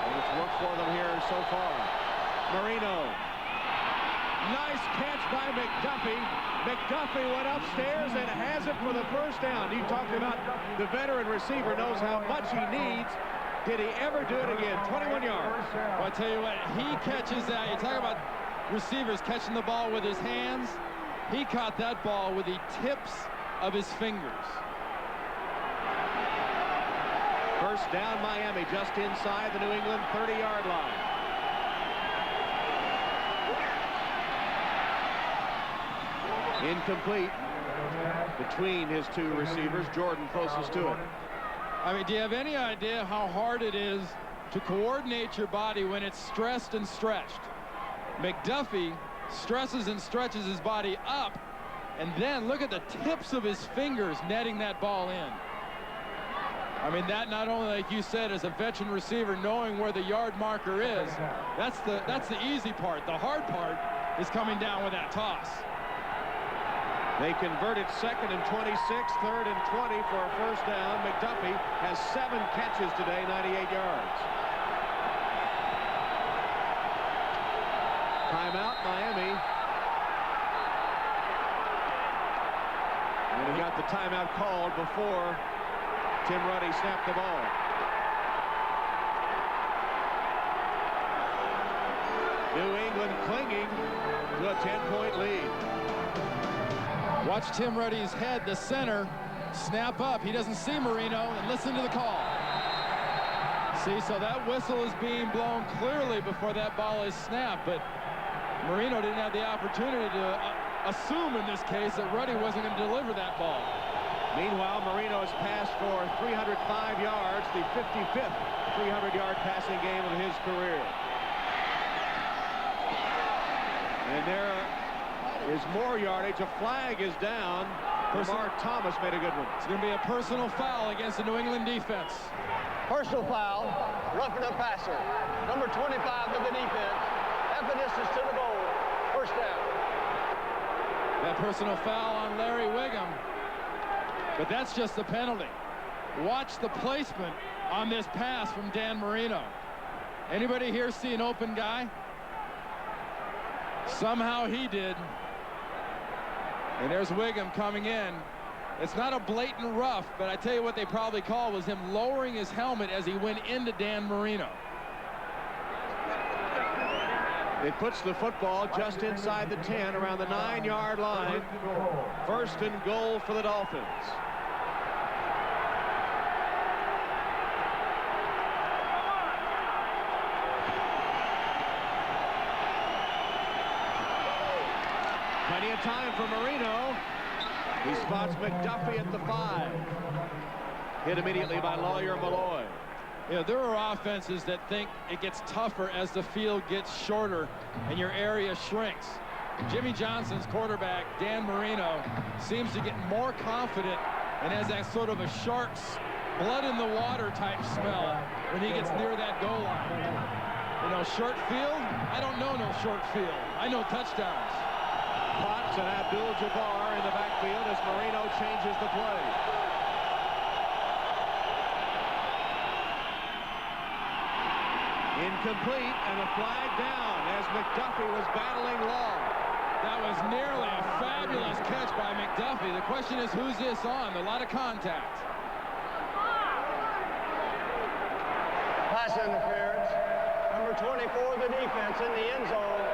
And it's worked for them here so far. Marino. Nice catch by McDuffie. McDuffie went upstairs and has it for the first down. You talked about the veteran receiver knows how much he needs. Did he ever do it again? 21 yards. Well, I tell you what, he catches that. You talk about receivers catching the ball with his hands. He caught that ball with the tips of his fingers. First down, Miami, just inside the New England 30-yard line. Incomplete between his two receivers. Jordan closest to it. I mean, do you have any idea how hard it is to coordinate your body when it's stressed and stretched? McDuffie stresses and stretches his body up, and then look at the tips of his fingers netting that ball in. I mean, that not only, like you said, as a veteran receiver, knowing where the yard marker is, that's the easy part. The hard part is coming down with that toss. They converted 2nd and 26, 3rd and 20 for a first down. McDuffie has 7 catches today, 98 yards. Timeout, Miami. And he got the timeout called before Tim Ruddy snapped the ball. New England clinging to a 10-point lead. Watch Tim Ruddy's head, the center, snap up. He doesn't see Marino, and listen to the call. See, so that whistle is being blown clearly before that ball is snapped, but Marino didn't have the opportunity to assume in this case that Ruddy wasn't going to deliver that ball. Meanwhile, Marino has passed for 305 yards, the 55th 300-yard passing game of his career. And there is more yardage. A flag is down. Lamar Thomas made a good one. It's going to be a personal foul against the New England defense. Personal foul, roughing the passer. Number 25 of the defense. Emphasis to the goal. First down. That personal foul on Larry Wiggum. But that's just the penalty. Watch the placement on this pass from Dan Marino. Anybody here see an open guy? Somehow he did. And there's Wiggum coming in. It's not a blatant rough, but I tell you what they probably called was him lowering his helmet as he went into Dan Marino. It puts the football just inside the 10, around the 9-yard line. First and goal for the Dolphins. Plenty of time for Marino. He spots McDuffie at the 5. Hit immediately by Lawyer Milloy. You know, there are offenses that think it gets tougher as the field gets shorter and your area shrinks. Jimmy Johnson's quarterback, Dan Marino, seems to get more confident and has that sort of a shark's blood in the water type smell when he gets near that goal line. You know, short field? I don't know no short field. I know touchdowns. Potts and Abdul-Jabbar in the backfield as Marino changes the play. Incomplete, and a flag down as McDuffie was battling long. That was nearly a fabulous catch by McDuffie. The question is, who's this on? A lot of contact. Pass interference. Number 24 of the defense in the end zone.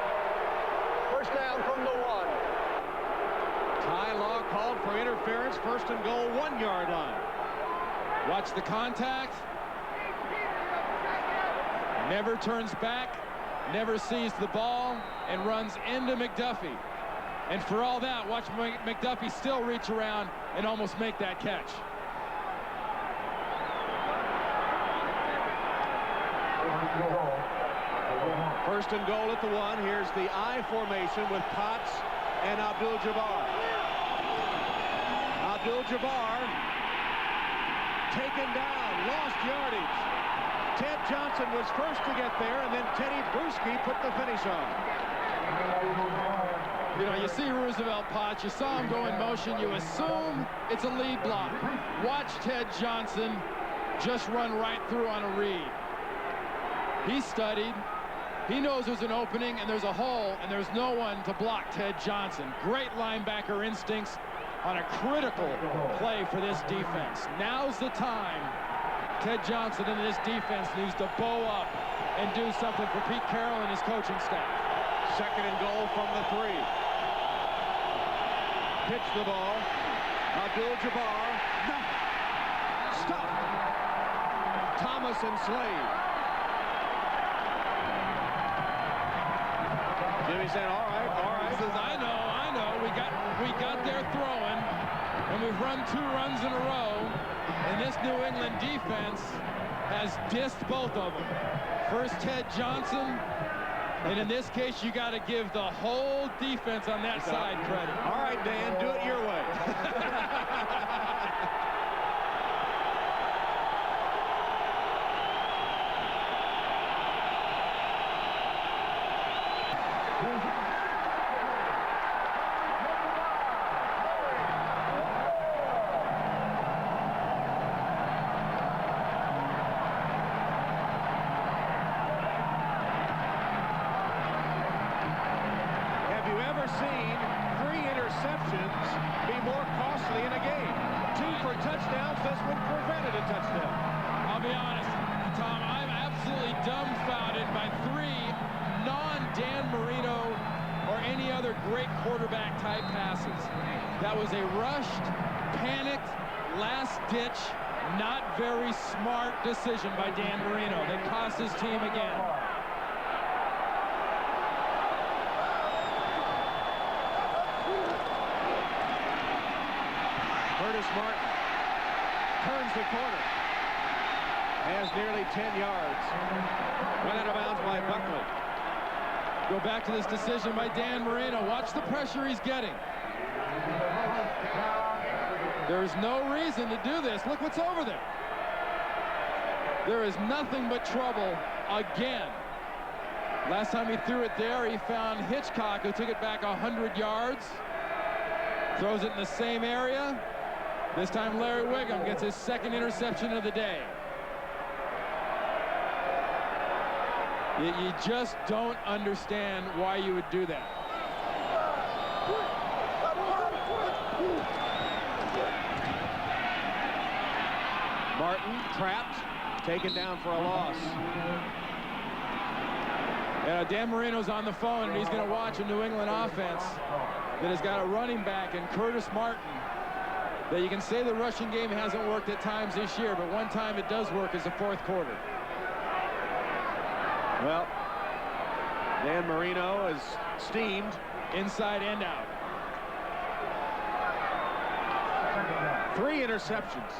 First down from the 1. Ty Law called for interference. First and goal, 1-yard line. Watch the contact. Never turns back, never sees the ball, and runs into McDuffie. And for all that, watch McDuffie still reach around and almost make that catch. First and goal at the 1. Here's the I formation with Potts and Abdul-Jabbar. Abdul-Jabbar taken down, lost yardage. Ted Johnson was first to get there, and then Teddy Bruschi put the finish on. You know, you Tennessee Roosevelt Potts. You saw him go in motion. You assume it's a lead block. Watch Ted Johnson just run right through on a read. He studied. He knows there's an opening and there's a hole and there's no one to block Ted Johnson. Great linebacker instincts on a critical play for this defense. Now's the time. Ted Johnson and this defense needs to bow up and do something for Pete Carroll and his coaching staff. 2nd and goal from the 3. Pitch the ball. Abdul-Jabbar. Stop. Thomas and Slade. Jimmy said, all right. He says, I know. We got there throwing, and we've run 2 runs in a row, and this New England defense has dissed both of them. First Ted Johnson, and in this case, you got to give the whole defense on that side credit. All right, Dan, do it your way. Seen 3 interceptions be more costly in a game. 2 for touchdowns. This one prevented a touchdown. I'll be honest, Tom, I'm absolutely dumbfounded by 3 non-Dan Marino or any other great quarterback type passes. That was a rushed, panicked, last-ditch, not very smart decision by Dan Marino that cost his team again. Curtis Martin turns the corner. Has nearly 10 yards. Run out of bounds by Buckley. Go back to this decision by Dan Marino. Watch the pressure he's getting. There's no reason to do this. Look what's over there. There is nothing but trouble again. Last time he threw it there, he found Hitchcock, who took it back 100 yards. Throws it in the same area. This time Larry Wiggum gets his 2nd interception of the day. You just don't understand why you would do that. Martin trapped, taken down for a loss. Dan Marino's on the phone, and he's going to watch a New England offense that has got a running back in Curtis Martin that you can say the rushing game hasn't worked at times this year, but one time it does work is the 4th quarter. Well, Dan Marino is steamed inside and out. 3 interceptions.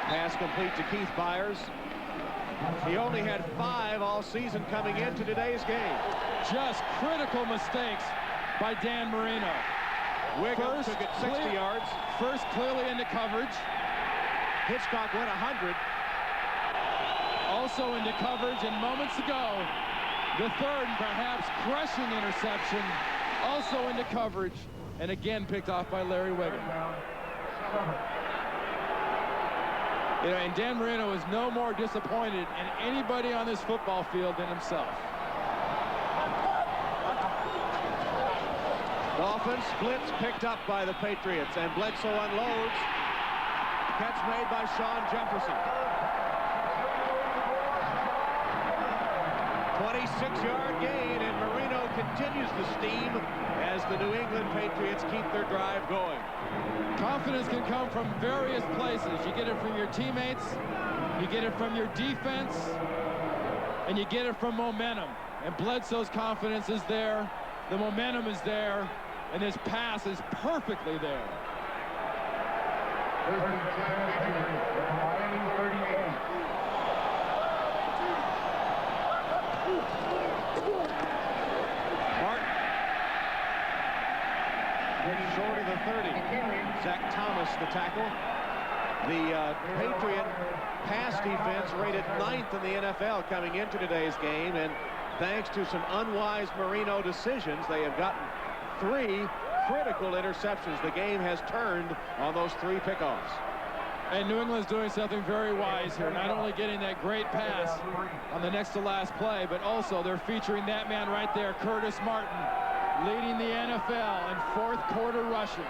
Pass complete to Keith Byers. He only had 5 all season coming into today's game. Just critical mistakes by Dan Marino. Wiggum took it 60 yards. First clearly into coverage. Hitchcock went 100. Also into coverage, and moments ago, the 3rd and perhaps crushing interception, also into coverage, and again picked off by Larry Wiggum. You know, and Dan Marino is no more disappointed in anybody on this football field than himself. Dolphins blitz picked up by the Patriots, and Bledsoe unloads. Catch made by Sean Jefferson. 26-yard gain, and Marino continues to steam as the New England Patriots keep their drive going. Confidence can come from various places. You get it from your teammates, you get it from your defense, and you get it from momentum. And Bledsoe's confidence is there, the momentum is there, and his pass is perfectly there. Short of the 30. Zach Thomas, the tackle. The Patriot pass defense rated 9th in the NFL coming into today's game, and thanks to some unwise Marino decisions, they have gotten 3 critical interceptions. The game has turned on those 3 pickoffs. And New England's doing something very wise here, not only getting that great pass on the next to last play, but also they're featuring that man right there, Curtis Martin, leading the NFL in 4th quarter rushing.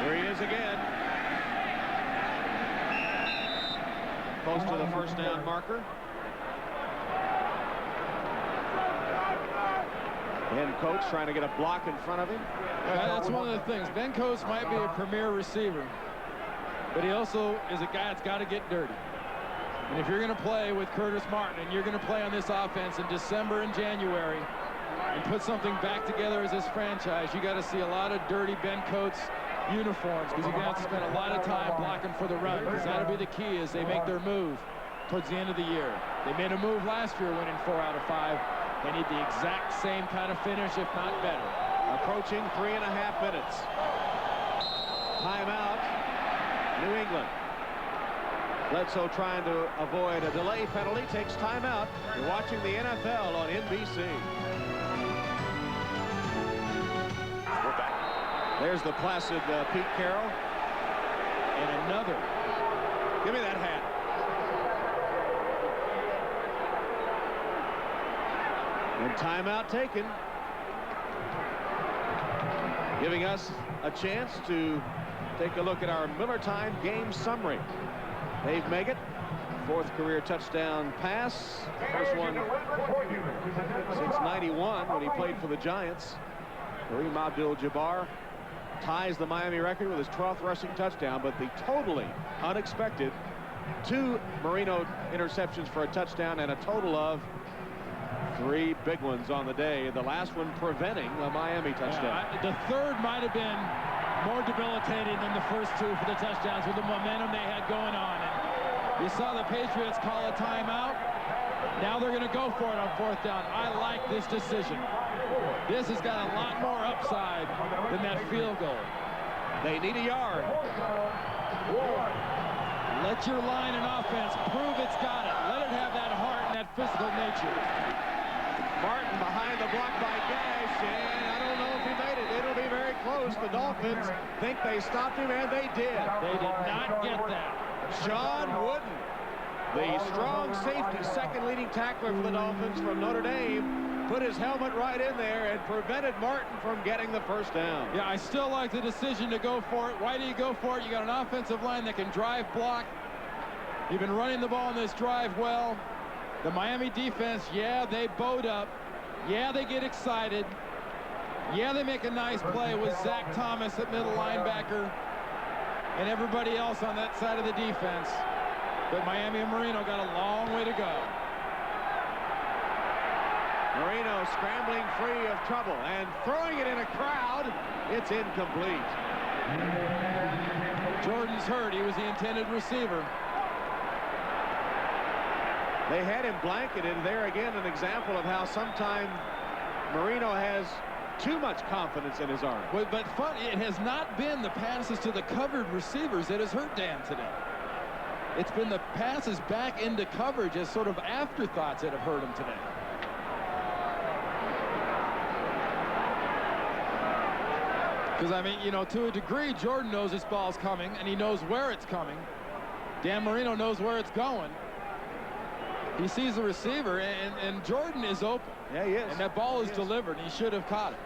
Here he is again. Close to the first down marker. Ben Coates trying to get a block in front of him. That's one of the things. Ben Coates might be a premier receiver, but he also is a guy that's got to get dirty. And if you're going to play with Curtis Martin and you're going to play on this offense in December and January and put something back together as this franchise, you got to see a lot of dirty Ben Coates uniforms, because you're going to have to spend a lot of time blocking for the run, because that'll be the key as they make their move towards the end of the year. They made a move last year winning 4 out of 5. They need the exact same kind of finish, if not better. Approaching 3.5 minutes. Timeout, New England. Bledsoe trying to avoid a delay penalty, takes timeout. You're watching the NFL on NBC. We're back. There's the placid Pete Carroll. And another. Give me that hat. And timeout taken. Giving us a chance to take a look at our Miller Time game summary. Dave Meggett, 4th career touchdown pass. First one since '91 when he played for the Giants. Kareem Abdul-Jabbar ties the Miami record with his 12th rushing touchdown, but the totally unexpected 2 Marino interceptions for a touchdown and a total of 3 big ones on the day, the last one preventing a Miami touchdown. The third might have been more debilitating than the first 2 for the touchdowns with the momentum they had going on. And you saw the Patriots call a timeout. Now they're going to go for it on 4th down. I like this decision. This has got a lot more upside than that field goal. They need a yard. Let your line and offense prove it's got it. Let it have that heart and that physical nature. Martin behind the block by Gash, and I don't know if he made it. It'll be very close. The Dolphins think they stopped him, and they did. They did not get that. Sean Wooden, the strong safety, second leading tackler for the Dolphins from Notre Dame, put his helmet right in there and prevented Martin from getting the first down. Yeah, I still like the decision to go for it. Why do you go for it? You got an offensive line that can drive block. You've been running the ball in this drive well. The Miami defense, yeah, they bowed up. Yeah, they get excited. Yeah, they make a nice play with Zach Thomas at middle linebacker and everybody else on that side of the defense. But Miami and Marino got a long way to go. Marino scrambling free of trouble and throwing it in a crowd. It's incomplete. Jordan's hurt. He was the intended receiver. They had him blanketed. There again, an example of how sometimes Marino has too much confidence in his arm. But fun, it has not been the passes to the covered receivers that has hurt Dan today. It's been the passes back into coverage as sort of afterthoughts that have hurt him today. Because, I mean, you know, to a degree, Jordan knows this ball's coming, and he knows where it's coming. Dan Marino knows where it's going. He sees the receiver, and Jordan is open. Yeah, he is. And that ball is delivered, and he should have caught it.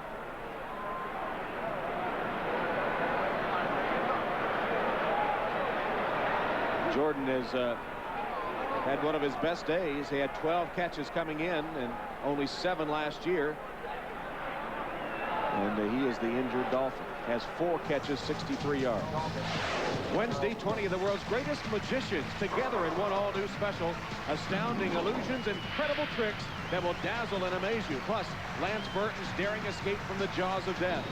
Jordan has had one of his best days. He had 12 catches coming in and only 7 last year. And he is the injured Dolphin. Has 4 catches, 63 yards. Wednesday, 20 of the world's greatest magicians together in one all-new special. Astounding illusions, incredible tricks that will dazzle and amaze you. Plus, Lance Burton's daring escape from the jaws of death.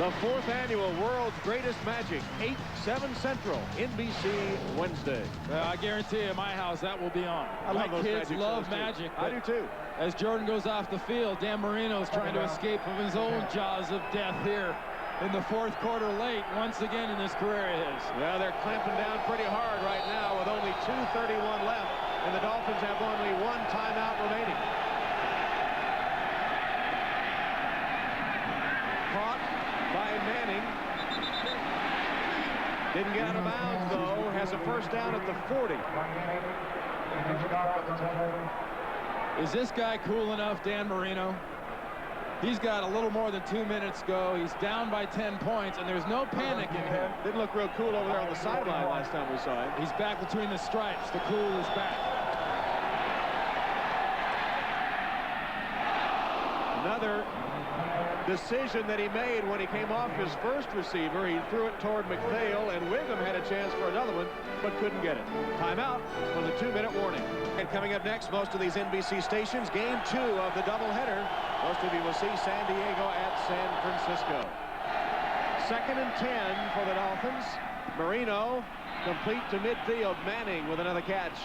The 4th annual World's Greatest Magic, 8, 7 Central, NBC Wednesday. I guarantee you, my house, that will be on. I love My those kids Magic love shows, too. Magic. I do, too. As Jordan goes off the field, Dan Marino's trying to escape from his own jaws of death here in the 4th quarter late, once again in this career of his. Yeah, they're clamping down pretty hard right now with only 2:31 left, and the Dolphins have only 1 timeout remaining. Caught by Manning. Didn't get out of bounds, though. Has a first down at the 40. Is this guy cool enough, Dan Marino? He's got a little more than 2 minutes to go. He's down by 10 points, and there's no panic in him. Didn't look real cool over there on the sideline last time we saw him. He's back between the stripes. The cool is back. Another decision that he made when he came off his first receiver. He threw it toward McPhail, and Wiggum had a chance for another one, but couldn't get it. Timeout for the 2-minute warning. And coming up next, most of these NBC stations, game 2 of the doubleheader. Most of you will see San Diego at San Francisco. 2nd and 10 for the Dolphins. Marino complete to midfield. Manning with another catch.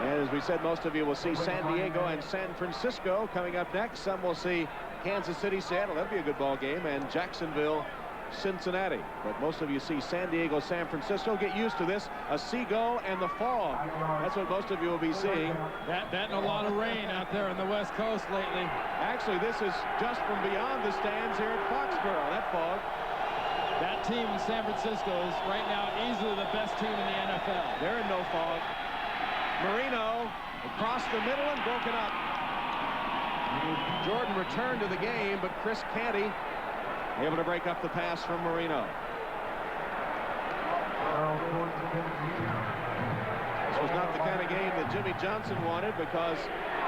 And as we said, most of you will see San Diego and San Francisco coming up next. Some will see Kansas City, Seattle. That'd be a good ball game. And Jacksonville, Cincinnati. But most of you see San Diego, San Francisco. Get used to this. A seagull and the fog. That's what most of you will be seeing. That and a lot of rain out there on the West Coast lately. Actually, this is just from beyond the stands here at Foxborough. That fog. That team in San Francisco is right now easily the best team in the NFL. They're in no fog. Marino across the middle and broken up. Jordan returned to the game, but Chris Canty able to break up the pass from Marino. This was not the kind of game that Jimmy Johnson wanted because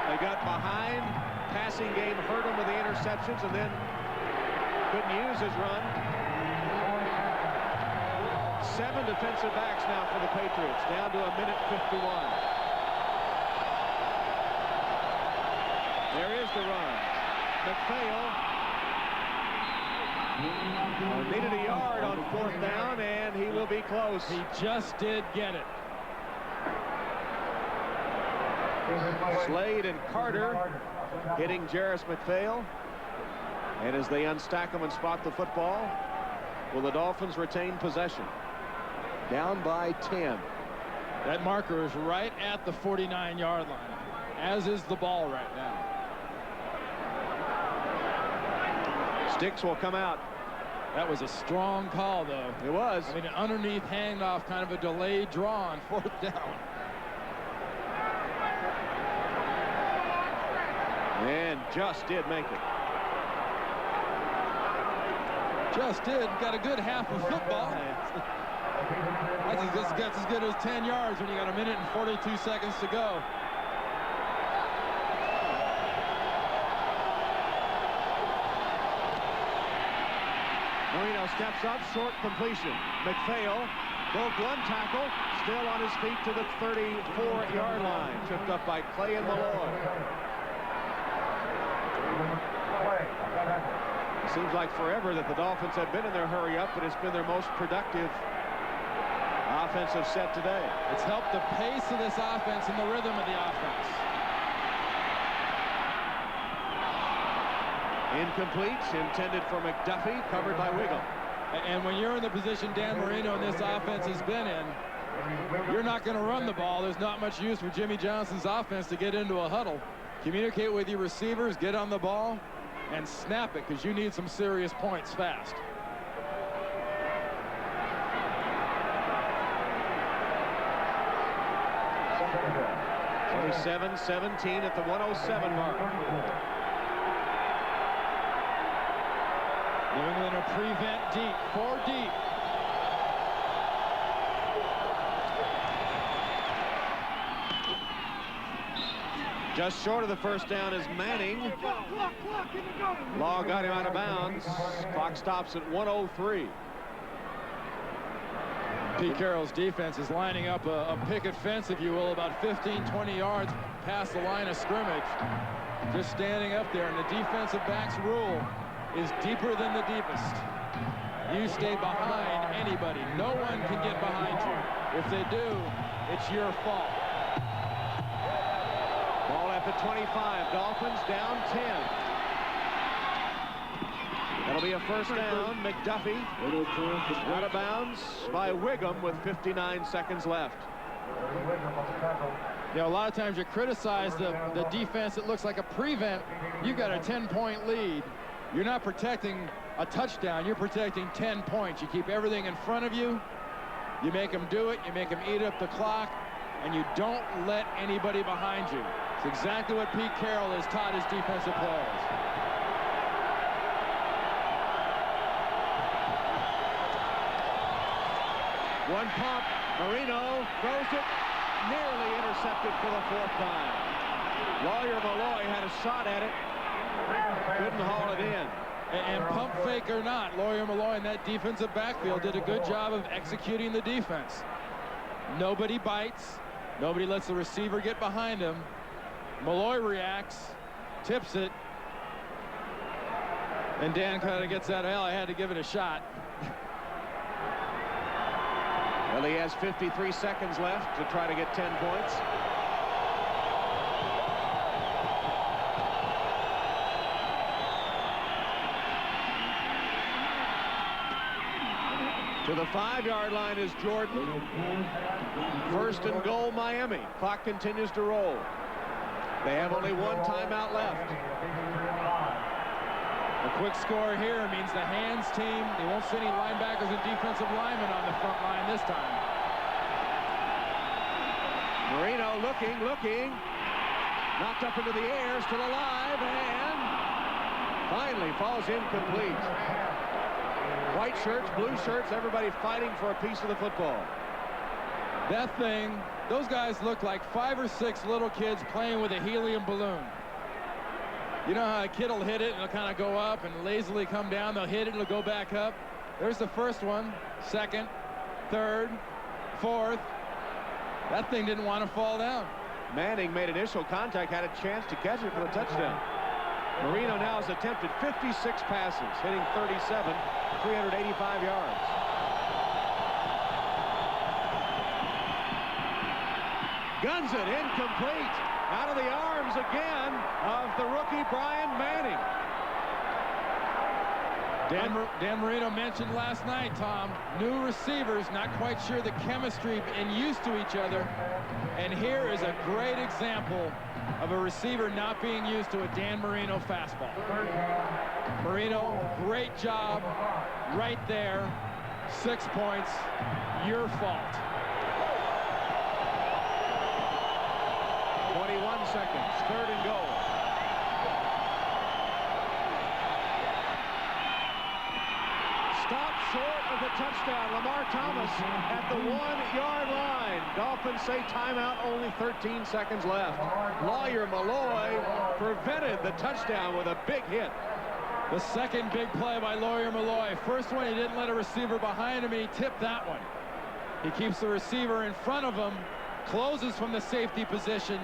they got behind. Passing game hurt him with the interceptions and then couldn't use his run. 7 defensive backs now for the Patriots, down to 1:51. There is the run. McPhail needed a yard on 4th down, and he will be close. He just did get it. Slade and Carter hitting Jarris McPhail. And as they unstack him and spot the football, will the Dolphins retain possession? Down by 10. That marker is right at the 49-yard line, as is the ball right now. Sticks will come out. That was a strong call, though. It was. I mean, an underneath handoff, kind of a delayed draw on 4th down. And just did make it. Just did. Got a good half of football. That's as good as 10 yards when you got 1 minute and 42 seconds to go. Marino steps up, short completion. McPhail broke 1 tackle, still on his feet to the 34-yard line. Tripped up by Clay and Malloy. It seems like forever that the Dolphins have been in their hurry up, but it's been their most productive offensive set today. It's helped the pace of this offense and the rhythm of the offense. Incomplete, intended for McDuffie, covered by Wiggum. And when you're in the position Dan Marino and this offense has been in, you're not going to run the ball. There's not much use for Jimmy Johnson's offense to get into a huddle. Communicate with your receivers, get on the ball, and snap it, because you need some serious points fast. (27-17) at the 107 mark. New England will prevent deep, 4 deep. Just short of the first down is Manning. Law got him out of bounds. Clock stops at 1:03. Pete Carroll's defense is lining up a picket fence, if you will, about 15-20 yards past the line of scrimmage. Just standing up there, and the defensive backs rule is deeper than the deepest. You stay behind anybody. No one can get behind you. If they do, it's your fault. Ball at the 25. Dolphins down 10. That'll be a first down. McDuffie out of bounds by Wiggum with 59 seconds left. You know, a lot of times you criticize the defense. It looks like a prevent. You've got a 10-point lead. You're not protecting a touchdown. You're protecting 10 points. You keep everything in front of you. You make them do it. You make them eat up the clock. And you don't let anybody behind you. It's exactly what Pete Carroll has taught his defensive players. One pump. Marino throws it. Nearly intercepted for the 4th time. Lawyer Milloy had a shot at it. Couldn't haul it in. And pump fake or not, Lawyer Milloy in that defensive backfield did a good job of executing the defense. Nobody bites. Nobody lets the receiver get behind him. Milloy reacts, tips it. And Dan kind of gets that, well, I had to give it a shot. Well, he has 53 seconds left to try to get 10 points. To the 5-yard line is Jordan. First and goal, Miami. Clock continues to roll. They have only one timeout left. A quick score here means the hands team, they won't see any linebackers and defensive linemen on the front line this time. Marino looking. Knocked up into the air, still alive, and finally falls incomplete. White shirts, blue shirts, everybody fighting for a piece of the football. That thing, those guys look like 5 or 6 little kids playing with a helium balloon. You know how a kid will hit it and it'll kind of go up and lazily come down. They'll hit it, it'll go back up. There's the first one, second, third, fourth. That thing didn't want to fall down. Manning made initial contact, had a chance to catch it for the touchdown. Marino now has attempted 56 passes, hitting 37, 385 yards. Guns it, incomplete. Out of the arms again of the rookie Brian Manning. Dan Marino mentioned last night, Tom, new receivers, not quite sure the chemistry and used to each other. And here is a great example of a receiver not being used to a Dan Marino fastball. Marino, great job right there. 6 points, your fault. 21 seconds, third and goal. Stopped short of the touchdown. Lamar Thomas at the 1-yard line. Dolphins say timeout, only 13 seconds left. Lawyer Milloy prevented the touchdown with a big hit. The second big play by Lawyer Milloy. First one, he didn't let a receiver behind him, and he tipped that one. He keeps the receiver in front of him, closes from the safety position,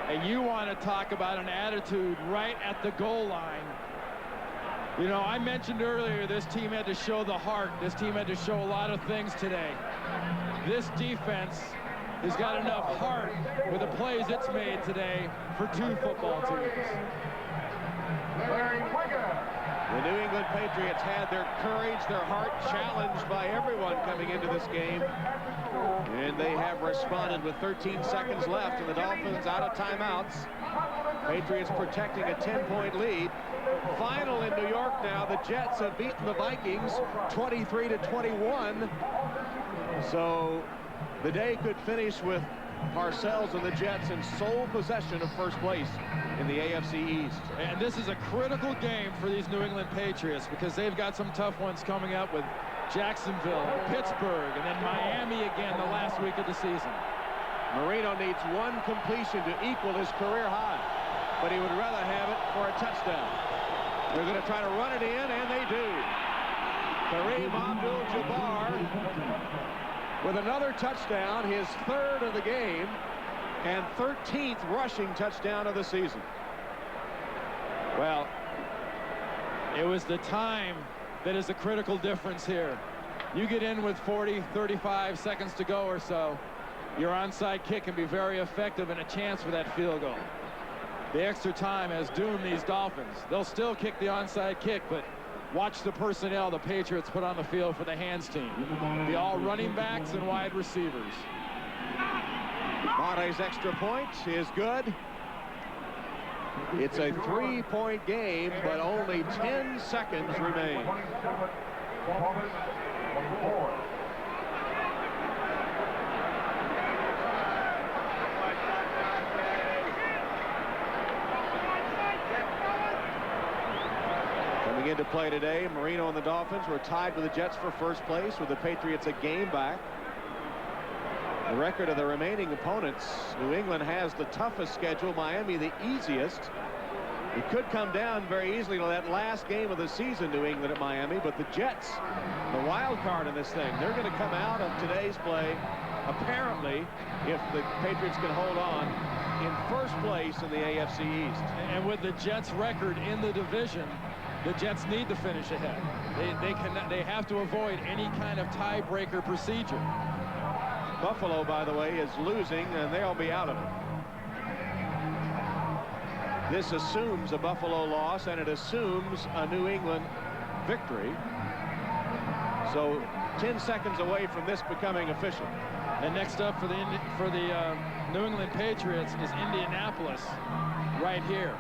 and you want to talk about an attitude right at the goal line. You know, I mentioned earlier this team had to show the heart. This team had to show a lot of things today. This defense has got enough heart with the plays it's made today for 2 football teams. The New England Patriots had their courage, their heart challenged by everyone coming into this game. And they have responded with 13 seconds left, and the Dolphins out of timeouts. Patriots protecting a 10-point lead. Final in New York now. The Jets have beaten the Vikings 23-21. So the day could finish with Parcells and the Jets in sole possession of first place in the AFC East. And this is a critical game for these New England Patriots because they've got some tough ones coming up with Jacksonville, Pittsburgh, and then Miami again the last week of the season. Marino needs 1 completion to equal his career high, but he would rather have it for a touchdown. They're going to try to run it in, and they do. Kareem Abdul-Jabbar with another touchdown, his 3rd of the game, and 13th rushing touchdown of the season. Well, It was the time that is a critical difference here. You get in with 40, 35 seconds to go or so, your onside kick can be very effective and a chance for that field goal. The extra time has doomed these Dolphins. They'll still kick the onside kick, but watch the personnel the Patriots put on the field for the hands team. The all running backs and wide receivers. Mare's extra point is good. It's a 3-point game, but only 10 seconds remain. Coming into play today, Marino and the Dolphins were tied with the Jets for first place, with the Patriots a game back. The record of the remaining opponents, New England has the toughest schedule, Miami the easiest. It could come down very easily to that last game of the season, New England at Miami, but the Jets, the wild card in this thing, they're going to come out of today's play, apparently, if the Patriots can hold on, in first place in the AFC East. And with the Jets' record in the division, the Jets need to finish ahead. They have to avoid any kind of tiebreaker procedure. Buffalo, by the way, is losing, and they'll be out of it. This assumes a Buffalo loss, and it assumes a New England victory. So 10 seconds away from this becoming official. And next up for the New England Patriots is Indianapolis right here.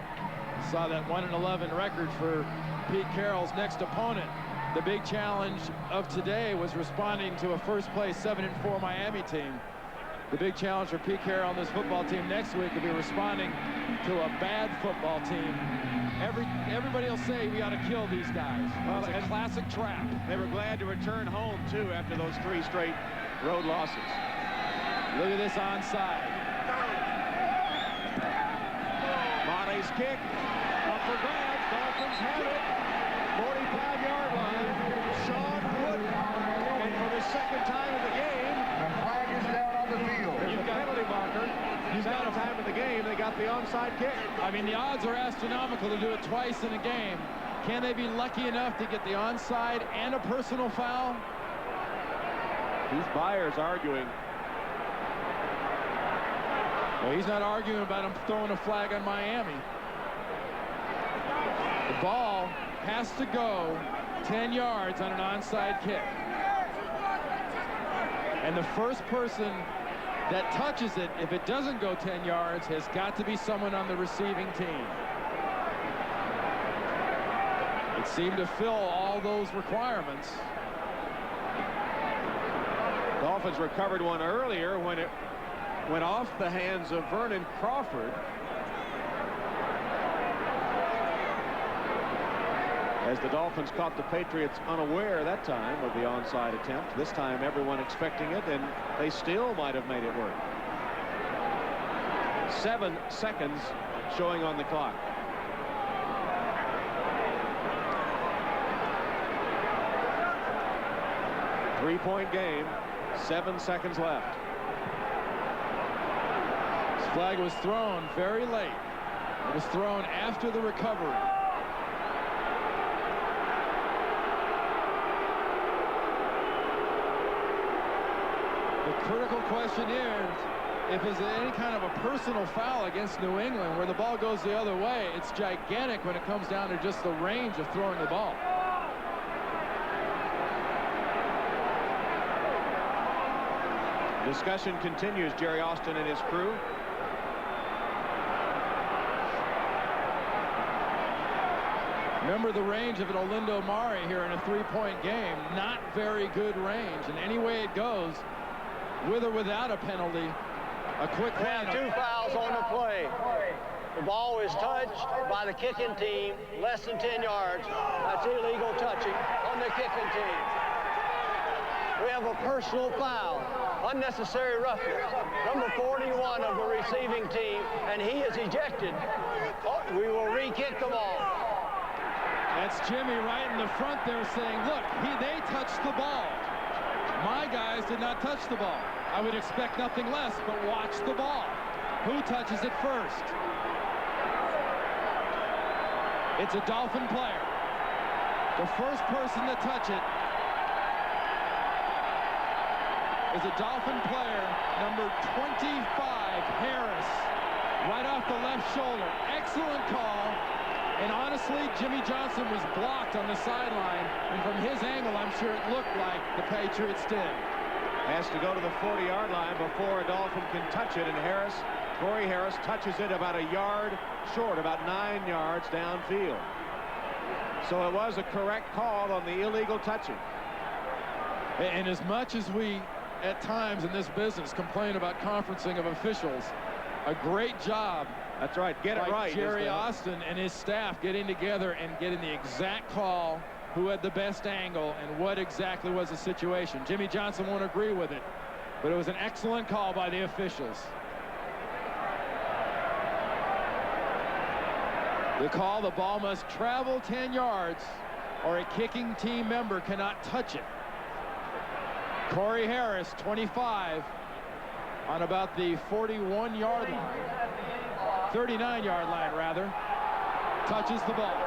You saw that 1-11 record for Pete Carroll's next opponent. The big challenge of today was responding to a first-place 7-4 Miami team. The big challenge for Pete Carroll and this football team next week will be responding to a bad football team. Everybody will say we ought to kill these guys. Well, it's a classic trap. They were glad to return home, too, after those 3 straight road losses. Look at this onside. Mare's kick. Up for grabs. Dolphins have it. 45-yard line. Sean Wood. And for the second time in the game. The flag is down on the field. You've got penalty marker. Second time in the game, they got the onside kick. I mean, the odds are astronomical to do it twice in a game. Can they be lucky enough to get the onside and a personal foul? These Byers arguing. Well, he's not arguing about him throwing a flag on Miami. The ball has to go 10 yards on an onside kick. And the first person that touches it, if it doesn't go 10 yards, has got to be someone on the receiving team. It seemed to fill all those requirements. Dolphins recovered one earlier when it went off the hands of Vernon Crawford. As the Dolphins caught the Patriots unaware that time of the onside attempt. This time everyone expecting it, and they still might have made it work. 7 seconds showing on the clock. Three-point game, 7 seconds left. This flag was thrown very late. It was thrown after the recovery. The critical question is, if there's any kind of a personal foul against New England where the ball goes the other way, it's gigantic when it comes down to just the range of throwing the ball. Discussion continues, Jerry Austin and his crew. Remember the range of an Olindo Mare here in a three-point game. Not very good range. And any way it goes, with or without a penalty, a quick We have 2 fouls on the play. The ball is touched by the kicking team less than 10 yards. That's illegal touching on the kicking team. We have a personal foul, unnecessary roughness. Number 41 of the receiving team, and he is ejected. We will re-kick the ball. That's Jimmy right in the front there saying, look, they touched the ball. My guys did not touch the ball. I would expect nothing less, but watch the ball. Who touches it first? It's a Dolphin player. The first person to touch it is a Dolphin player, number 25, Harris, right off the left shoulder. Excellent call. And honestly, Jimmy Johnson was blocked on the sideline. And from his angle, I'm sure it looked like the Patriots did. Has to go to the 40-yard line before a Dolphin can touch it. And Harris, Corey Harris, touches it about a yard short, about 9 yards downfield. So it was a correct call on the illegal touching. And as much as we, at times in this business, complain about conferencing of officials, a great job. That's right. Get it right. Jerry Austin and his staff getting together and getting the exact call, who had the best angle, and what exactly was the situation. Jimmy Johnson won't agree with it, but it was an excellent call by the officials. The call, the ball must travel 10 yards or a kicking team member cannot touch it. Corey Harris, 25, on about the 41-yard line, 39-yard line rather, touches the ball.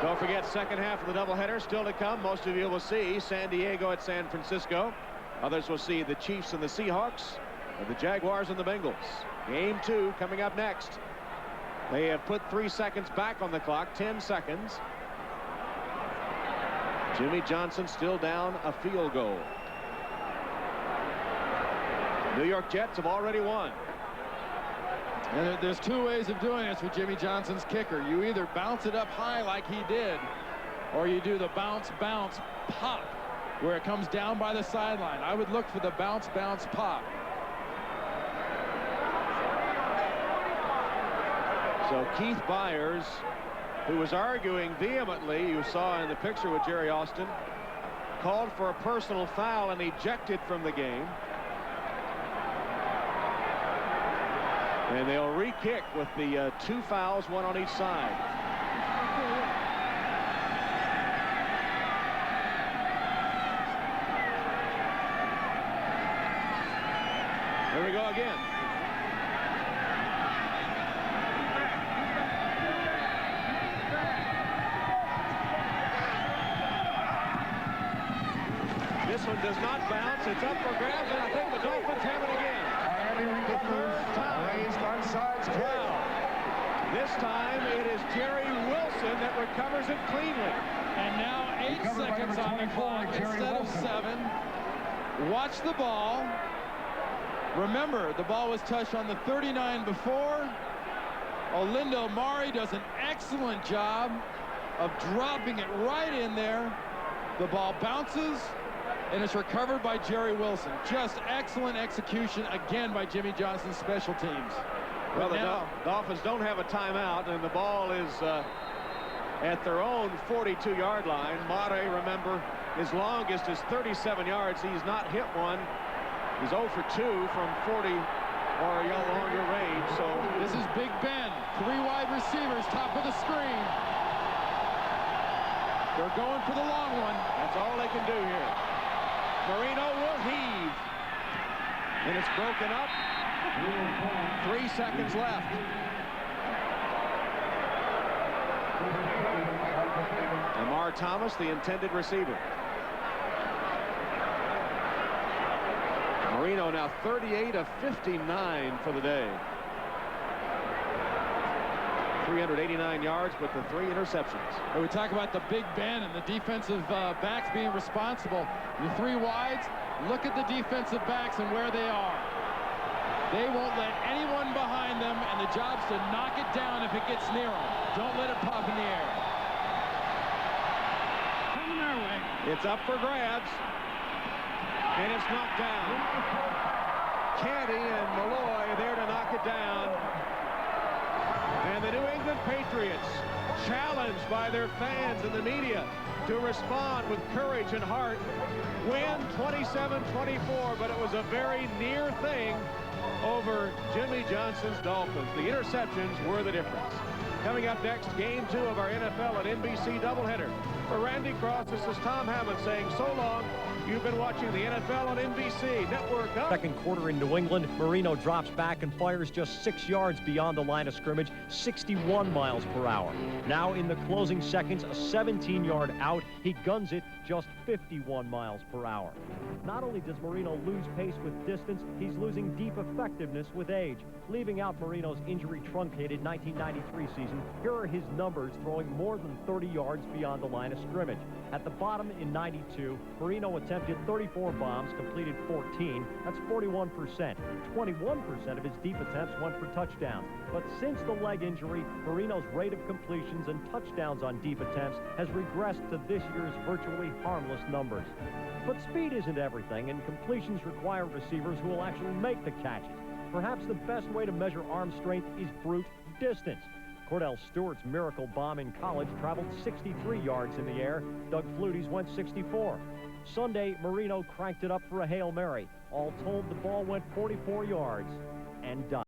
Don't forget, second half of the doubleheader still to come. Most of you will see San Diego at San Francisco. Others will see the Chiefs and the Seahawks, or the Jaguars and the Bengals. Game 2 coming up next. They have put 3 seconds back on the clock, 10 seconds. Jimmy Johnson still down a field goal. New York Jets have already won. And there's 2 ways of doing this with Jimmy Johnson's kicker. You either bounce it up high like he did, or you do the bounce, bounce, pop, where it comes down by the sideline. I would look for the bounce, bounce, pop. So Keith Byers, who was arguing vehemently, you saw in the picture with Jerry Austin, called for a personal foul and ejected from the game. And they'll re-kick with the 2 fouls, 1 on each side. Here we go again. This one does not bounce. It's up for grabs, and I think the Dolphins have it again. The third time. Wow. This time it is Jerry Wilson that recovers it cleanly. And now 8 seconds on the clock instead of 7. Watch the ball. Remember, the ball was touched on the 39 before. Olindo Mare does an excellent job of dropping it right in there. The ball bounces, and it's recovered by Jerry Wilson. Just excellent execution again by Jimmy Johnson's special teams. Well, the Dolphins don't have a timeout, and the ball is at their own 42-yard line. Mare, remember, his longest is 37 yards. He's not hit one. He's 0 for 2 from 40 or a longer range. So this is Big Ben. 3 wide receivers, top of the screen. They're going for the long one. That's all they can do here. Marino will heave. And it's broken up. 3 seconds left. Lamar Thomas, the intended receiver. Marino now 38 of 59 for the day. 389 yards, but the 3 interceptions. And we talk about the Big Ben and the defensive backs being responsible. The 3 wides, look at the defensive backs and where they are. They won't let anyone behind them, and the job's to knock it down if it gets near them. Don't let it pop in the air. Coming our way. It's up for grabs, and it's knocked down. Canty and Malloy there to knock it down. And the New England Patriots, challenged by their fans and the media to respond with courage and heart, win 27-24, but it was a very near thing over Jimmy Johnson's Dolphins. The interceptions were the difference. Coming up next, Game 2 of our NFL and NBC doubleheader. For Randy Cross, this is Tom Hammond saying so long. You've been watching the NFL on NBC Network. Second quarter in New England, Marino drops back and fires just 6 yards beyond the line of scrimmage, 61 miles per hour. Now in the closing seconds, a 17-yard out. He guns it just 51 miles per hour. Not only does Marino lose pace with distance, he's losing deep effectiveness with age. Leaving out Marino's injury-truncated 1993 season, here are his numbers throwing more than 30 yards beyond the line of scrimmage. At the bottom in 92, Marino attempted 34 bombs, completed 14. That's 41%. 21% of his deep attempts went for touchdowns. But since the leg injury, Marino's rate of completions and touchdowns on deep attempts has regressed to this year's virtually harmless numbers. But speed isn't everything, and completions require receivers who will actually make the catches. Perhaps the best way to measure arm strength is brute distance. Cordell Stewart's miracle bomb in college traveled 63 yards in the air. Doug Flutie's went 64. Sunday, Marino cranked it up for a Hail Mary. All told, the ball went 44 yards and died.